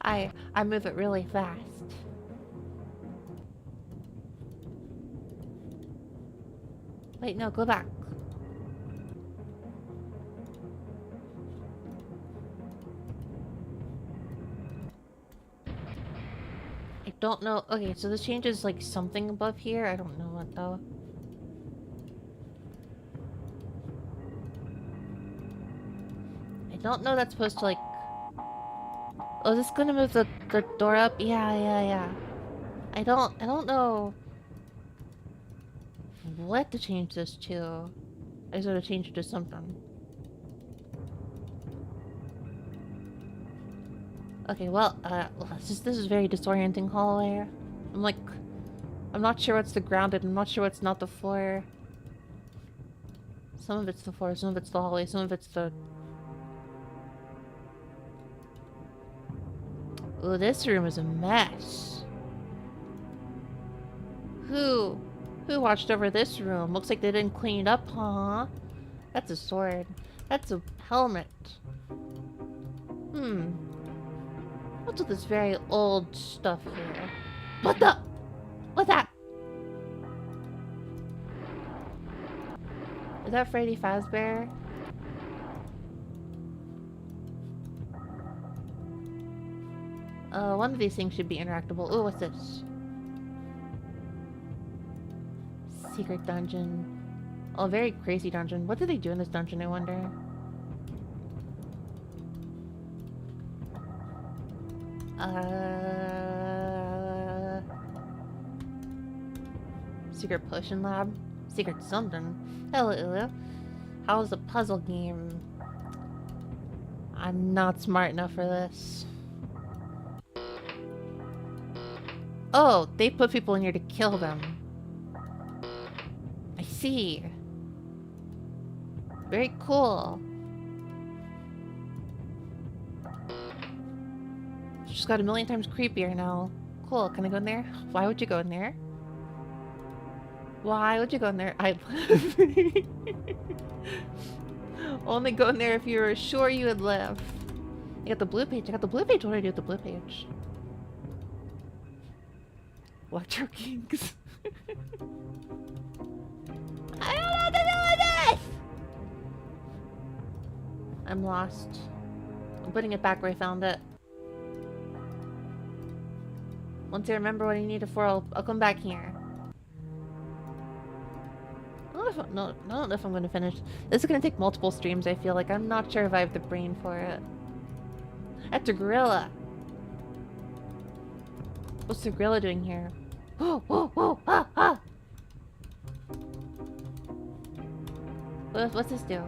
I move it really fast. Wait, no, go back. I don't know. Okay, so this changes like something above here. I don't know what though. I don't know that's supposed to like... Oh, is this gonna move the door up? Yeah. I don't know what to change this to. I just gotta change it to something. Okay, well, this is very disorienting hallway. I'm not sure what's the grounded, I'm not sure what's not the floor. Some of it's the floor, some of it's the hallway, some of it's the... Ooh, this room is a mess. Who watched over this room? Looks like they didn't clean it up, huh? That's a sword. That's a helmet. What's with this very old stuff here? What the? What's that? Is that Freddy Fazbear? One of these things should be interactable. Ooh, what's this? Secret dungeon. Oh, very crazy dungeon. What do they do in this dungeon, I wonder? Secret potion lab? Secret something. Hello. How's the puzzle game? I'm not smart enough for this. Oh, they put people in here to kill them. I see. Very cool. Just got a million times creepier now. Cool, can I go in there? Why would you go in there? Why would you go in there? I only go in there if you were sure you would live. I got the blue page. I got the blue page. What do I do with the blue page? Electro Kings. I don't know what to do with this! I'm lost. I'm putting it back where I found it. Once I remember what I need it for, I'll come back here. I don't know if I'm going to finish. This is going to take multiple streams, I feel like. I'm not sure if I have the brain for it. That's a gorilla. What's the gorilla doing here? Whoa, ah! What's this do?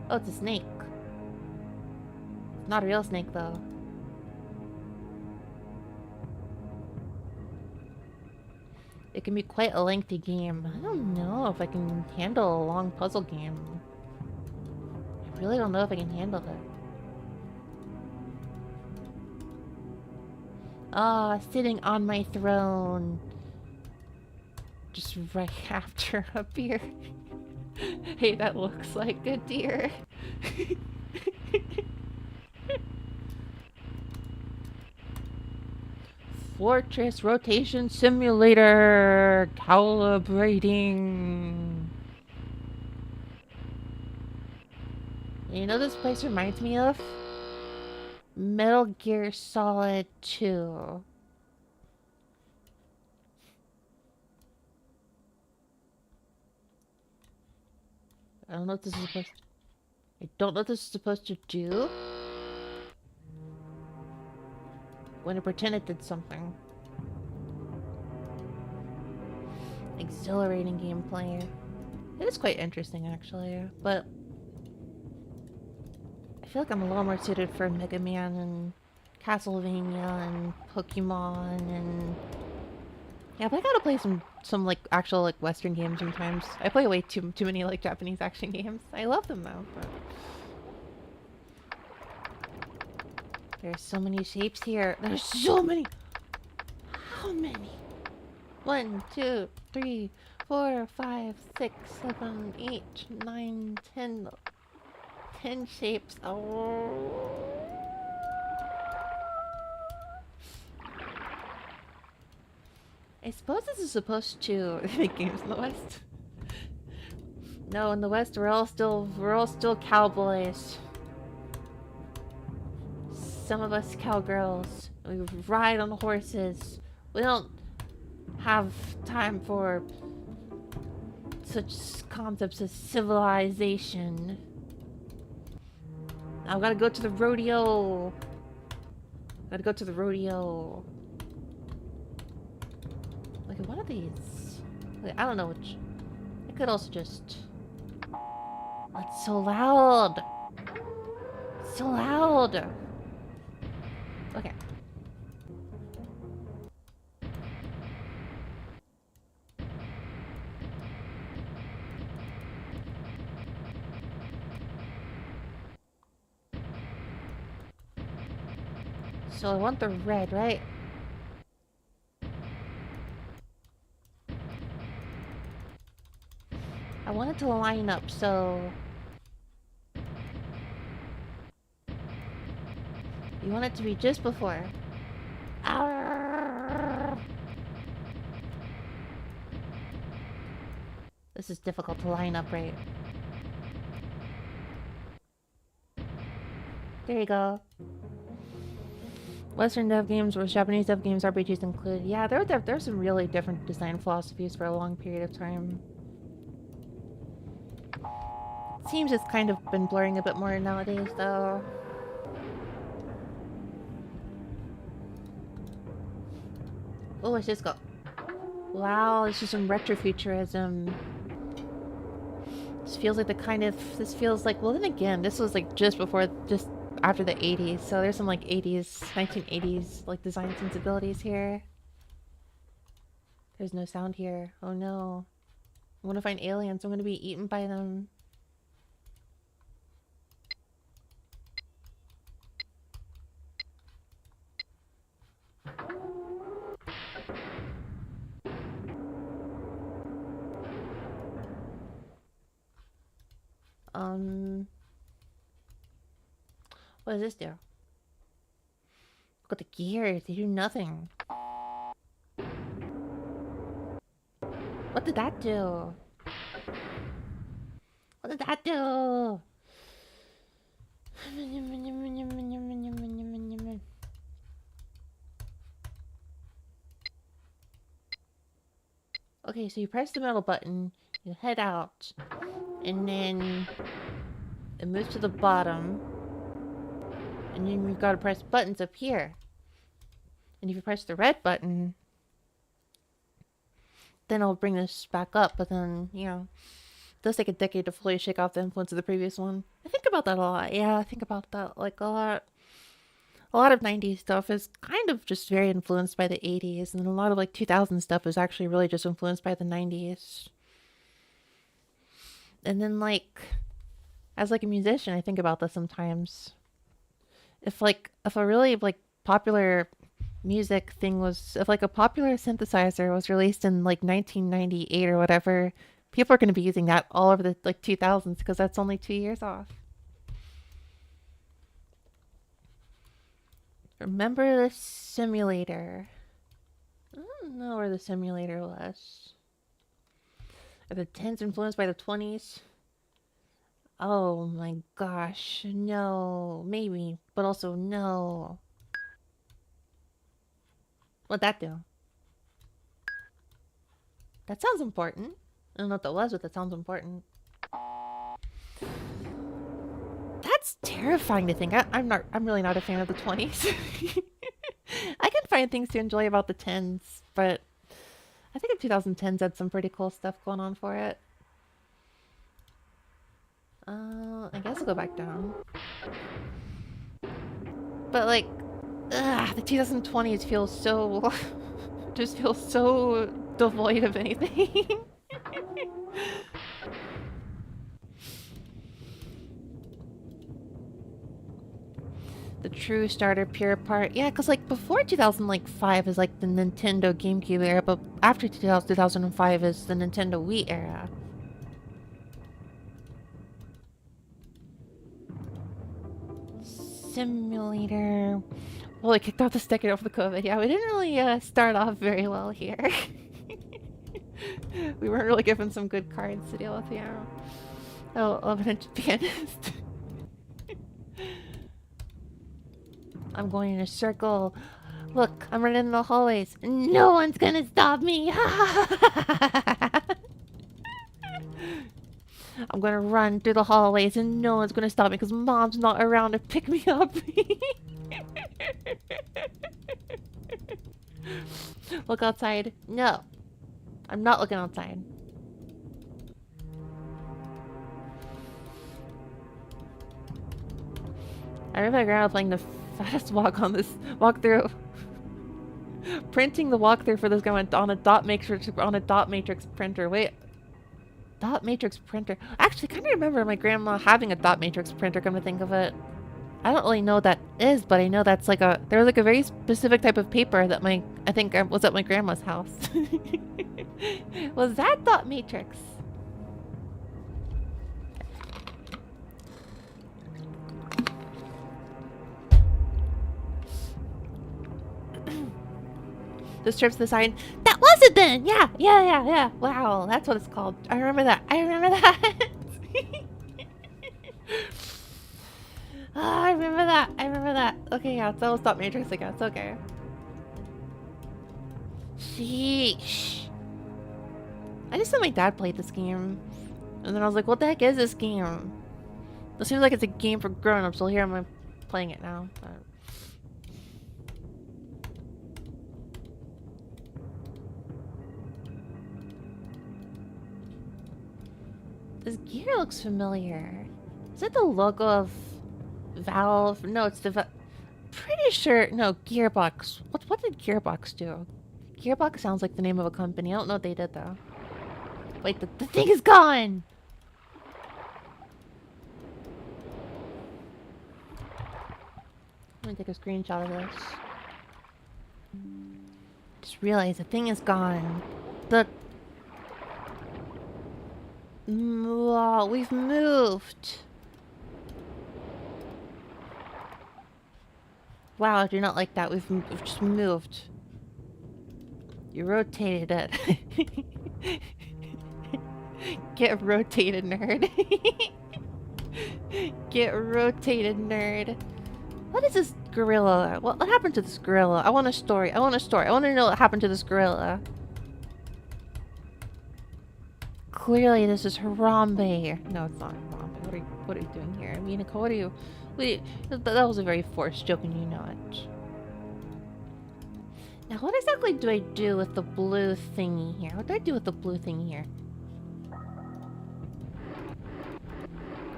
Oh, it's a snake. It's not a real snake, though. It can be quite a lengthy game. I don't know if I can handle a long puzzle game. I really don't know if I can handle it. Ah, sitting on my throne. Just right after a beer. Hey, that looks like a deer. Fortress rotation simulator calibrating. You know this place reminds me of? Metal Gear Solid 2. I don't know what this is supposed to... I don't know what this is supposed to do. When I pretend it did something. Exhilarating gameplay. It is quite interesting, actually, but I feel like I'm a little more suited for Mega Man and Castlevania and Pokemon and... Yeah, but I gotta play some like actual like Western games sometimes. I play way too many like Japanese action games. I love them though, but... There's so many shapes here. There's so many! How many? 1, 2, 3, 4, 5, 6, 7, 8, 9, 10. 10 shapes. Oh. I suppose this is supposed to make games in the West. No, in the West we're all still cowboys. some of us cowgirls. We ride on horses. We don't have time for such concepts as civilization. I've gotta go to the rodeo. Gotta go to the rodeo. Look at one of these. Like, I don't know which. I could also just. Oh, it's so loud. It's so loud. Okay. So I want the red, right? I want it to line up, so... You want it to be just before. Arrgh. This is difficult to line up right. There you go. Western dev games versus Japanese dev games, RPGs included. Yeah, there's some really different design philosophies for a long period of time. Seems it's kind of been blurring a bit more nowadays, though. Oh, let's just go. Wow, this is some retrofuturism. This feels like the kind of... This feels like... Well, then again, this was like just before... Just after the 80s. So there's some like 80s... 1980s like design sensibilities here. There's no sound here. Oh no. I'm gonna find aliens. I'm gonna be eaten by them. What does this do? Look at the gears. They do nothing. What did that do? What did that do? Okay, so you press the middle button, you head out, and then it moves to the bottom, and then you've got to press buttons up here. And if you press the red button, then it'll bring this back up, but then, you know, it does take a decade to fully shake off the influence of the previous one. I think about that a lot. Yeah, I think about that like a lot. A lot of 90s stuff is kind of just very influenced by the 80s, and a lot of like 2000 stuff is actually really just influenced by the 90s. And then like, as like a musician, I think about this sometimes. If a really like popular music thing was, if like a popular synthesizer was released in like 1998 or whatever, people are going to be using that all over the like 2000s because that's only 2 years off. Remember the simulator. I don't know where the simulator was. Are the 10s influenced by the 20s? Oh my gosh, no. Maybe, but also no. What'd that do? That sounds important. I don't know what that was, but that sounds important. That's terrifying to think. I'm really not a fan of the 20s. I can find things to enjoy about the 10s, but I think the 2010s had some pretty cool stuff going on for it. I guess I'll go back down. But like, the 2020s feel so... just feel so devoid of anything. The true starter pure part. Yeah, because like before 2005 is like the Nintendo GameCube era, but after 2005 is the Nintendo Wii era. Simulator. Well, it kicked off this decade over the COVID. Yeah, we didn't really start off very well here. We weren't really given some good cards to deal with, yeah. Oh, 11-inch pianist. I'm going in a circle. Look, I'm running in the hallways. No one's gonna stop me. I'm gonna run through the hallways and no one's gonna stop me because mom's not around to pick me up. Look outside. No. I'm not looking outside. I remember my grandma playing the fast walkthrough. Printing the walkthrough for this guy on a dot matrix printer. Wait. Dot matrix printer. Actually, I kind of remember my grandma having a dot matrix printer, come to think of it. I don't really know what that is, but I know that's like there was like a very specific type of paper that I think was at my grandma's house. Was that dot matrix? The strips to the side. That was it then! Yeah. Wow, that's what it's called. I remember that. Oh, I remember that. Okay, yeah, that was dot matrix, I guess. Okay. Sheesh. I just saw my dad play this game. And then I was like, what the heck is this game? It seems like it's a game for grown-ups, so here I'm playing it now. This gear looks familiar. Is it the logo of Valve? No, it's the pretty sure. No, Gearbox. What did Gearbox do? Gearbox sounds like the name of a company. I don't know what they did though. Wait, the thing is gone! Let me take a screenshot of this. Just realized the thing is gone. Wow, we've moved. Wow, I do not like that. We've just moved. You rotated it. Get rotated, nerd. Get rotated, nerd. What is this gorilla? What happened to this gorilla? I want a story. I want to know what happened to this gorilla. Clearly, this is Harambe. No, it's not Harambe. What are you doing here? Minako, what are you... that was a very forced joke and you know it. Now, what exactly do I do with the blue thingy here? What do I do with the blue thingy here?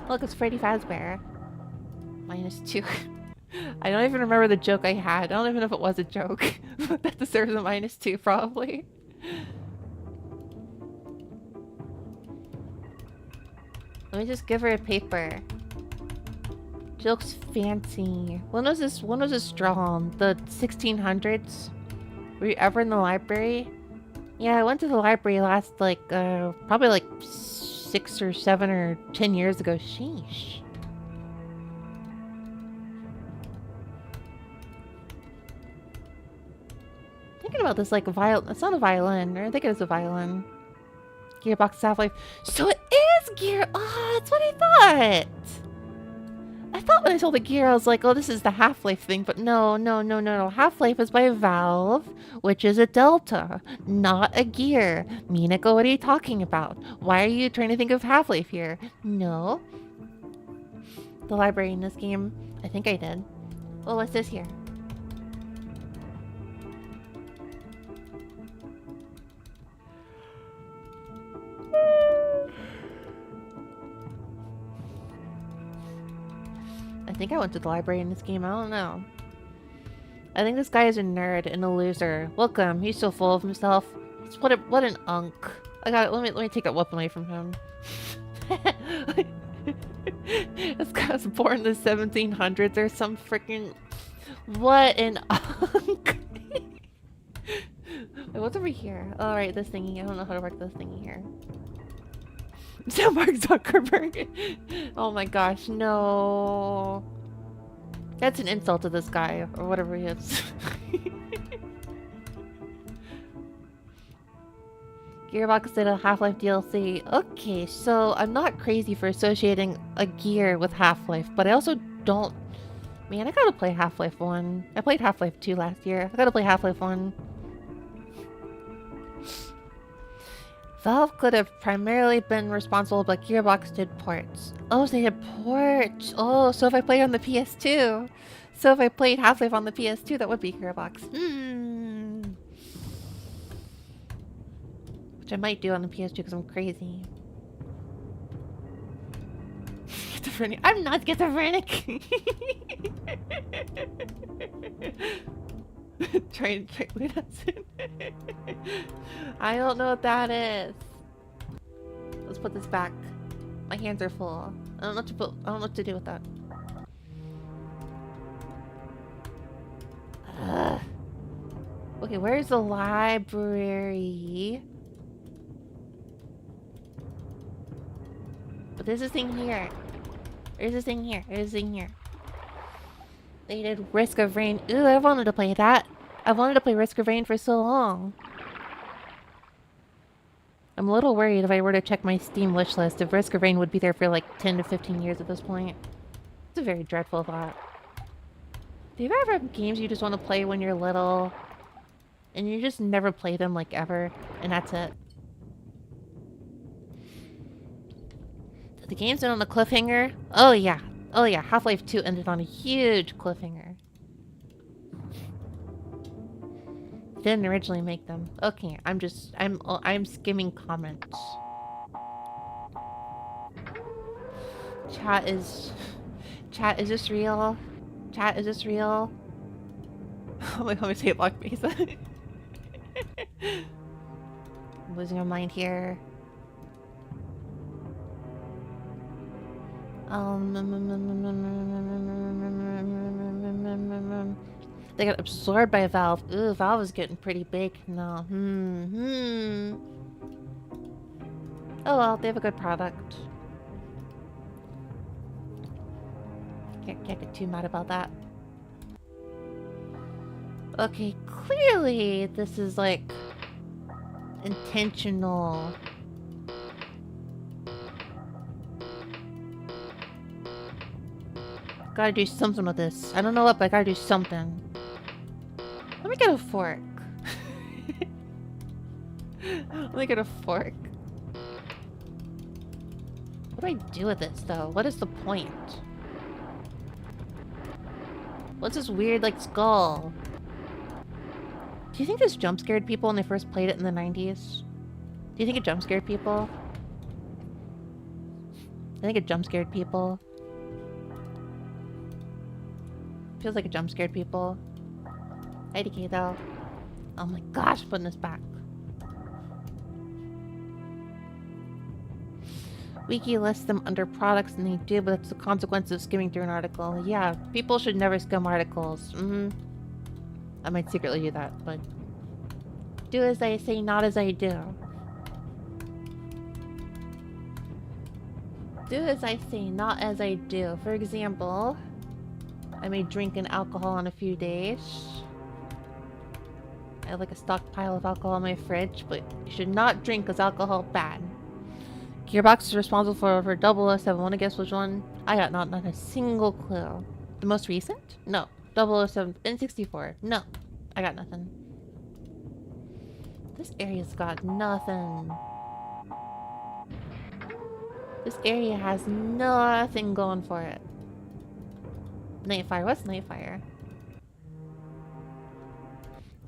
Look, it's Freddy Fazbear. -2. I don't even remember the joke I had. I don't even know if it was a joke. But that deserves a -2, probably. Let me just give her a paper. She looks fancy. When was this drawn? The 1600s? Were you ever in the library? Yeah, I went to the library last, probably like 6 or 7 or 10 years ago. Sheesh. Thinking about this like a violin. It's not a violin, or I think it is a violin. Gearbox Half-Life. So it is gear. Oh, that's what I thought. I thought when I saw the gear, I was like, oh, this is the Half-Life thing. But no. Half-Life is by Valve, which is a Delta, not a gear. Minako, what are you talking about? Why are you trying to think of Half-Life here? No. The library in this game. I think I did. Oh, what's this here? I think I went to the library in this game. I don't know. I think this guy is a nerd and a loser. Welcome. He's so full of himself. What an unk. I got it. Let me take that weapon away from him. This guy was born in the 1700s or some freaking... What an unk. Wait, what's over here? Oh, right, this thingy. I don't know how to work this thingy here. So Mark Zuckerberg. Oh my gosh, no. That's an insult to this guy, or whatever he is. Gearbox did a Half-Life DLC. Okay, so I'm not crazy for associating a gear with Half-Life, but I also don't Man, I gotta play Half-Life 1. I played Half-Life 2 last year. I gotta play Half-Life 1. Valve could have primarily been responsible, but Gearbox did ports. Oh, so they did ports. Oh, so if I played on the PS2. So if I played Half-Life on the PS2, that would be Gearbox. Which I might do on the PS2 because I'm crazy. Schizophrenic. I'm not schizophrenic! Try wait, that's it. I don't know what that is. Let's put this back. My hands are full. I don't know what to do with that. Ugh. Okay, where's the library? But there's this thing here. There's this thing here. There's this thing here. They did Risk of Rain. Ooh, I wanted to play that. I wanted to play Risk of Rain for so long. I'm a little worried if I were to check my Steam wishlist if Risk of Rain would be there for like 10 to 15 years at this point. It's a very dreadful thought. Do you ever have games you just want to play when you're little and you just never play them like ever and that's it? Did the games end on a cliffhanger? Oh yeah. Oh yeah, Half-Life 2 ended on a huge cliffhanger. Didn't originally make them. Okay, I'm skimming comments. Chat, is this real? Chat, is this real? Oh my god, I say block me. I'm losing my mind here. They got absorbed by Valve. Ooh, Valve is getting pretty big now. Oh well, they have a good product. Can't get too mad about that. Okay, clearly this is like intentional. Gotta do something with this. I don't know what, but I gotta do something. Let me get a fork. Let me get a fork. What do I do with this, though? What is the point? What's this weird, like, skull? Do you think this jump scared people when they first played it in the 90s? Do you think it jump scared people? I think it jump scared people. Feels like it jump scared people. IDK though. Oh my gosh, putting this back. Wiki lists them under products and they do, but it's the consequence of skimming through an article. Yeah, people should never skim articles. I might secretly do that, but do as I say, not as I do. Do as I say, not as I do. For example, I may drink an alcohol in a few days. I have like a stockpile of alcohol in my fridge, but you should not drink because alcohol is bad. Gearbox is responsible for 007. Want to guess which one? I got not a single clue. The most recent? No. 007. N64. No. I got nothing. This area's got nothing. This area has nothing going for it. Nightfire. What's Nightfire?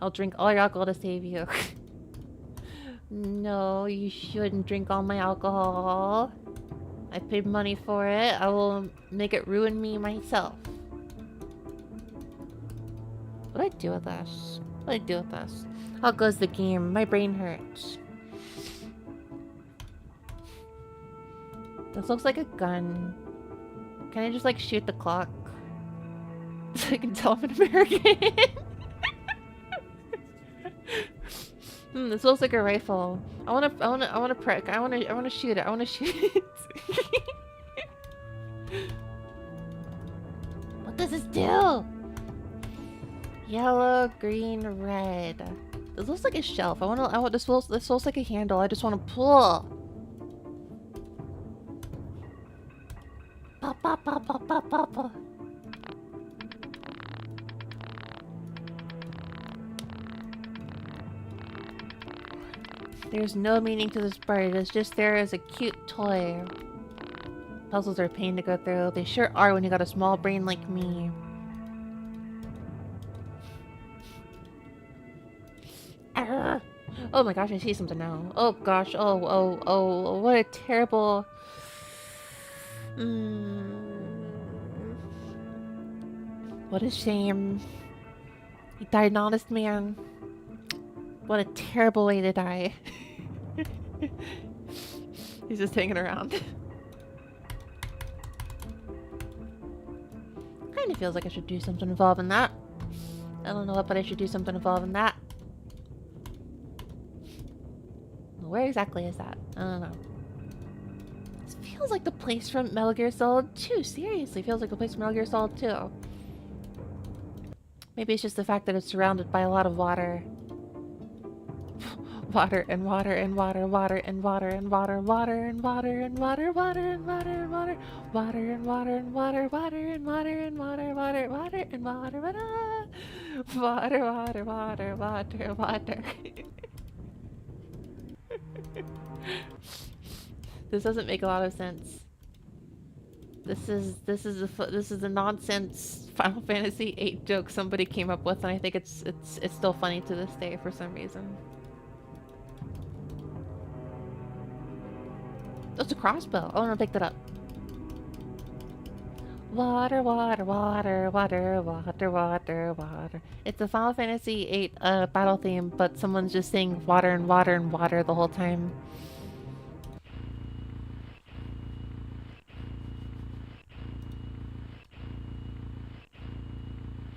I'll drink all your alcohol to save you. No, you shouldn't drink all my alcohol. I paid money for it. I will make it ruin me myself. What do I do with this? What do I do with this? How goes the game? My brain hurts. This looks like a gun. Can I just like shoot the clock? So I can tell I'm an American. This looks like a rifle. I wanna prick. I wanna shoot it. I wanna shoot it. What does this do? Yellow, green, red. This looks like a shelf. This looks like a handle. I just wanna pull. Pop, pop, pop, pop, pop, pop. There's no meaning to this bird. It's just there as a cute toy. Puzzles are a pain to go through. They sure are when you got a small brain like me. Arrgh. Oh my gosh, I see something now. Oh gosh, oh, what a terrible... What a shame. He died an honest man. What a terrible way to die. He's just hanging around. Kind of feels like I should do something involving that. I don't know what, but I should do something involving that. Where exactly is that? I don't know. This feels like the place from Metal Gear Solid 2. Seriously, feels like the place from Metal Gear Solid 2. Maybe it's just the fact that it's surrounded by a lot of water. Water and water and water, water and water and water, water and water and water, water and water and water, water and water and water, water and water and water, water, water and water, water, water, water, water, water. This doesn't make a lot of sense. This is a nonsense Final Fantasy VIII joke somebody came up with, and I think it's still funny to this day for some reason. That's a crossbow. I want to pick that up. Water, water, water, water, water, water, water. It's a Final Fantasy VIII battle theme, but someone's just saying water and water and water the whole time.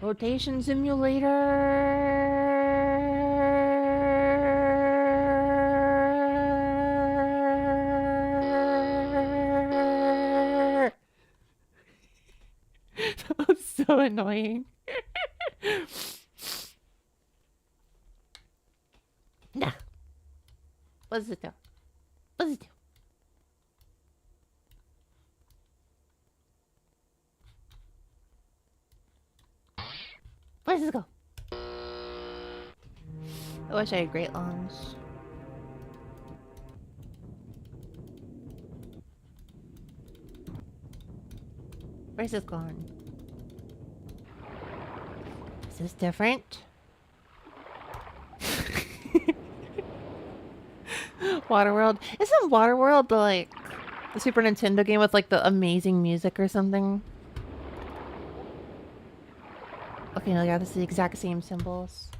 Rotation simulator. That was so annoying. Nah. What does it do? What does it do? Where does this go? I wish I had great lungs. Where's this going? Is this different? Waterworld. Isn't Waterworld the Super Nintendo game with the amazing music or something? Okay, no, yeah, this is the exact same symbols.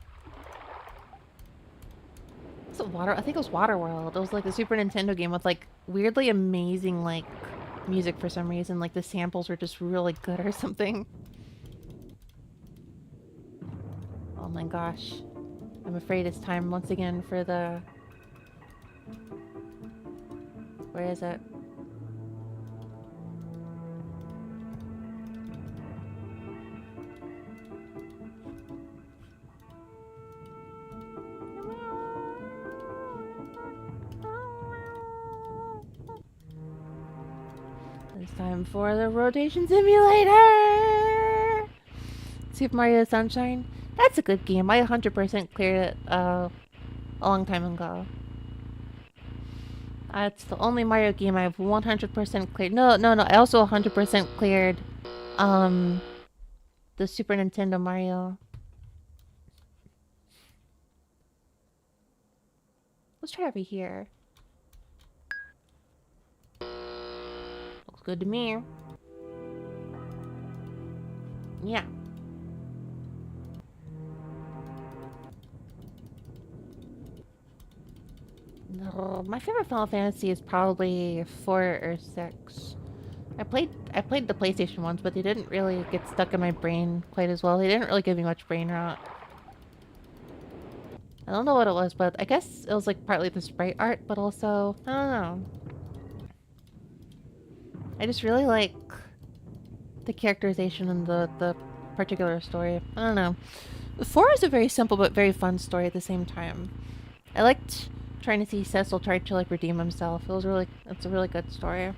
Was it I think it was Waterworld. It was the Super Nintendo game with weirdly amazing music for some reason. The samples were just really good or something. Oh my gosh. I'm afraid it's time once again for the... Where is it? It's time for the rotation simulator! Super Mario Sunshine. That's a good game. I 100% cleared it a long time ago. It's the only Mario game I've 100% cleared. No. I also 100% cleared the Super Nintendo Mario. Let's try over here. Looks good to me. Yeah. No, my favorite Final Fantasy is probably 4 or 6. I played the PlayStation ones, but they didn't really get stuck in my brain quite as well. They didn't really give me much brain rot. I don't know what it was, but I guess it was partly the sprite art, but also, I don't know. I just really like the characterization and the particular story. I don't know. 4 is a very simple but very fun story at the same time. I liked trying to see Cecil try to redeem himself. It's a really good story.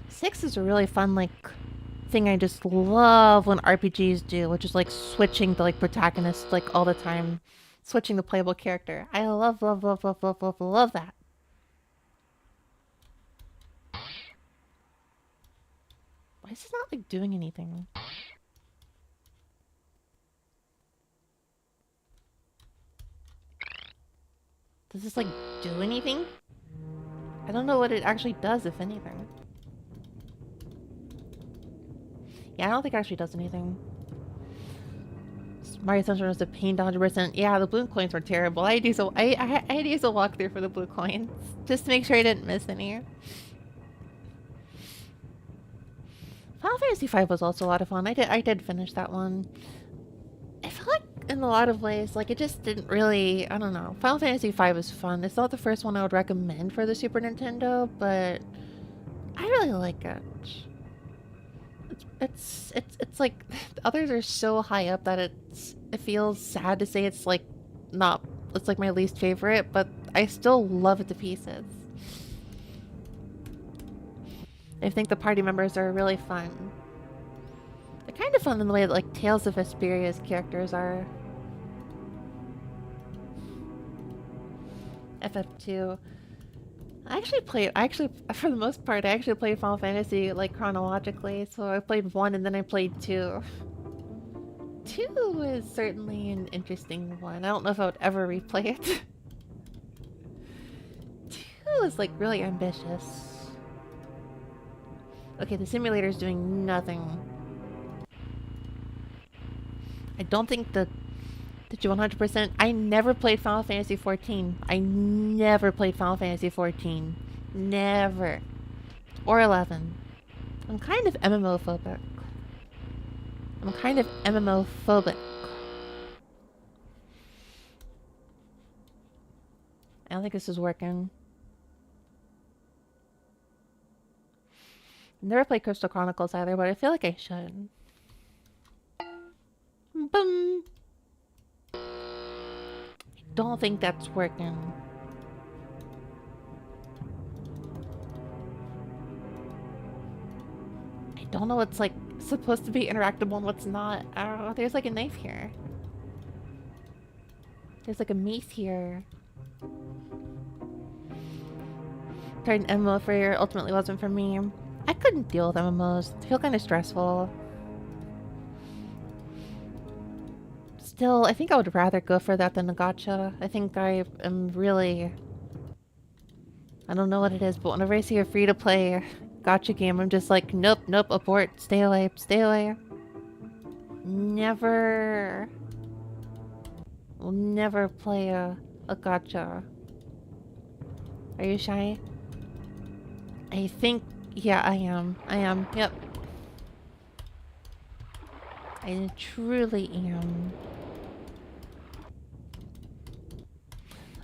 6 is a really fun thing I just love when RPGs do, which is switching the protagonist all the time. Switching the playable character. I love, love, love, love, love, love, love that. Why is this not like doing anything? Does this like do anything? I don't know what it actually does, if anything. Yeah, I don't think it actually does anything. Mario Sunshine was a pain 100%. Yeah, the blue coins were terrible. I had to use a walkthrough for the blue coins just to make sure I didn't miss any. Final Fantasy V was also a lot of fun. I did finish that one. I feel like in a lot of ways, like it just didn't really. I don't know. Final Fantasy V was fun. It's not the first one I would recommend for the Super Nintendo, but I really like it. It's like the others are so high up that it feels sad to say it's like not it's like my least favorite, but I still love it to pieces. I think the party members are really fun. They're kind of fun in the way that like Tales of Vesperia's characters are. FF2. For the most part, I actually played Final Fantasy, like, chronologically. So I played 1 and then I played 2. 2 is certainly an interesting one. I don't know if I would ever replay it. 2 is, like, really ambitious. Okay, the simulator's doing nothing. I don't think the... Did you 100%? I never played Final Fantasy 14. I never played Final Fantasy 14. Never. Or 11. I'm kind of MMO-phobic. I don't think this is working. Never played Crystal Chronicles either, but I feel like I should. Boom! Don't think that's working. I don't know what's like supposed to be interactable and what's not. I don't know. There's like a knife here. There's like a mace here. Tried an MMO for a year, ultimately wasn't for me. I couldn't deal with MMOs. They feel kind of stressful. Still, I think I would rather go for that than a gacha. I think I am really... I don't know what it is, but whenever I see a free-to-play gacha game, I'm just like, nope, nope, abort, stay away, stay away. Never... Will never play a gacha. Are you shy? I think... Yeah, I am. Yep. I truly am.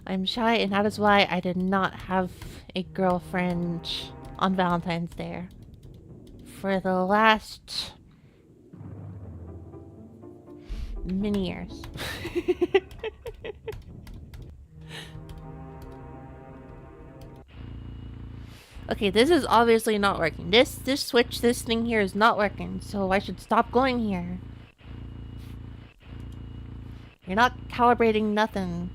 I'm shy, and that is why I did not have a girlfriend on Valentine's Day. For the last... many years. Okay, this is obviously not working. This switch, this thing here is not working, so I should stop going here. You're not calibrating nothing.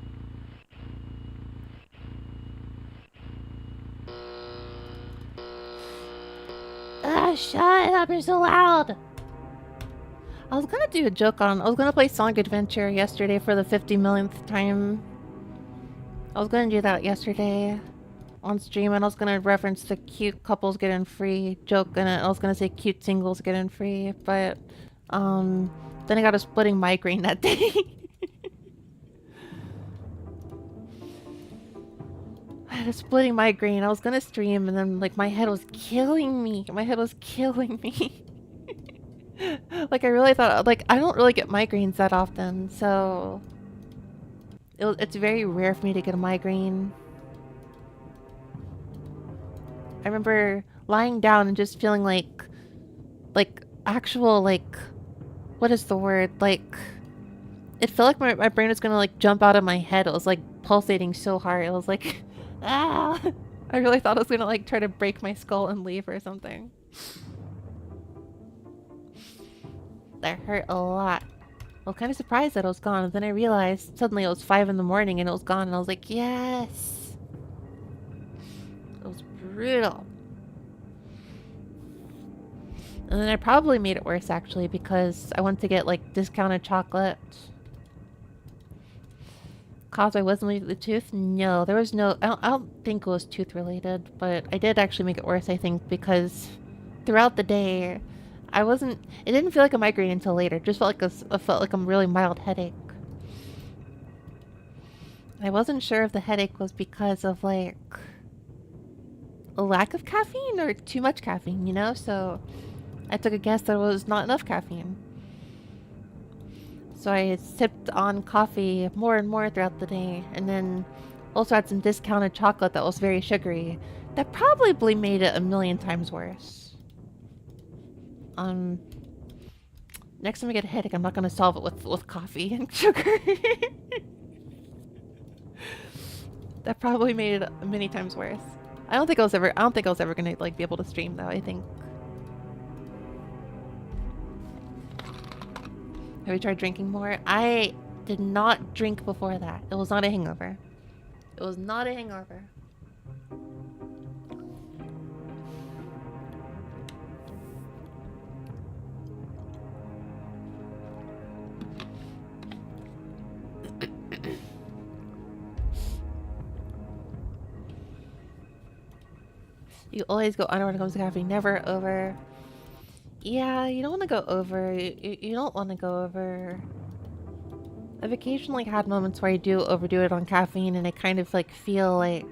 Ah, shut up, you're so loud! I was gonna do a joke on... I was gonna play Sonic Adventure yesterday for the 50 millionth time. I was gonna do that yesterday on stream, and I was gonna reference the cute couples getting free joke, and I was gonna say cute singles getting free, but then I got a splitting migraine that day. I had a splitting migraine. I was gonna stream, and then like my head was killing me. Like I really thought, like I don't really get migraines that often, so it's very rare for me to get a migraine. I remember lying down and just feeling like actual, like, what is the word? Like, it felt like my brain was gonna, like, jump out of my head. It was, like, pulsating so hard. It was like, ah! I really thought I was gonna, like, try to break my skull and leave or something. That hurt a lot. I was kind of surprised that it was gone. And then I realized suddenly it was 5 in the morning and it was gone. And I was like, yes! It was brutal. And then I probably made it worse actually because I went to get like discounted chocolate. Cause I wasn't losing the tooth? No, there was no. I don't think it was tooth related, but I did actually make it worse, I think, because throughout the day, I wasn't. It didn't feel like a migraine until later. It just felt like felt like a really mild headache. I wasn't sure if the headache was because of like a lack of caffeine or too much caffeine, you know? So I took a guess that it was not enough caffeine. So I sipped on coffee more and more throughout the day, and then also had some discounted chocolate that was very sugary. That probably made it a million times worse. Um, Next time I get a headache, I'm not gonna solve it with coffee and sugar. That probably made it many times worse. I don't think I was ever gonna like be able to stream though. I think. Have you tried drinking more? I did not drink before that. It was not a hangover. It was not a hangover. You always go under when it comes to caffeine, never over. Yeah, you don't want to go over. You don't want to go over. I've occasionally had moments where I do overdo it on caffeine and I kind of like feel like...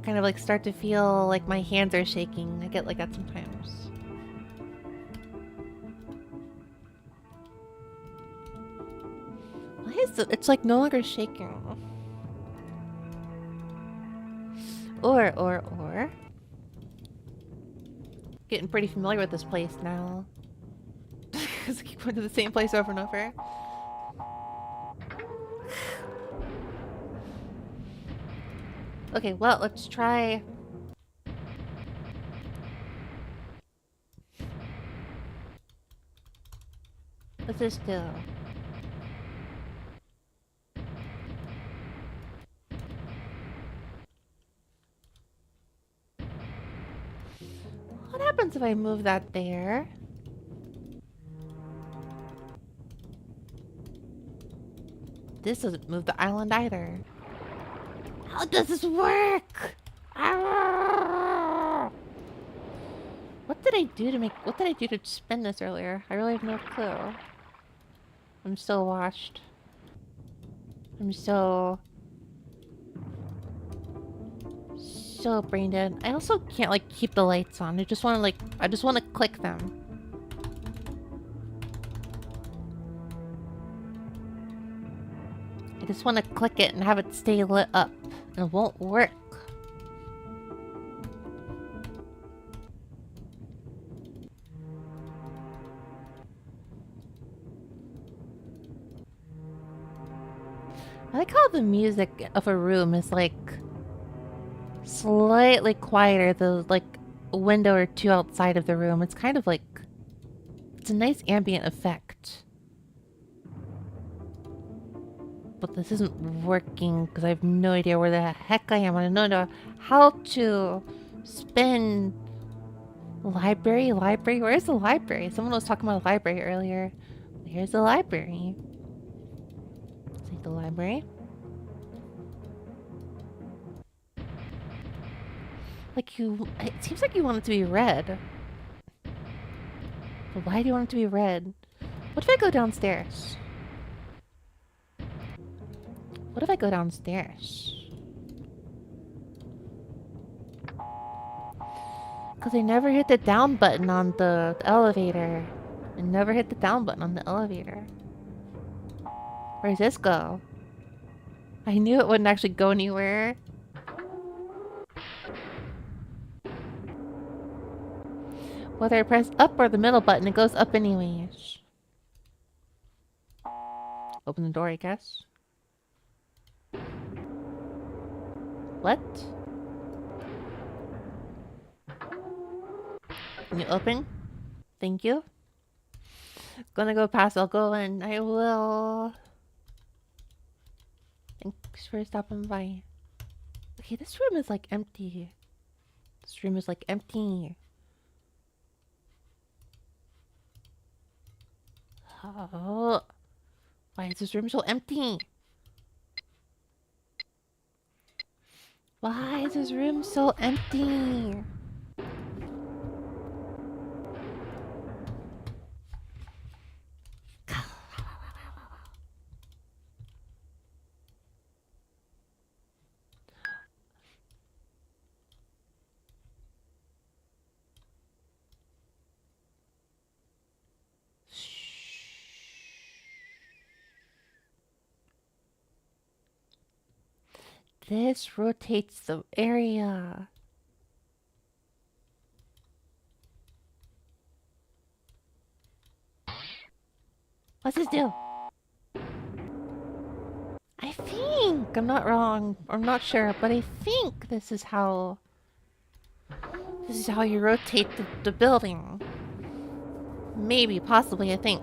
kind of like start to feel like my hands are shaking. I get like that sometimes. Why is it? It's like no longer shaking. Or. Getting pretty familiar with this place now. Because I keep going to the same place over and over. Okay, well, let's try... What's this do? What happens if I move that there? This doesn't move the island either. How does this work? Arrgh! What did I do to make... What did I do to spin this earlier? I really have no clue. I'm so washed. I'm so brain dead. I also can't like keep the lights on. I just want to click them. I just want to click it and have it stay lit up. And it won't work. I like how the music of a room is like slightly quieter, the like a window or two outside of the room. It's kind of like it's a nice ambient effect. But this isn't working because I have no idea where the heck I am. I don't know how to spin library. Where's the library? Someone was talking about a library earlier. Where's the library? Is it the library? Like it seems like you want it to be red. But why do you want it to be red? What if I go downstairs? What if I go downstairs? Because I never hit the down button on the elevator. I never hit the down button on the elevator. Where does this go? I knew it wouldn't actually go anywhere. Whether I press up or the middle button, it goes up anyways. Open the door, I guess. What? Can you open? Thank you. Gonna go past. I'll go in. I will. Thanks for stopping by. Okay, this room is like empty. This room is like empty. Oh, why is this room so empty? Why is this room so empty? This rotates the area. What's this do? I think I'm not wrong. I'm not sure, but I think this is how you rotate the building. Maybe, possibly, I think.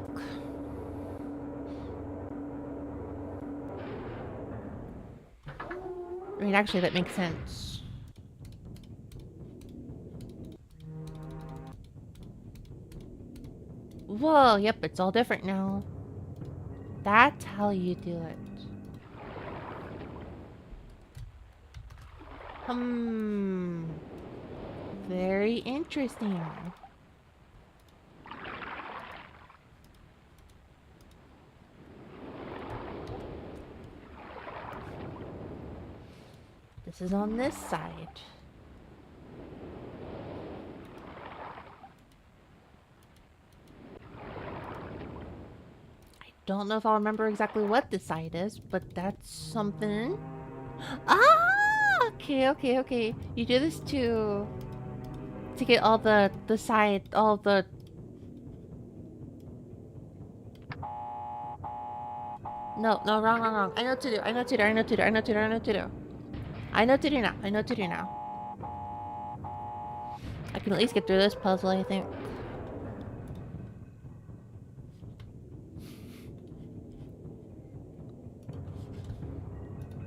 I mean, actually, that makes sense. Whoa, yep, it's all different now. That's how you do it. Very interesting. This is on this side. Don't know if I'll remember exactly what this side is, but that's something. Ah, okay. You do this to get all the side, all the. No, wrong. I know what to do. I know what to do. I know what to do. I know what to do. I know what to do. I know what to do now. I know what to do now. I can at least get through this puzzle, I think.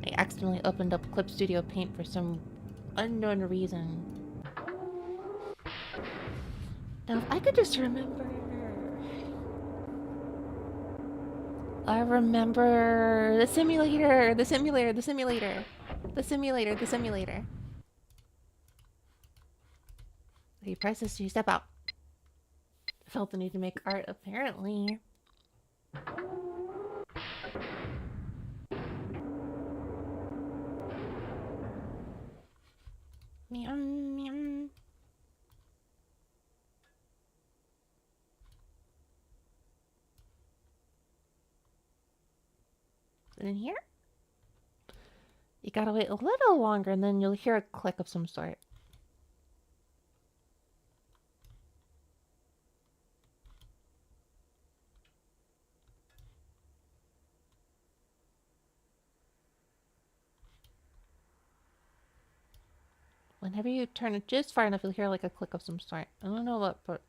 I accidentally opened up Clip Studio Paint for some unknown reason. Now, if I could just remember... I remember... The simulator! Okay, press this to step out. I felt the need to make art, apparently. Meow. And in here? You gotta wait a little longer and then you'll hear a click of some sort. Whenever you turn it just far enough, you'll hear like a click of some sort. I don't know what, but...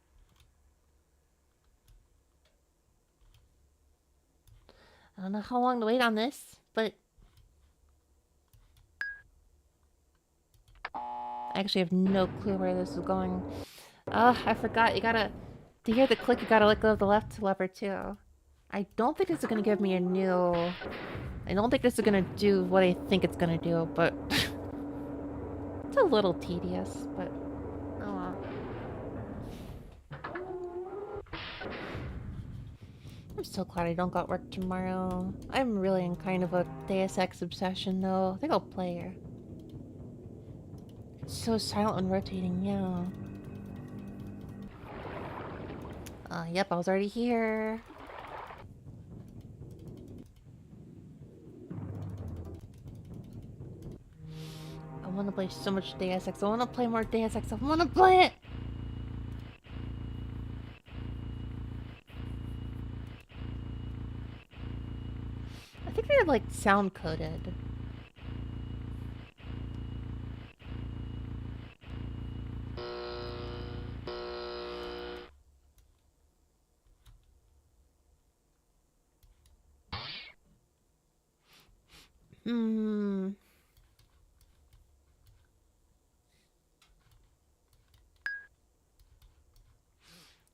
I don't know how long to wait on this, but... I actually have no clue where this is going. Ugh, I forgot. You gotta... To hear the click, you gotta let go of the left lever, too. I don't think this is gonna give me a new... I don't think this is gonna do what I think it's gonna do, but... It's a little tedious, but... Oh well. I'm so glad I don't got work tomorrow. I'm really in kind of a Deus Ex obsession, though. I think I'll play her. It's so silent when rotating, yeah. Yep, I was already here. I want to play so much Deus Ex. I want to play more Deus Ex. I want to play it! I think they're like sound coded. Hmm.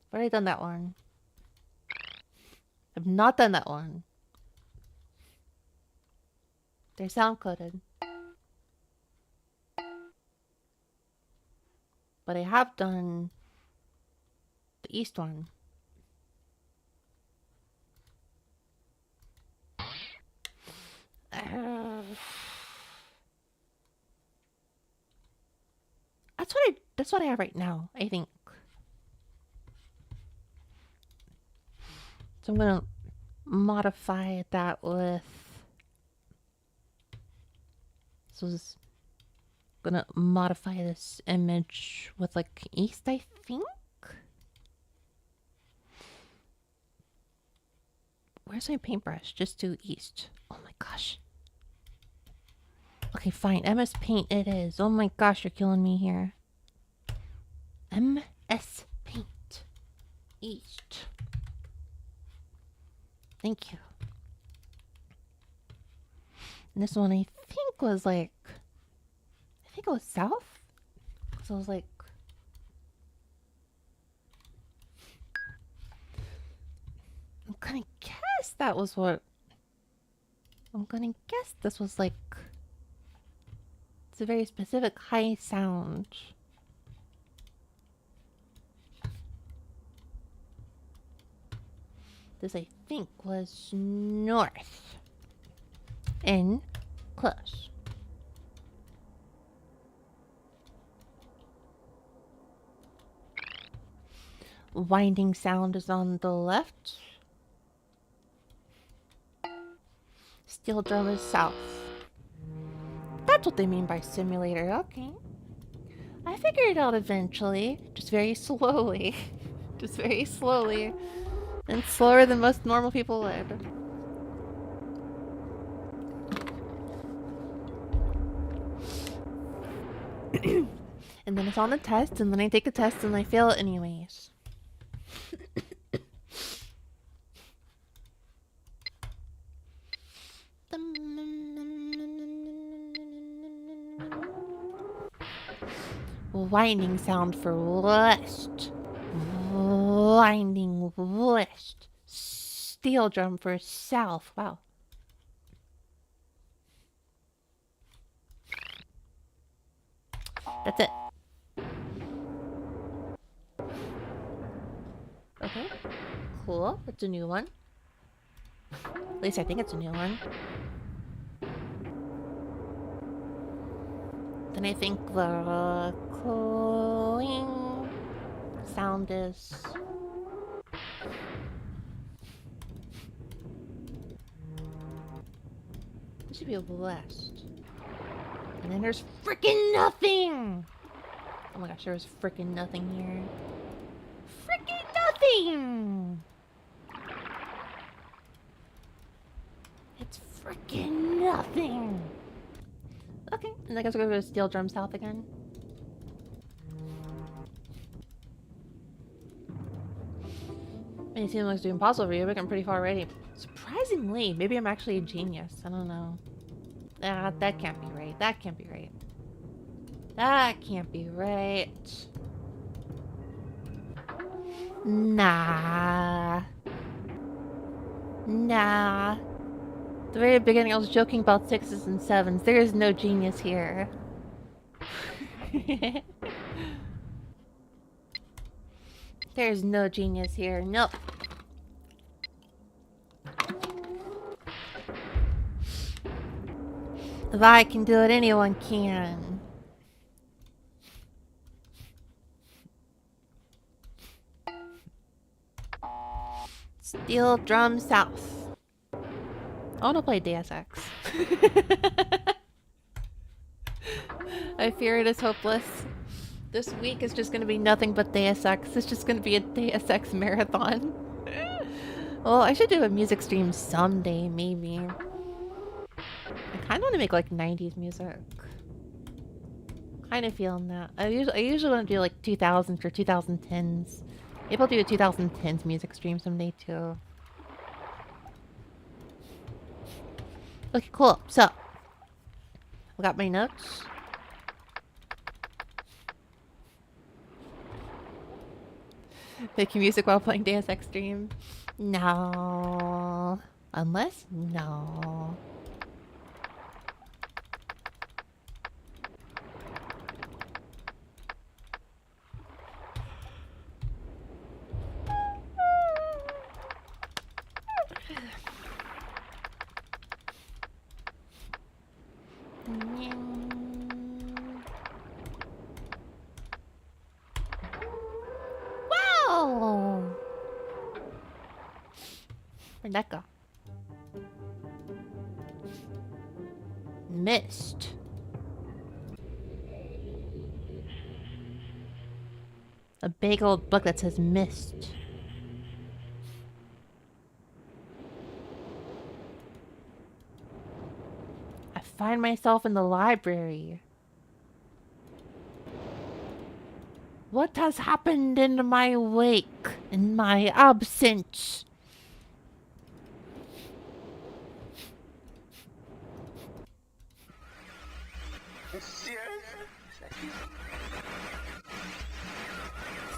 I've already done that one. I've not done that one. They're sound coded. But I have done the east one. That's what I have right now, I think. So I'm gonna modify that with. So this gonna modify this image with like east, I think. Where's my paintbrush? Just do east. Oh my gosh. Okay, fine. MS Paint it is. Oh my gosh, you're killing me here. MS Paint. East. Thank you. And this one I think was like... I think it was south? So I was like... I'm gonna guess that was what... I'm gonna guess this was like... It's a very specific high sound. This I think was north. In close. Winding sound is on the left. Steel drum is south. That's what they mean by simulator. Okay. I figured it out eventually. Just very slowly. Just very slowly. And slower than most normal people would. And then it's on the test, and then I take a test, and I fail it anyways. Winding sound for west. Winding west. Steel drum for south. Wow. That's it. Okay. Cool. That's a new one. At least I think it's a new one. Then I think the cling sound is... This should be west. And then there's freaking nothing! Oh my gosh, there was freaking nothing here. Freaking nothing! It's freaking nothing! Okay, and I guess we'll go to steel drum south again. It seems like it's doing impossible for you, but I'm pretty far already. Surprisingly, maybe I'm actually a genius. I don't know. That can't be right. That can't be right. That can't be right. Nah. Nah. At the very beginning, I was joking about 6s and 7s. There is no genius here. There's no genius here. Nope. If I can do it, anyone can. Steel drum south. I want to play Deus Ex. I fear it is hopeless. This week is just going to be nothing but Deus Ex. It's just going to be a Deus Ex marathon. Well, I should do a music stream someday, maybe. I kind of want to make like 90s music. Kind of feeling that. I usually want to do like 2000s or 2010s. Maybe I'll do a 2010s music stream someday too. Okay, cool. So, I got my notes. Making music while playing Deus Ex stream. No. Unless, no. Wow! Where'd that go? Myst. A big old book that says Myst. I find myself in the library. What has happened in my wake, in my absence?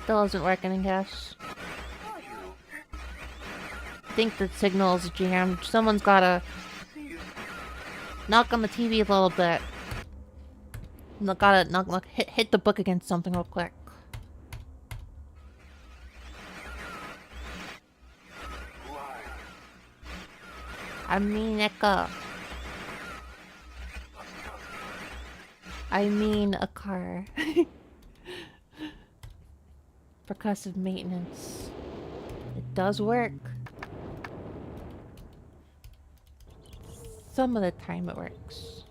Still isn't working, I guess. I think the signal's jammed. Someone's gotta knock on the TV a little bit. Gotta knock, hit the book against something real quick. I mean, Echo. I mean a car. Percussive maintenance. It does work. Some of the time it works.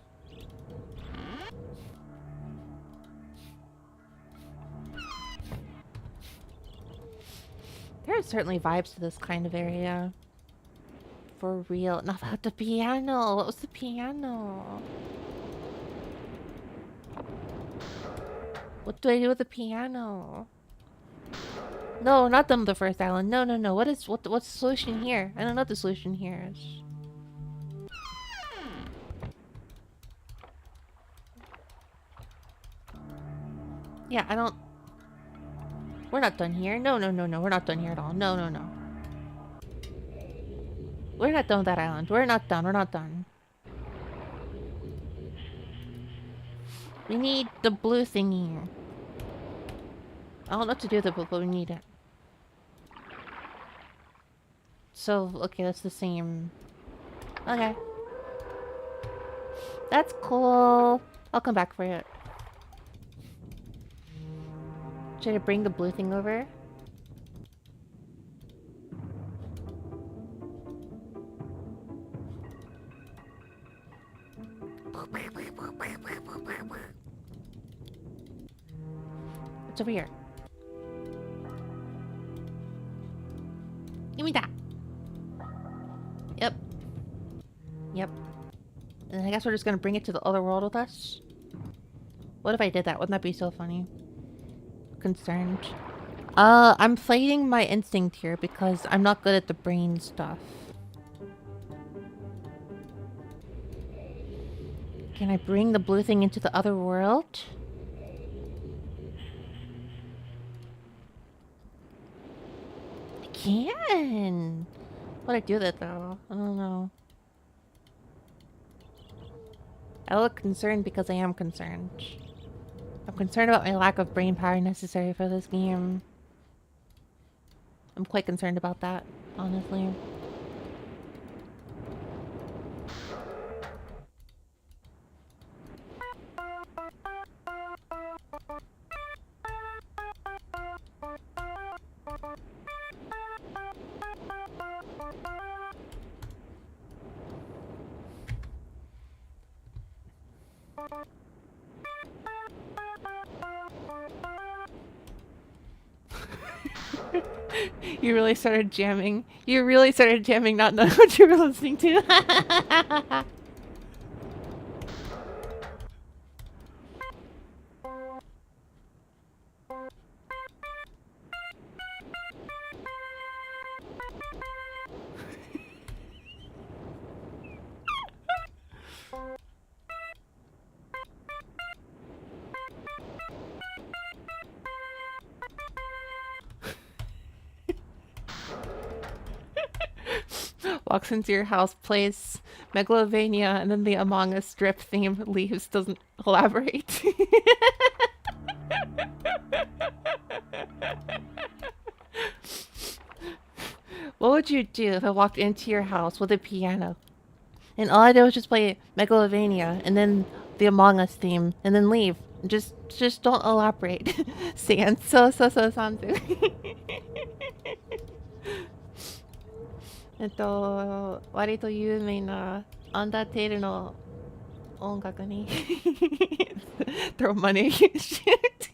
There are certainly vibes to this kind of area. For real. Not about the piano. What was the piano? What do I do with the piano? No, not them the first island. No, no, no. What's the solution here? I don't know what the solution here is. Yeah, I don't... We're not done here. No, no, no, no. We're not done here at all. No, no, no. We're not done with that island. We're not done. We're not done. We need the blue thingy. I don't know what to do with it, but we need it. So, okay, that's the same. Okay. That's cool. I'll come back for it. Should I bring the blue thing over? It's over here. Give me that. Yep. Yep. And I guess we're just gonna bring it to the other world with us. What if I did that? Wouldn't that be so funny? Concerned. I'm fighting my instinct here because I'm not good at the brain stuff. Can I bring the blue thing into the other world? I can! What do I do with it though? I don't know. I look concerned because I am concerned. I'm concerned about my lack of brain power necessary for this game. I'm quite concerned about that, honestly. You really started jamming. You really started jamming, not knowing what you were listening to. walks into your house, plays Megalovania, and then the Among Us strip theme leaves, doesn't elaborate. What would you do if I walked into your house with a piano and all I did was just play Megalovania and then the Among Us theme and then leave? Just don't elaborate. Sand. So Sansu. 割と有名なアンダーテールの音楽に throw money. Shit.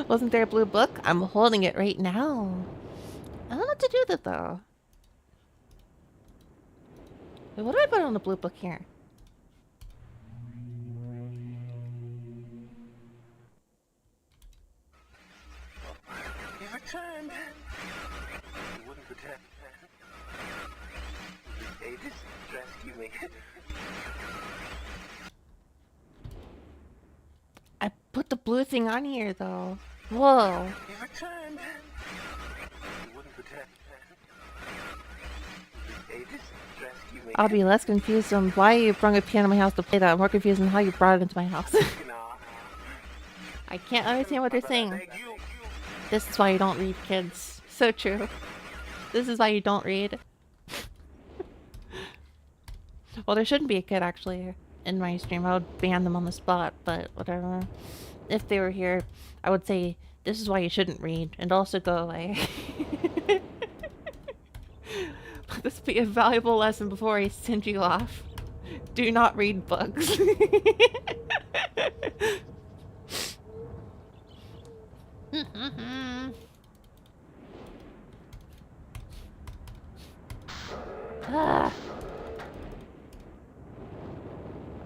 Wasn't there a blue book? I'm holding it right now. I don't know what to do with it though. Wait, what do I put on the blue book here? You returned. You wouldn't protect. They just rescue me. I put the blue thing on here though. Whoa. You returned. You wouldn't protect. They just rescue me. I'll be less confused on why you brought a piano to my house to play that. I'm more confused on how you brought it into my house. I can't understand what they're saying. This is why you don't read, kids. So true. This is why you don't read. Well, there shouldn't be a kid actually in my stream. I would ban them on the spot, but whatever. If they were here, I would say, this is why you shouldn't read, and also go away. Let this be a valuable lesson before I send you off. Do not read books. Ah.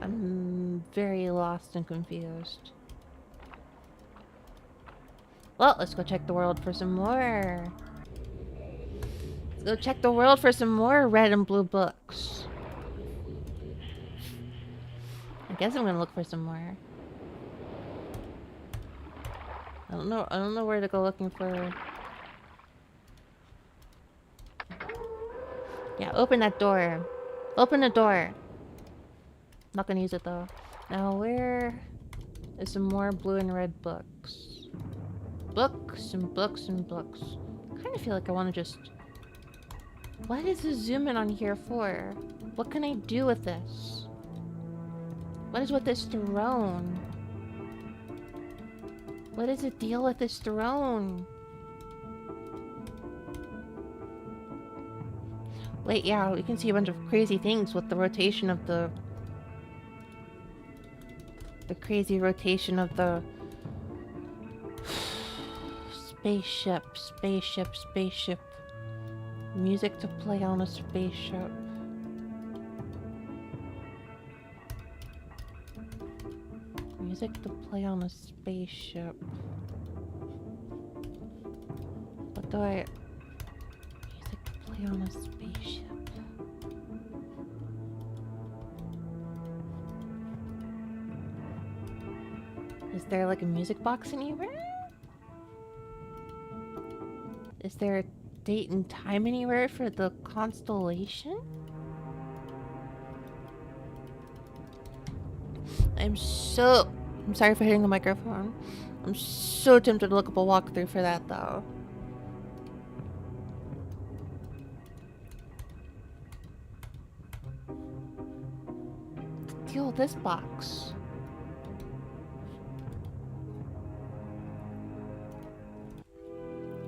I'm very lost and confused. Well, let's go check the world for some more. Let's go check the world for some more red and blue books. I guess I'm gonna look for some more. I don't know where to go looking for. Yeah, open that door. Open the door. Not gonna use it though. Now where is some more blue and red books? Books and books and books. I kind of feel like I want to just... What is the zoom in on here for? What can I do with this? What is with this throne? What is the deal with this throne? Wait, yeah, we can see a bunch of crazy things with the rotation of the... The crazy rotation of the... Spaceship, spaceship, spaceship. Music to play on a spaceship. Music to play on a spaceship. What do I... Music to play on a spaceship. Is there like a music box anywhere? Is there a date and time anywhere for the constellation? I'm sorry for hitting the microphone. I'm so tempted to look up a walkthrough for that though. Deal with this box.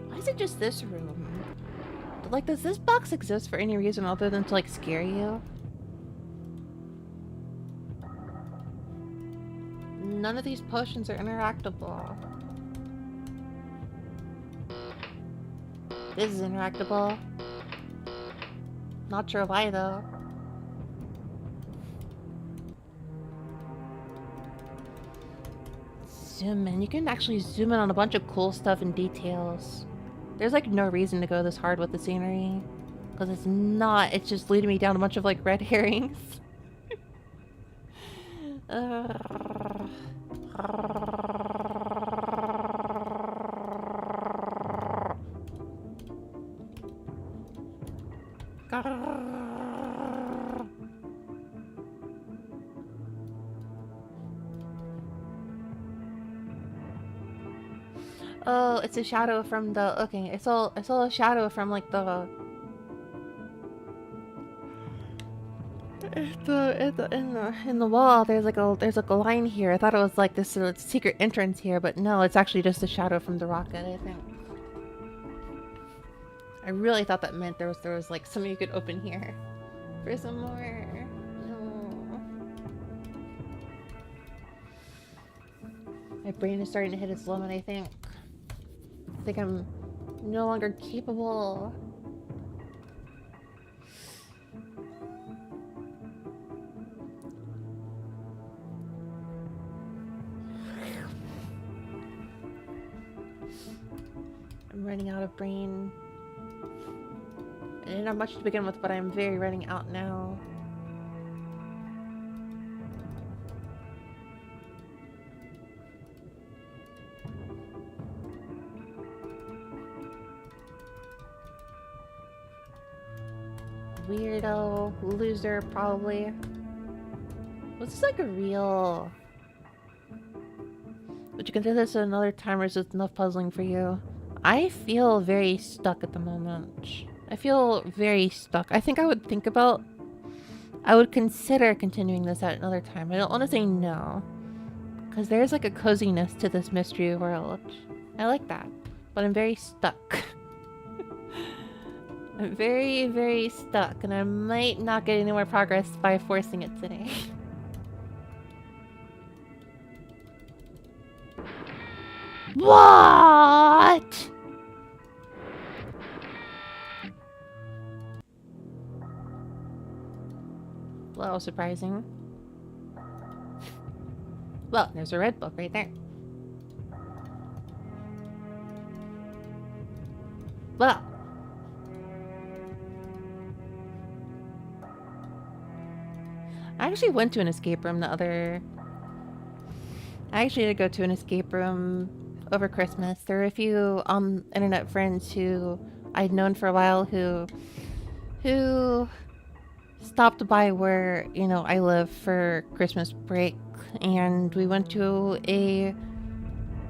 Why is it just this room? Like, does this box exist for any reason other than to like scare you? None of these potions are interactable. This is interactable. Not sure why though. Zoom in. You can actually zoom in on a bunch of cool stuff and details. There's like no reason to go this hard with the scenery. Because it's not. It's just leading me down a bunch of like red herrings. Oh, it's a shadow from the... Okay, I saw a shadow from, like, the... In the wall, there's like a line here. I thought it was like this secret entrance here, but no, it's actually just a shadow from the rocket, I think. I really thought that meant there was like something you could open here for some more. No. My brain is starting to hit its limit, I think. I think I'm no longer capable. I'm running out of brain. I didn't have much to begin with, but I'm very running out now. Weirdo, loser, probably. Was this like a real... Would you consider this another time, or is this enough puzzling for you? I feel very stuck at the moment. I feel very stuck. I think I would I would consider continuing this at another time. I don't want to say no. Because there's like a coziness to this mystery world. I like that. But I'm very stuck. I'm very, very stuck. And I might not get any more progress by forcing it today. What? Well, that was surprising. Well, there's a red book right there. Well. I actually went to an escape room I actually did go to an escape room over Christmas. There were a few internet friends who I'd known for a while who stopped by where, you know, I live for Christmas break, and we went to a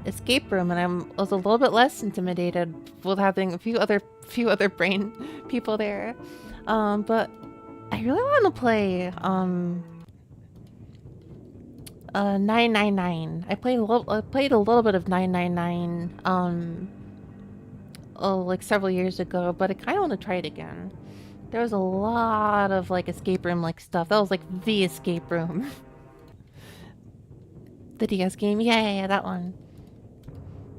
escape room, and I was a little bit less intimidated with having a few other brain people there. But I really want to play 999. I played a little bit of 999 like several years ago, but I kind of want to try it again. There was a lot of like escape room like stuff. That was like the escape room. The DS game, yeah, that one.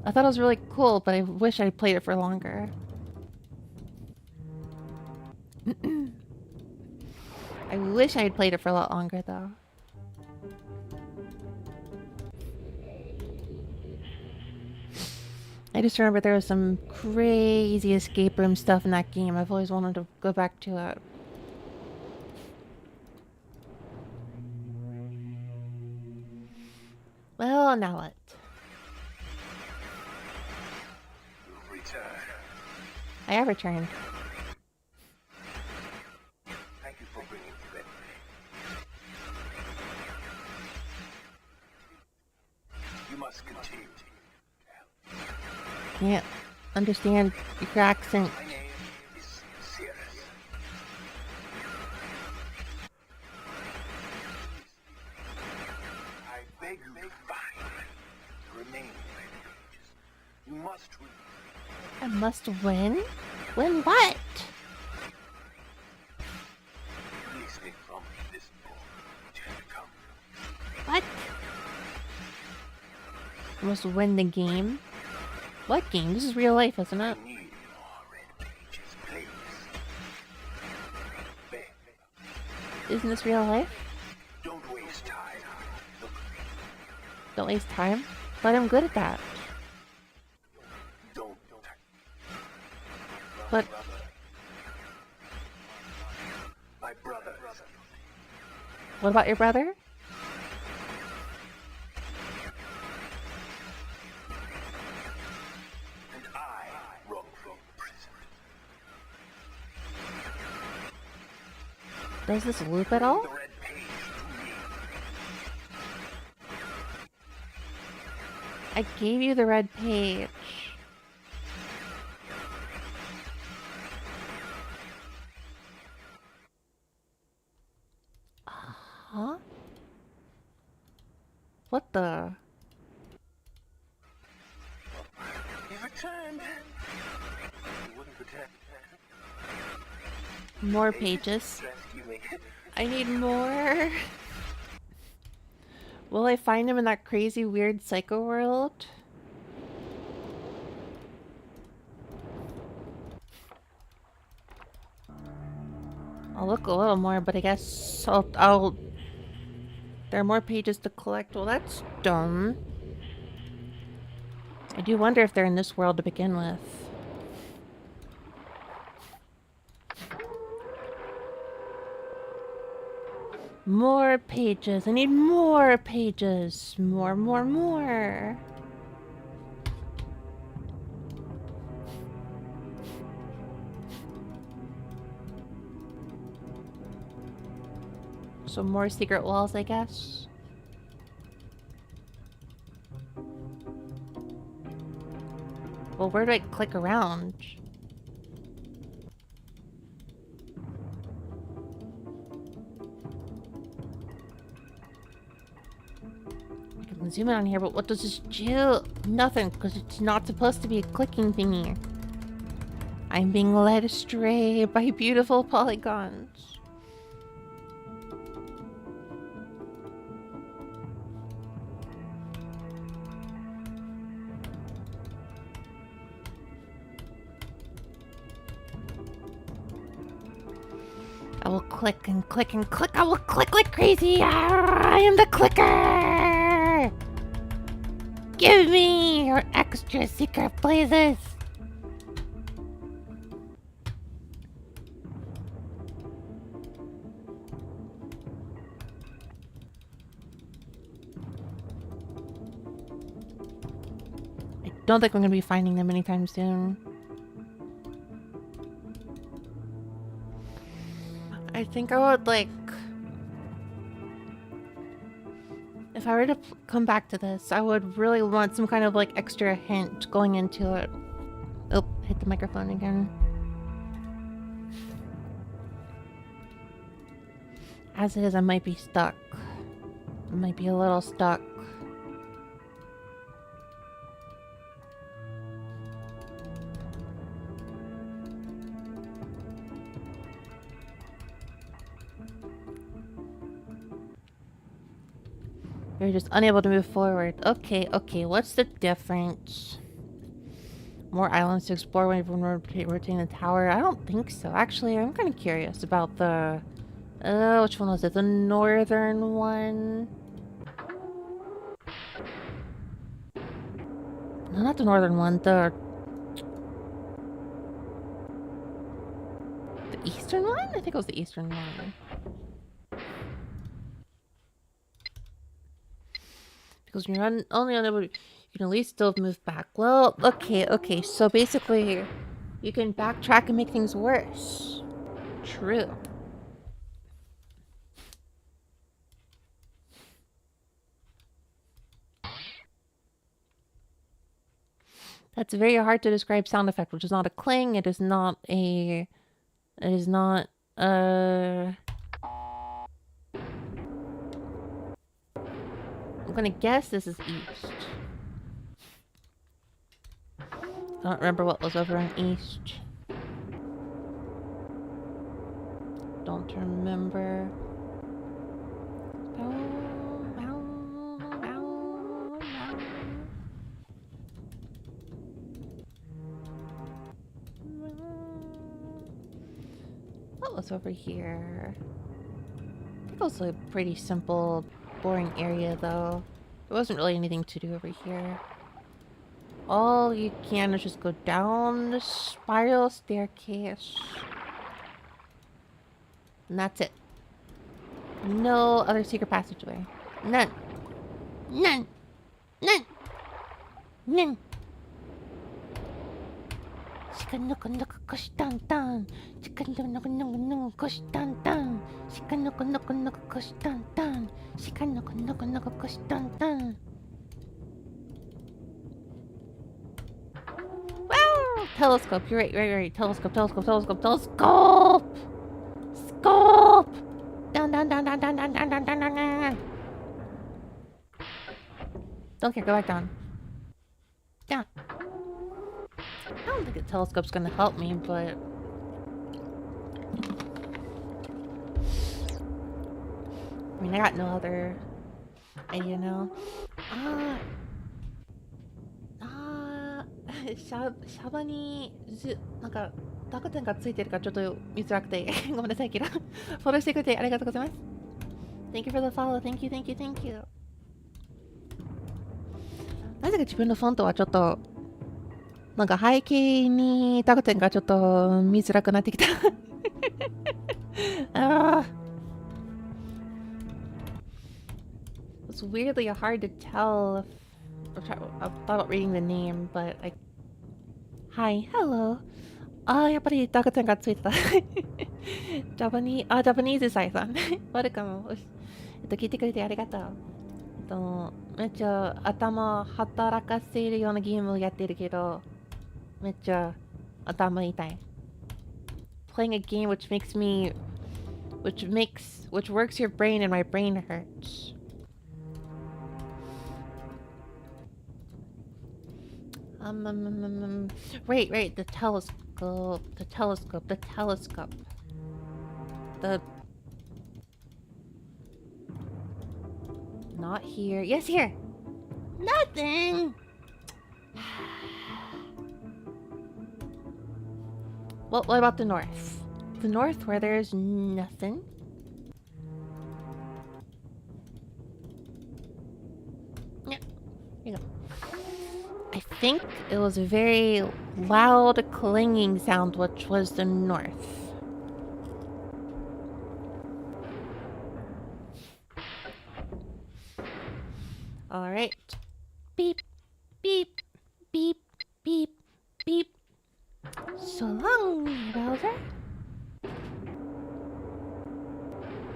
I thought it was really cool, but I wish I played it for longer. I wish I had played it for a lot longer though. I just remember there was some crazy escape room stuff in that game. I've always wanted to go back to it. Well, now what? Return. I have returned. Thank you for bringing me back. You must continue. Can't understand your accent. My name is Sirius. I beg you to find the remaining red pages. You must read. I must win? Win what? Release me from this book. Return to come. What? I must win the game? What game? This is real life, isn't it? I need more red pages, please. Beg. Isn't this real life? Don't waste time. Look, Don't waste time. But I'm good at that. don't. But My brother. what about your brother? And I wrong from prison. Does this loop at all? The red page to me. I gave you the red page. time. You wouldn't pretend. More pages. Rescue me. I need more. Will I find him in that crazy, weird psycho world? I'll look a little more, but I guess I'll... There are more pages to collect. Well, that's dumb. I do wonder if they're in this world to begin with. More pages. I need more pages. More, more, more. Some more secret walls, I guess. Well, where do I click around? I can zoom in on here, but what does this do? Nothing, because it's not supposed to be a clicking thingy. I'm being led astray by beautiful polygons. I will click and click and click. I will click like crazy. I am the clicker. Give me your extra secret places. I don't think I'm going to be finding them anytime soon. I think I would, like... If I were to come back to this, I would really want some kind of, like, extra hint going into it. Oh, hit the microphone again. As it is, I might be stuck. I might be a little stuck. You're just unable to move forward. Okay, okay, what's the difference? More islands to explore when we're rotating the tower? I don't think so. Actually, I'm kind of curious about the... which one was it? The northern one? No, not the northern one. The eastern one? I think it was the eastern one. Because when you're only unable to... You can at least still move back. Well, okay, okay. So basically, you can backtrack and make things worse. True. That's a very hard to describe sound effect, which is not a cling. It is not a... It is not... I'm gonna guess this is east. I don't remember what was over on east. Don't remember. What was over here? I think it was a pretty simple, boring area though. There wasn't really anything to do over here. All you can is just go down the spiral staircase. And that's it. No other secret passageway. None. None. None. None. Telescope, you're right. Telescope. Scope! Down. Don't care, go back down. Down. I don't think a telescope's gonna help me, but... I mean, I got no other idea now.シャバになんか濁点がついてるかちょっと見づらくてごめんなさいけどフォローしてくれてありがとうございます。 Thank you for the follow. Thank you, thank you, thank you. なぜか自分のフォントはちょっとなんか背景に濁点がちょっと見づらくなってきたあー It's weirdly hard to tell if I thought about reading the name, but I... Hi, hello. やっぱり濁点がついてたジャパニーズサイさんワルカム。聞いてくれてありがとう。めっちゃ頭働かせるようなゲームをやってるけど、めっちゃ頭痛い。Playing a game which works your brain and my brain hurts. Right, the telescope. Not here. Yes, here. Nothing. Well, what about the north? The north where there's nothing. Yeah, here you go. I think it was a very loud clanging sound, which was the north. All right. Beep, beep, beep, beep, beep. So long, Bowser.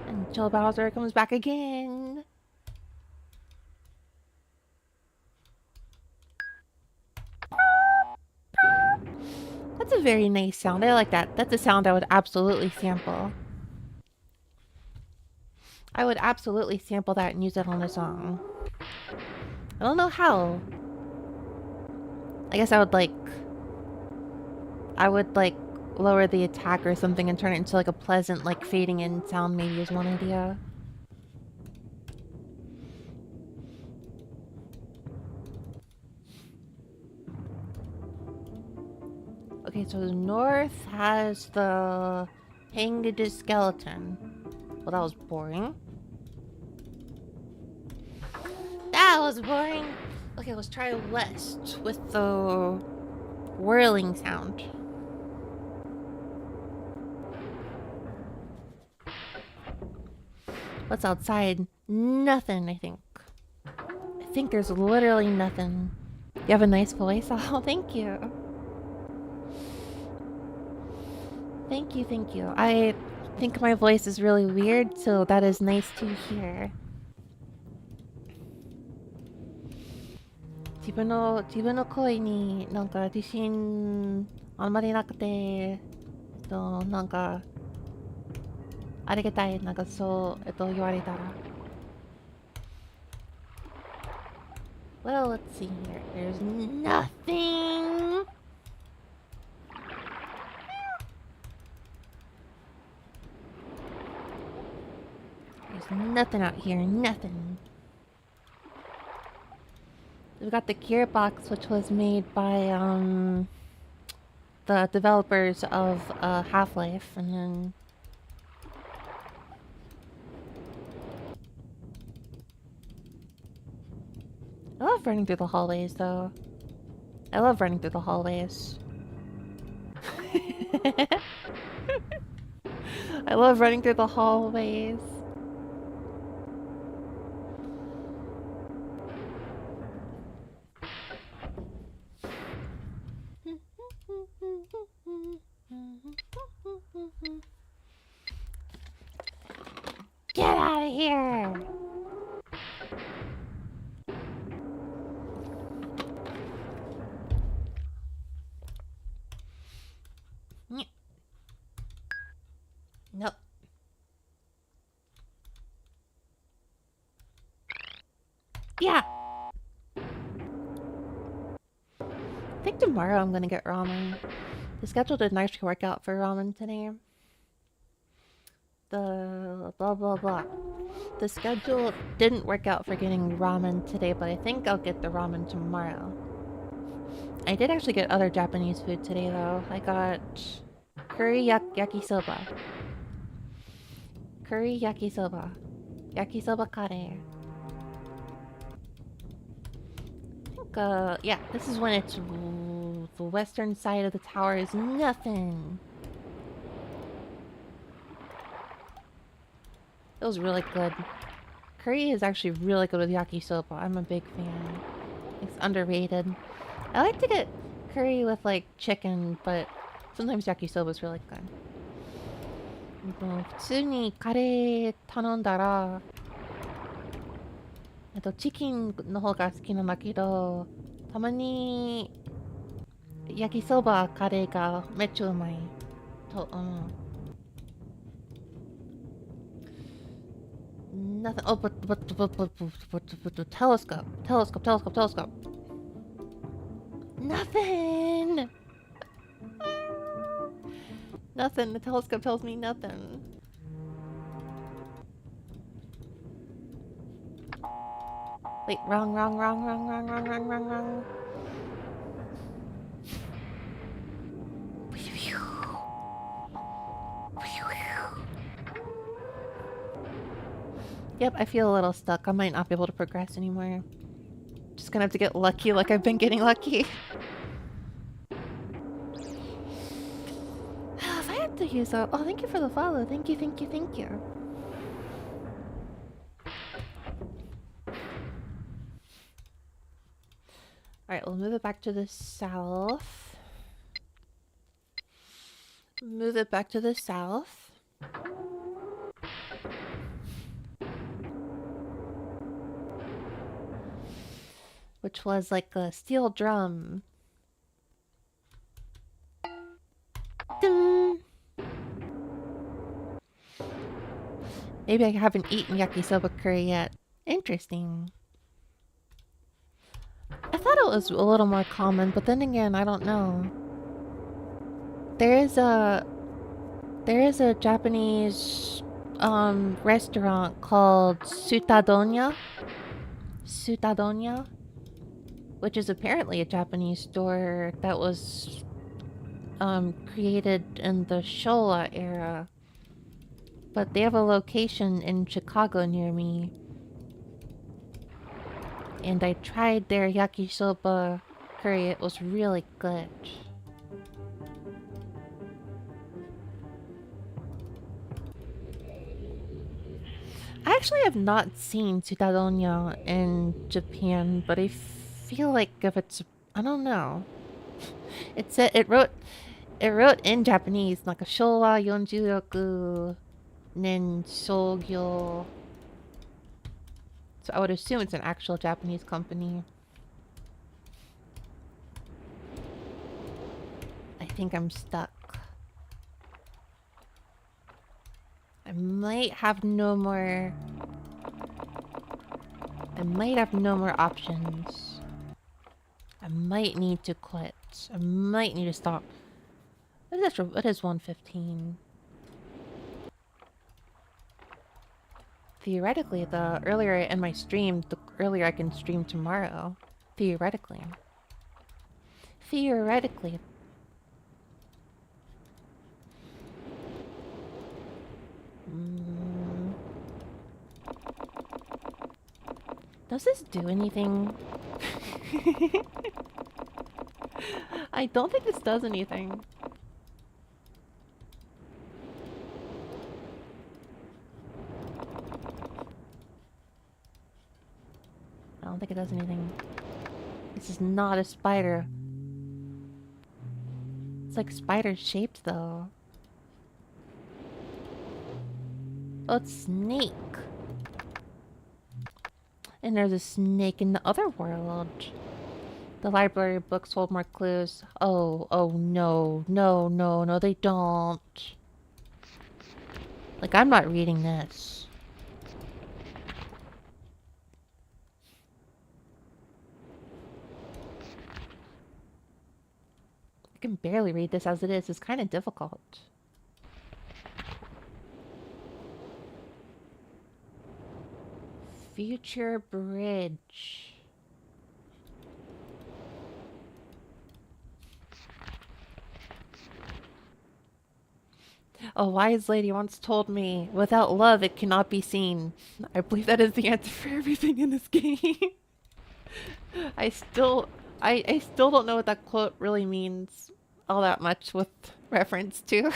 Until Bowser comes back again. That's a very nice sound. I like that. That's a sound I would absolutely sample. I would absolutely sample that and use it on a song. I don't know how. I guess I would like lower the attack or something and turn it into like a pleasant like fading in sound maybe is one idea. Okay, so the north has the hanged skeleton. Well, that was boring. That was boring. Okay, let's try west with the whirling sound. What's outside? Nothing, I think. I think there's literally nothing. You have a nice voice. Oh, thank you. Thank you, thank you. I think my voice is really weird, so that is nice to hear. 自分の声になんか自信あんまりなくて、なんかありがたい、なんかそう、言われたら。Well, let's see here. There's nothing. There's nothing out here, nothing. We've got the gearbox, which was made by the developers of Half-Life, and then I love running through the hallways, though. I love running through the hallways. I love running through the hallways. Get out of here! Nope. Yeah. think tomorrow I'm gonna get ramen. The schedule didn't actually work out for ramen today. The blah blah blah. The schedule didn't work out for getting ramen today, but I think I'll get the ramen tomorrow. I did actually get other Japanese food today though. I got curry yakisoba. Curry yakisoba. Yakisoba kare. I think, yeah, this is when it's the western side of the tower is nothing. It was really good. Curry is actually really good with yakisoba. I'm a big fan. It's underrated. I like to get curry with like chicken, but sometimes yakisoba is really good. 普通にカレー頼んだら、チキンの方が好きなんだけど、たまに焼きそばカレーがめっちゃうまいと思う。Nothing. Oh, but telescope. Nothing. Nothing. The telescope tells me nothing. Wait, wrong. Yep, I feel a little stuck. I might not be able to progress anymore. Just gonna have to get lucky like I've been getting lucky. If I had to use a... Oh, thank you for the follow. Thank you. Alright, we'll move it back to the south. Which was like a steel drum. Dun. Maybe I haven't eaten yakisoba curry yet. Interesting. I thought it was a little more common, but then again, I don't know. There is a Japanese restaurant called Sutadonya, which is apparently a Japanese store that was created in the Showa era. But they have a location in Chicago near me. And I tried their yakisoba curry. It was really good. I actually have not seen Sutadonya in Japan, but I feel like if it's... I don't know. It wrote in Japanese, like a Showa 46 nen shogyo. So I would assume it's an actual Japanese company. I think I'm stuck. I might have no more options. I might need to quit. I might need to stop. It is 1:15. Theoretically, the earlier I end my stream, the earlier I can stream tomorrow. Theoretically. Does this do anything? I don't think this does anything. I don't think it does anything. This is not a spider. It's like spider shaped though. Oh, it's snake. And there's a snake in the other world. The library books hold more clues. Oh no, they don't. Like, I'm not reading this. can barely read this as it is. It's kind of difficult. Future Bridge. A wise lady once told me, without love it cannot be seen. I believe that is the answer for everything in this game. I still don't know what that quote really means all that much with reference to.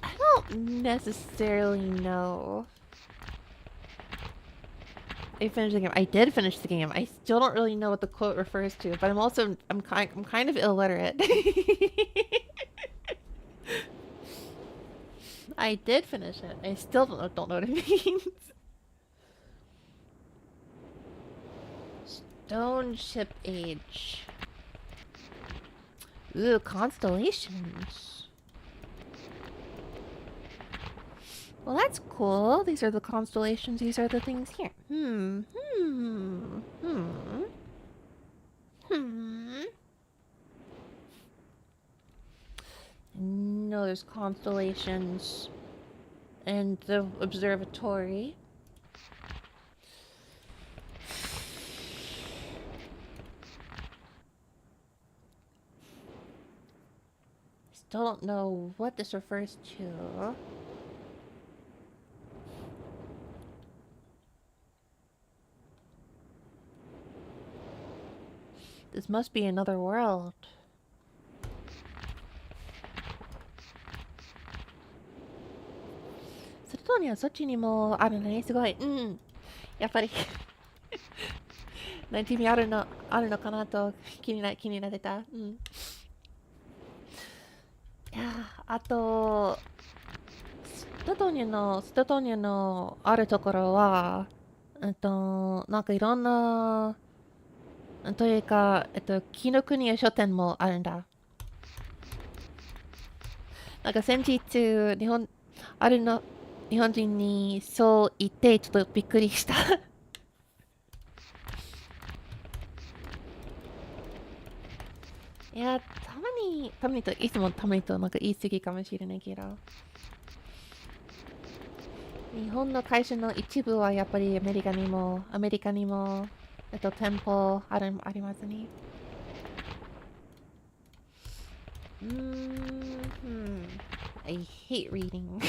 I don't necessarily know. I finished the game. I did finish the game. I still don't really know what the quote refers to, but I'm kind of illiterate. I did finish it. I still don't know what it means. Stone Ship Age. Ooh, constellations. Well, that's cool. These are the constellations. These are the things here. Hmm. No, there's constellations and the observatory. Still don't know what this refers to. This must be another world. Serotonin はそっちにもあるのね。すごい。うん。やっぱり馴染みあるのかなと気になってた。うん。いやあとスタトニュのあるところはなんかいろんなというか紀ノ国屋書店もあるんだ。なんか先日日本人にそう言ってちょっとびっくりした。いや、たまにと、いつもたまにとなんか言い過ぎかもしれないけど。日本の会社の一部はやっぱりアメリカにも、店舗ありますね。I hate reading.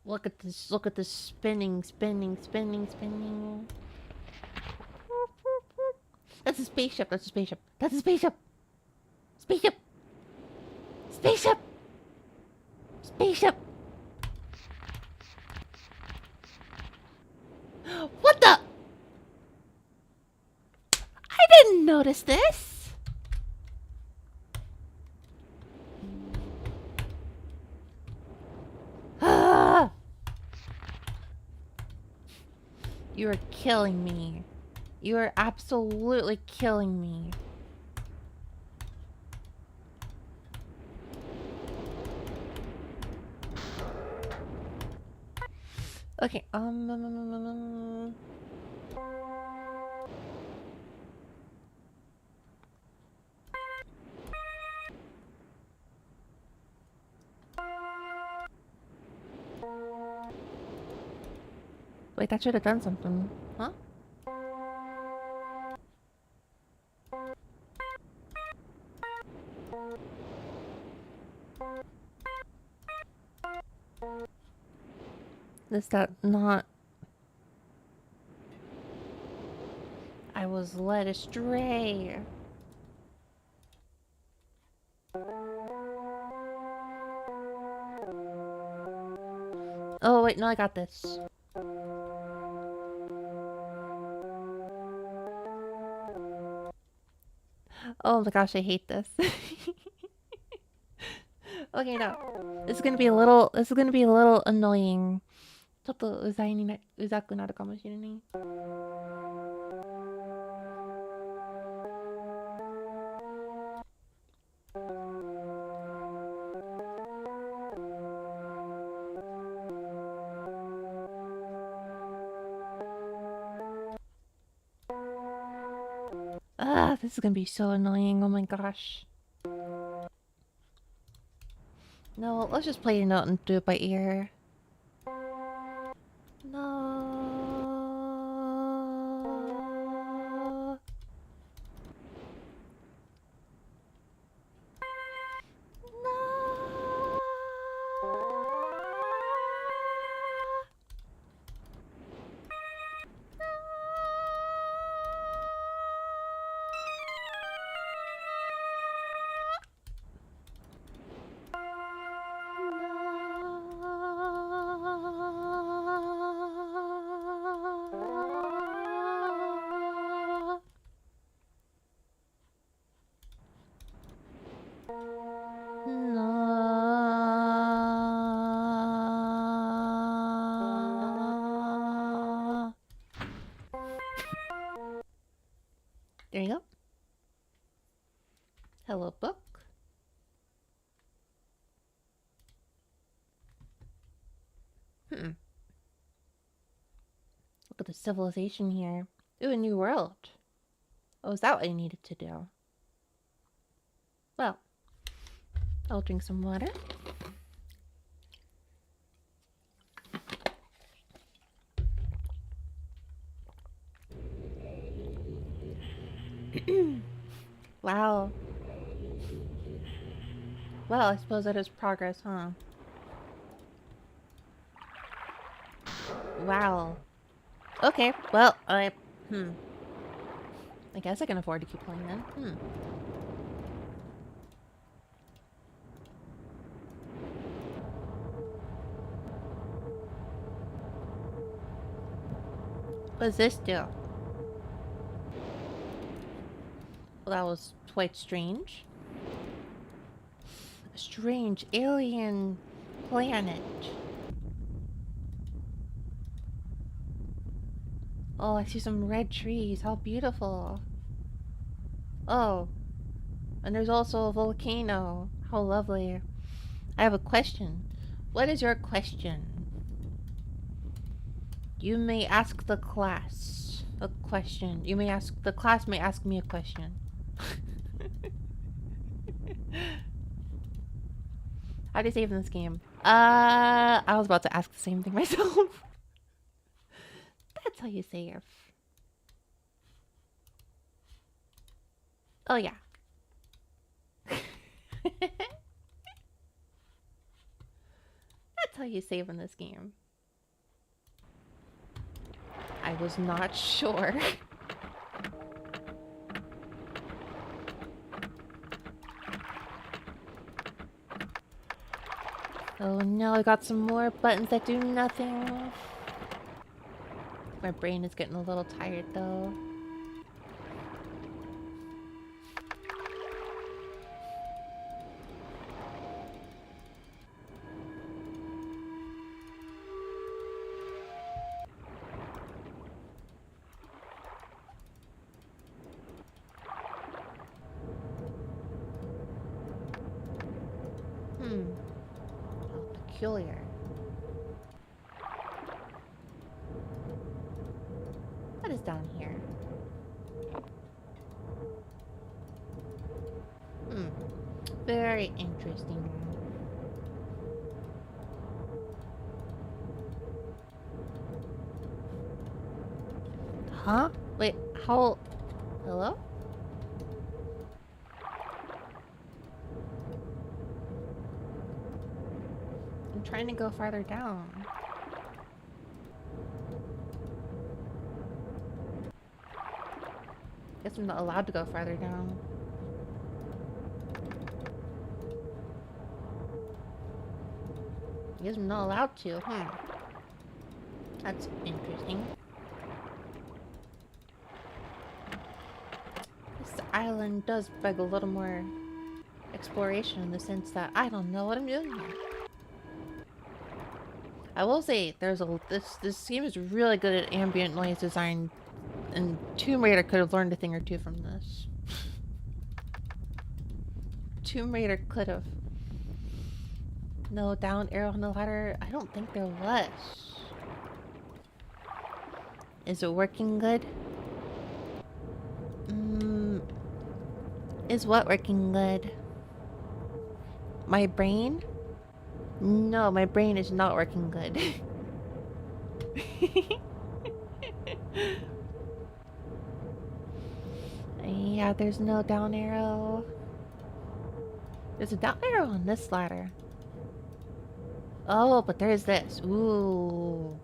Look at this spinning. That's a spaceship. Spaceship. What the? I didn't notice this. Ah! You are killing me. You are absolutely killing me. Okay, wait, that should have done something. Huh? Is that not... I was led astray. Oh, wait, no, I got this. Oh my gosh, I hate this. Okay, no. This is gonna be a little annoying. ちょっとうざくなるかもしれない。this is gonna be so annoying. Oh my gosh. No, let's just play a note and do it by ear. No. No. There you go. Hello, book. Look at the civilization here. Ooh, a new world. Oh, is that what I needed to do? Well, I'll drink some water. Wow. Well, I suppose that is progress, huh? Wow. Okay, well, I guess I can afford to keep playing then. What does this do? Well, that was quite strange. A strange alien planet. Oh, I see some red trees. How beautiful. Oh, and there's also a volcano. How lovely. I have a question. What is your question? You may ask the class a question. You may ask, the class may ask me a question. How do you save in this game? I was about to ask the same thing myself. That's how you save. Oh yeah. That's how you save in this game. I was not sure. Oh no, I got some more buttons that do nothing. My brain is getting a little tired though. How peculiar. What is down here? Very interesting. Huh? Wait, how... Hello? I'm trying to go farther down. Guess I'm not allowed to go farther down. Guess I'm not allowed to, That's interesting. This island does beg a little more exploration in the sense that I don't know what I'm doing here. I will say there's a this game is really good at ambient noise design, and Tomb Raider could have learned a thing or two from this. Tomb Raider could have. No down arrow on the ladder? I don't think there was. Is it working good? Is what working good? My brain? No, my brain is not working good. Yeah, there's no down arrow. There's a down arrow on this ladder. Oh, but there's this. Ooh.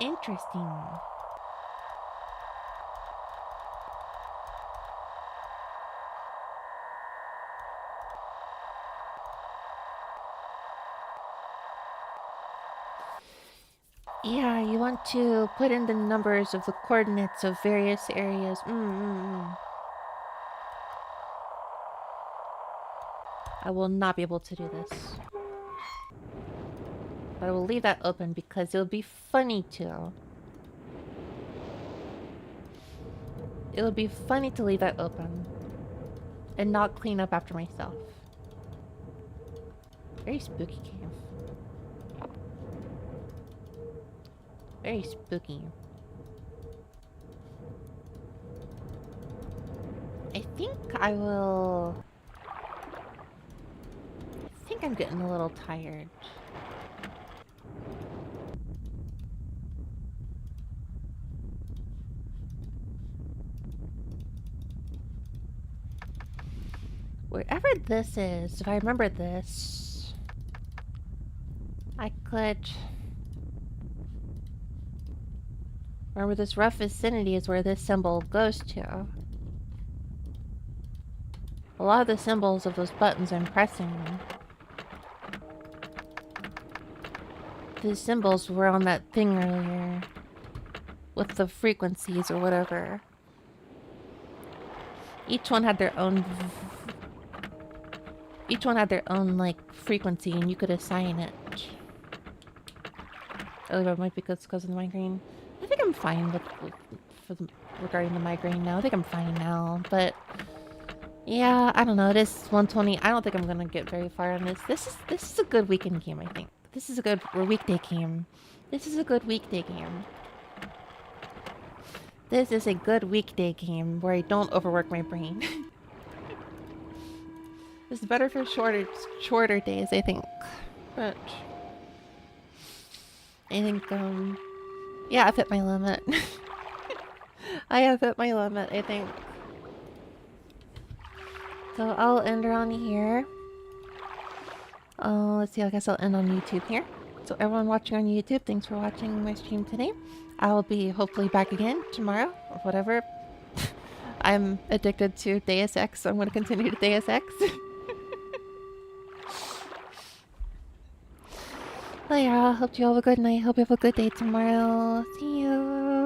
Interesting. Yeah, you want to put in the numbers of the coordinates of various areas. I will not be able to do this. But I will leave that open because it'll be funny to. It'll be funny to leave that open. And not clean up after myself. Very spooky cave. Very spooky. I think I will... I think I'm getting a little tired. Wherever this is, if I remember this, I could... Remember, this rough vicinity is where this symbol goes to. A lot of the symbols of those buttons I'm pressing, the symbols were on that thing earlier. With the frequencies or whatever. Each one had their own... Each one had their own, like, frequency, and you could assign it. Oh, that might be because of the migraine. I think I'm fine regarding the migraine now. I think I'm fine now, but... Yeah, I don't know. It is 1:20. I don't think I'm gonna get very far on this. This is a good weekend game, I think. This is a good weekday game. This is a good weekday game. This is a good weekday game where I don't overwork my brain. It's better for shorter days, I think. But I think yeah, I've hit my limit. I have hit my limit, I think. So I'll end around here. Let's see, I guess I'll end on YouTube here. So everyone watching on YouTube, thanks for watching my stream today. I'll be hopefully back again tomorrow, or whatever. I'm addicted to Deus Ex, so I'm going to continue to Deus Ex. But yeah, I hope you all have a good night. Hope you have a good day tomorrow. See you.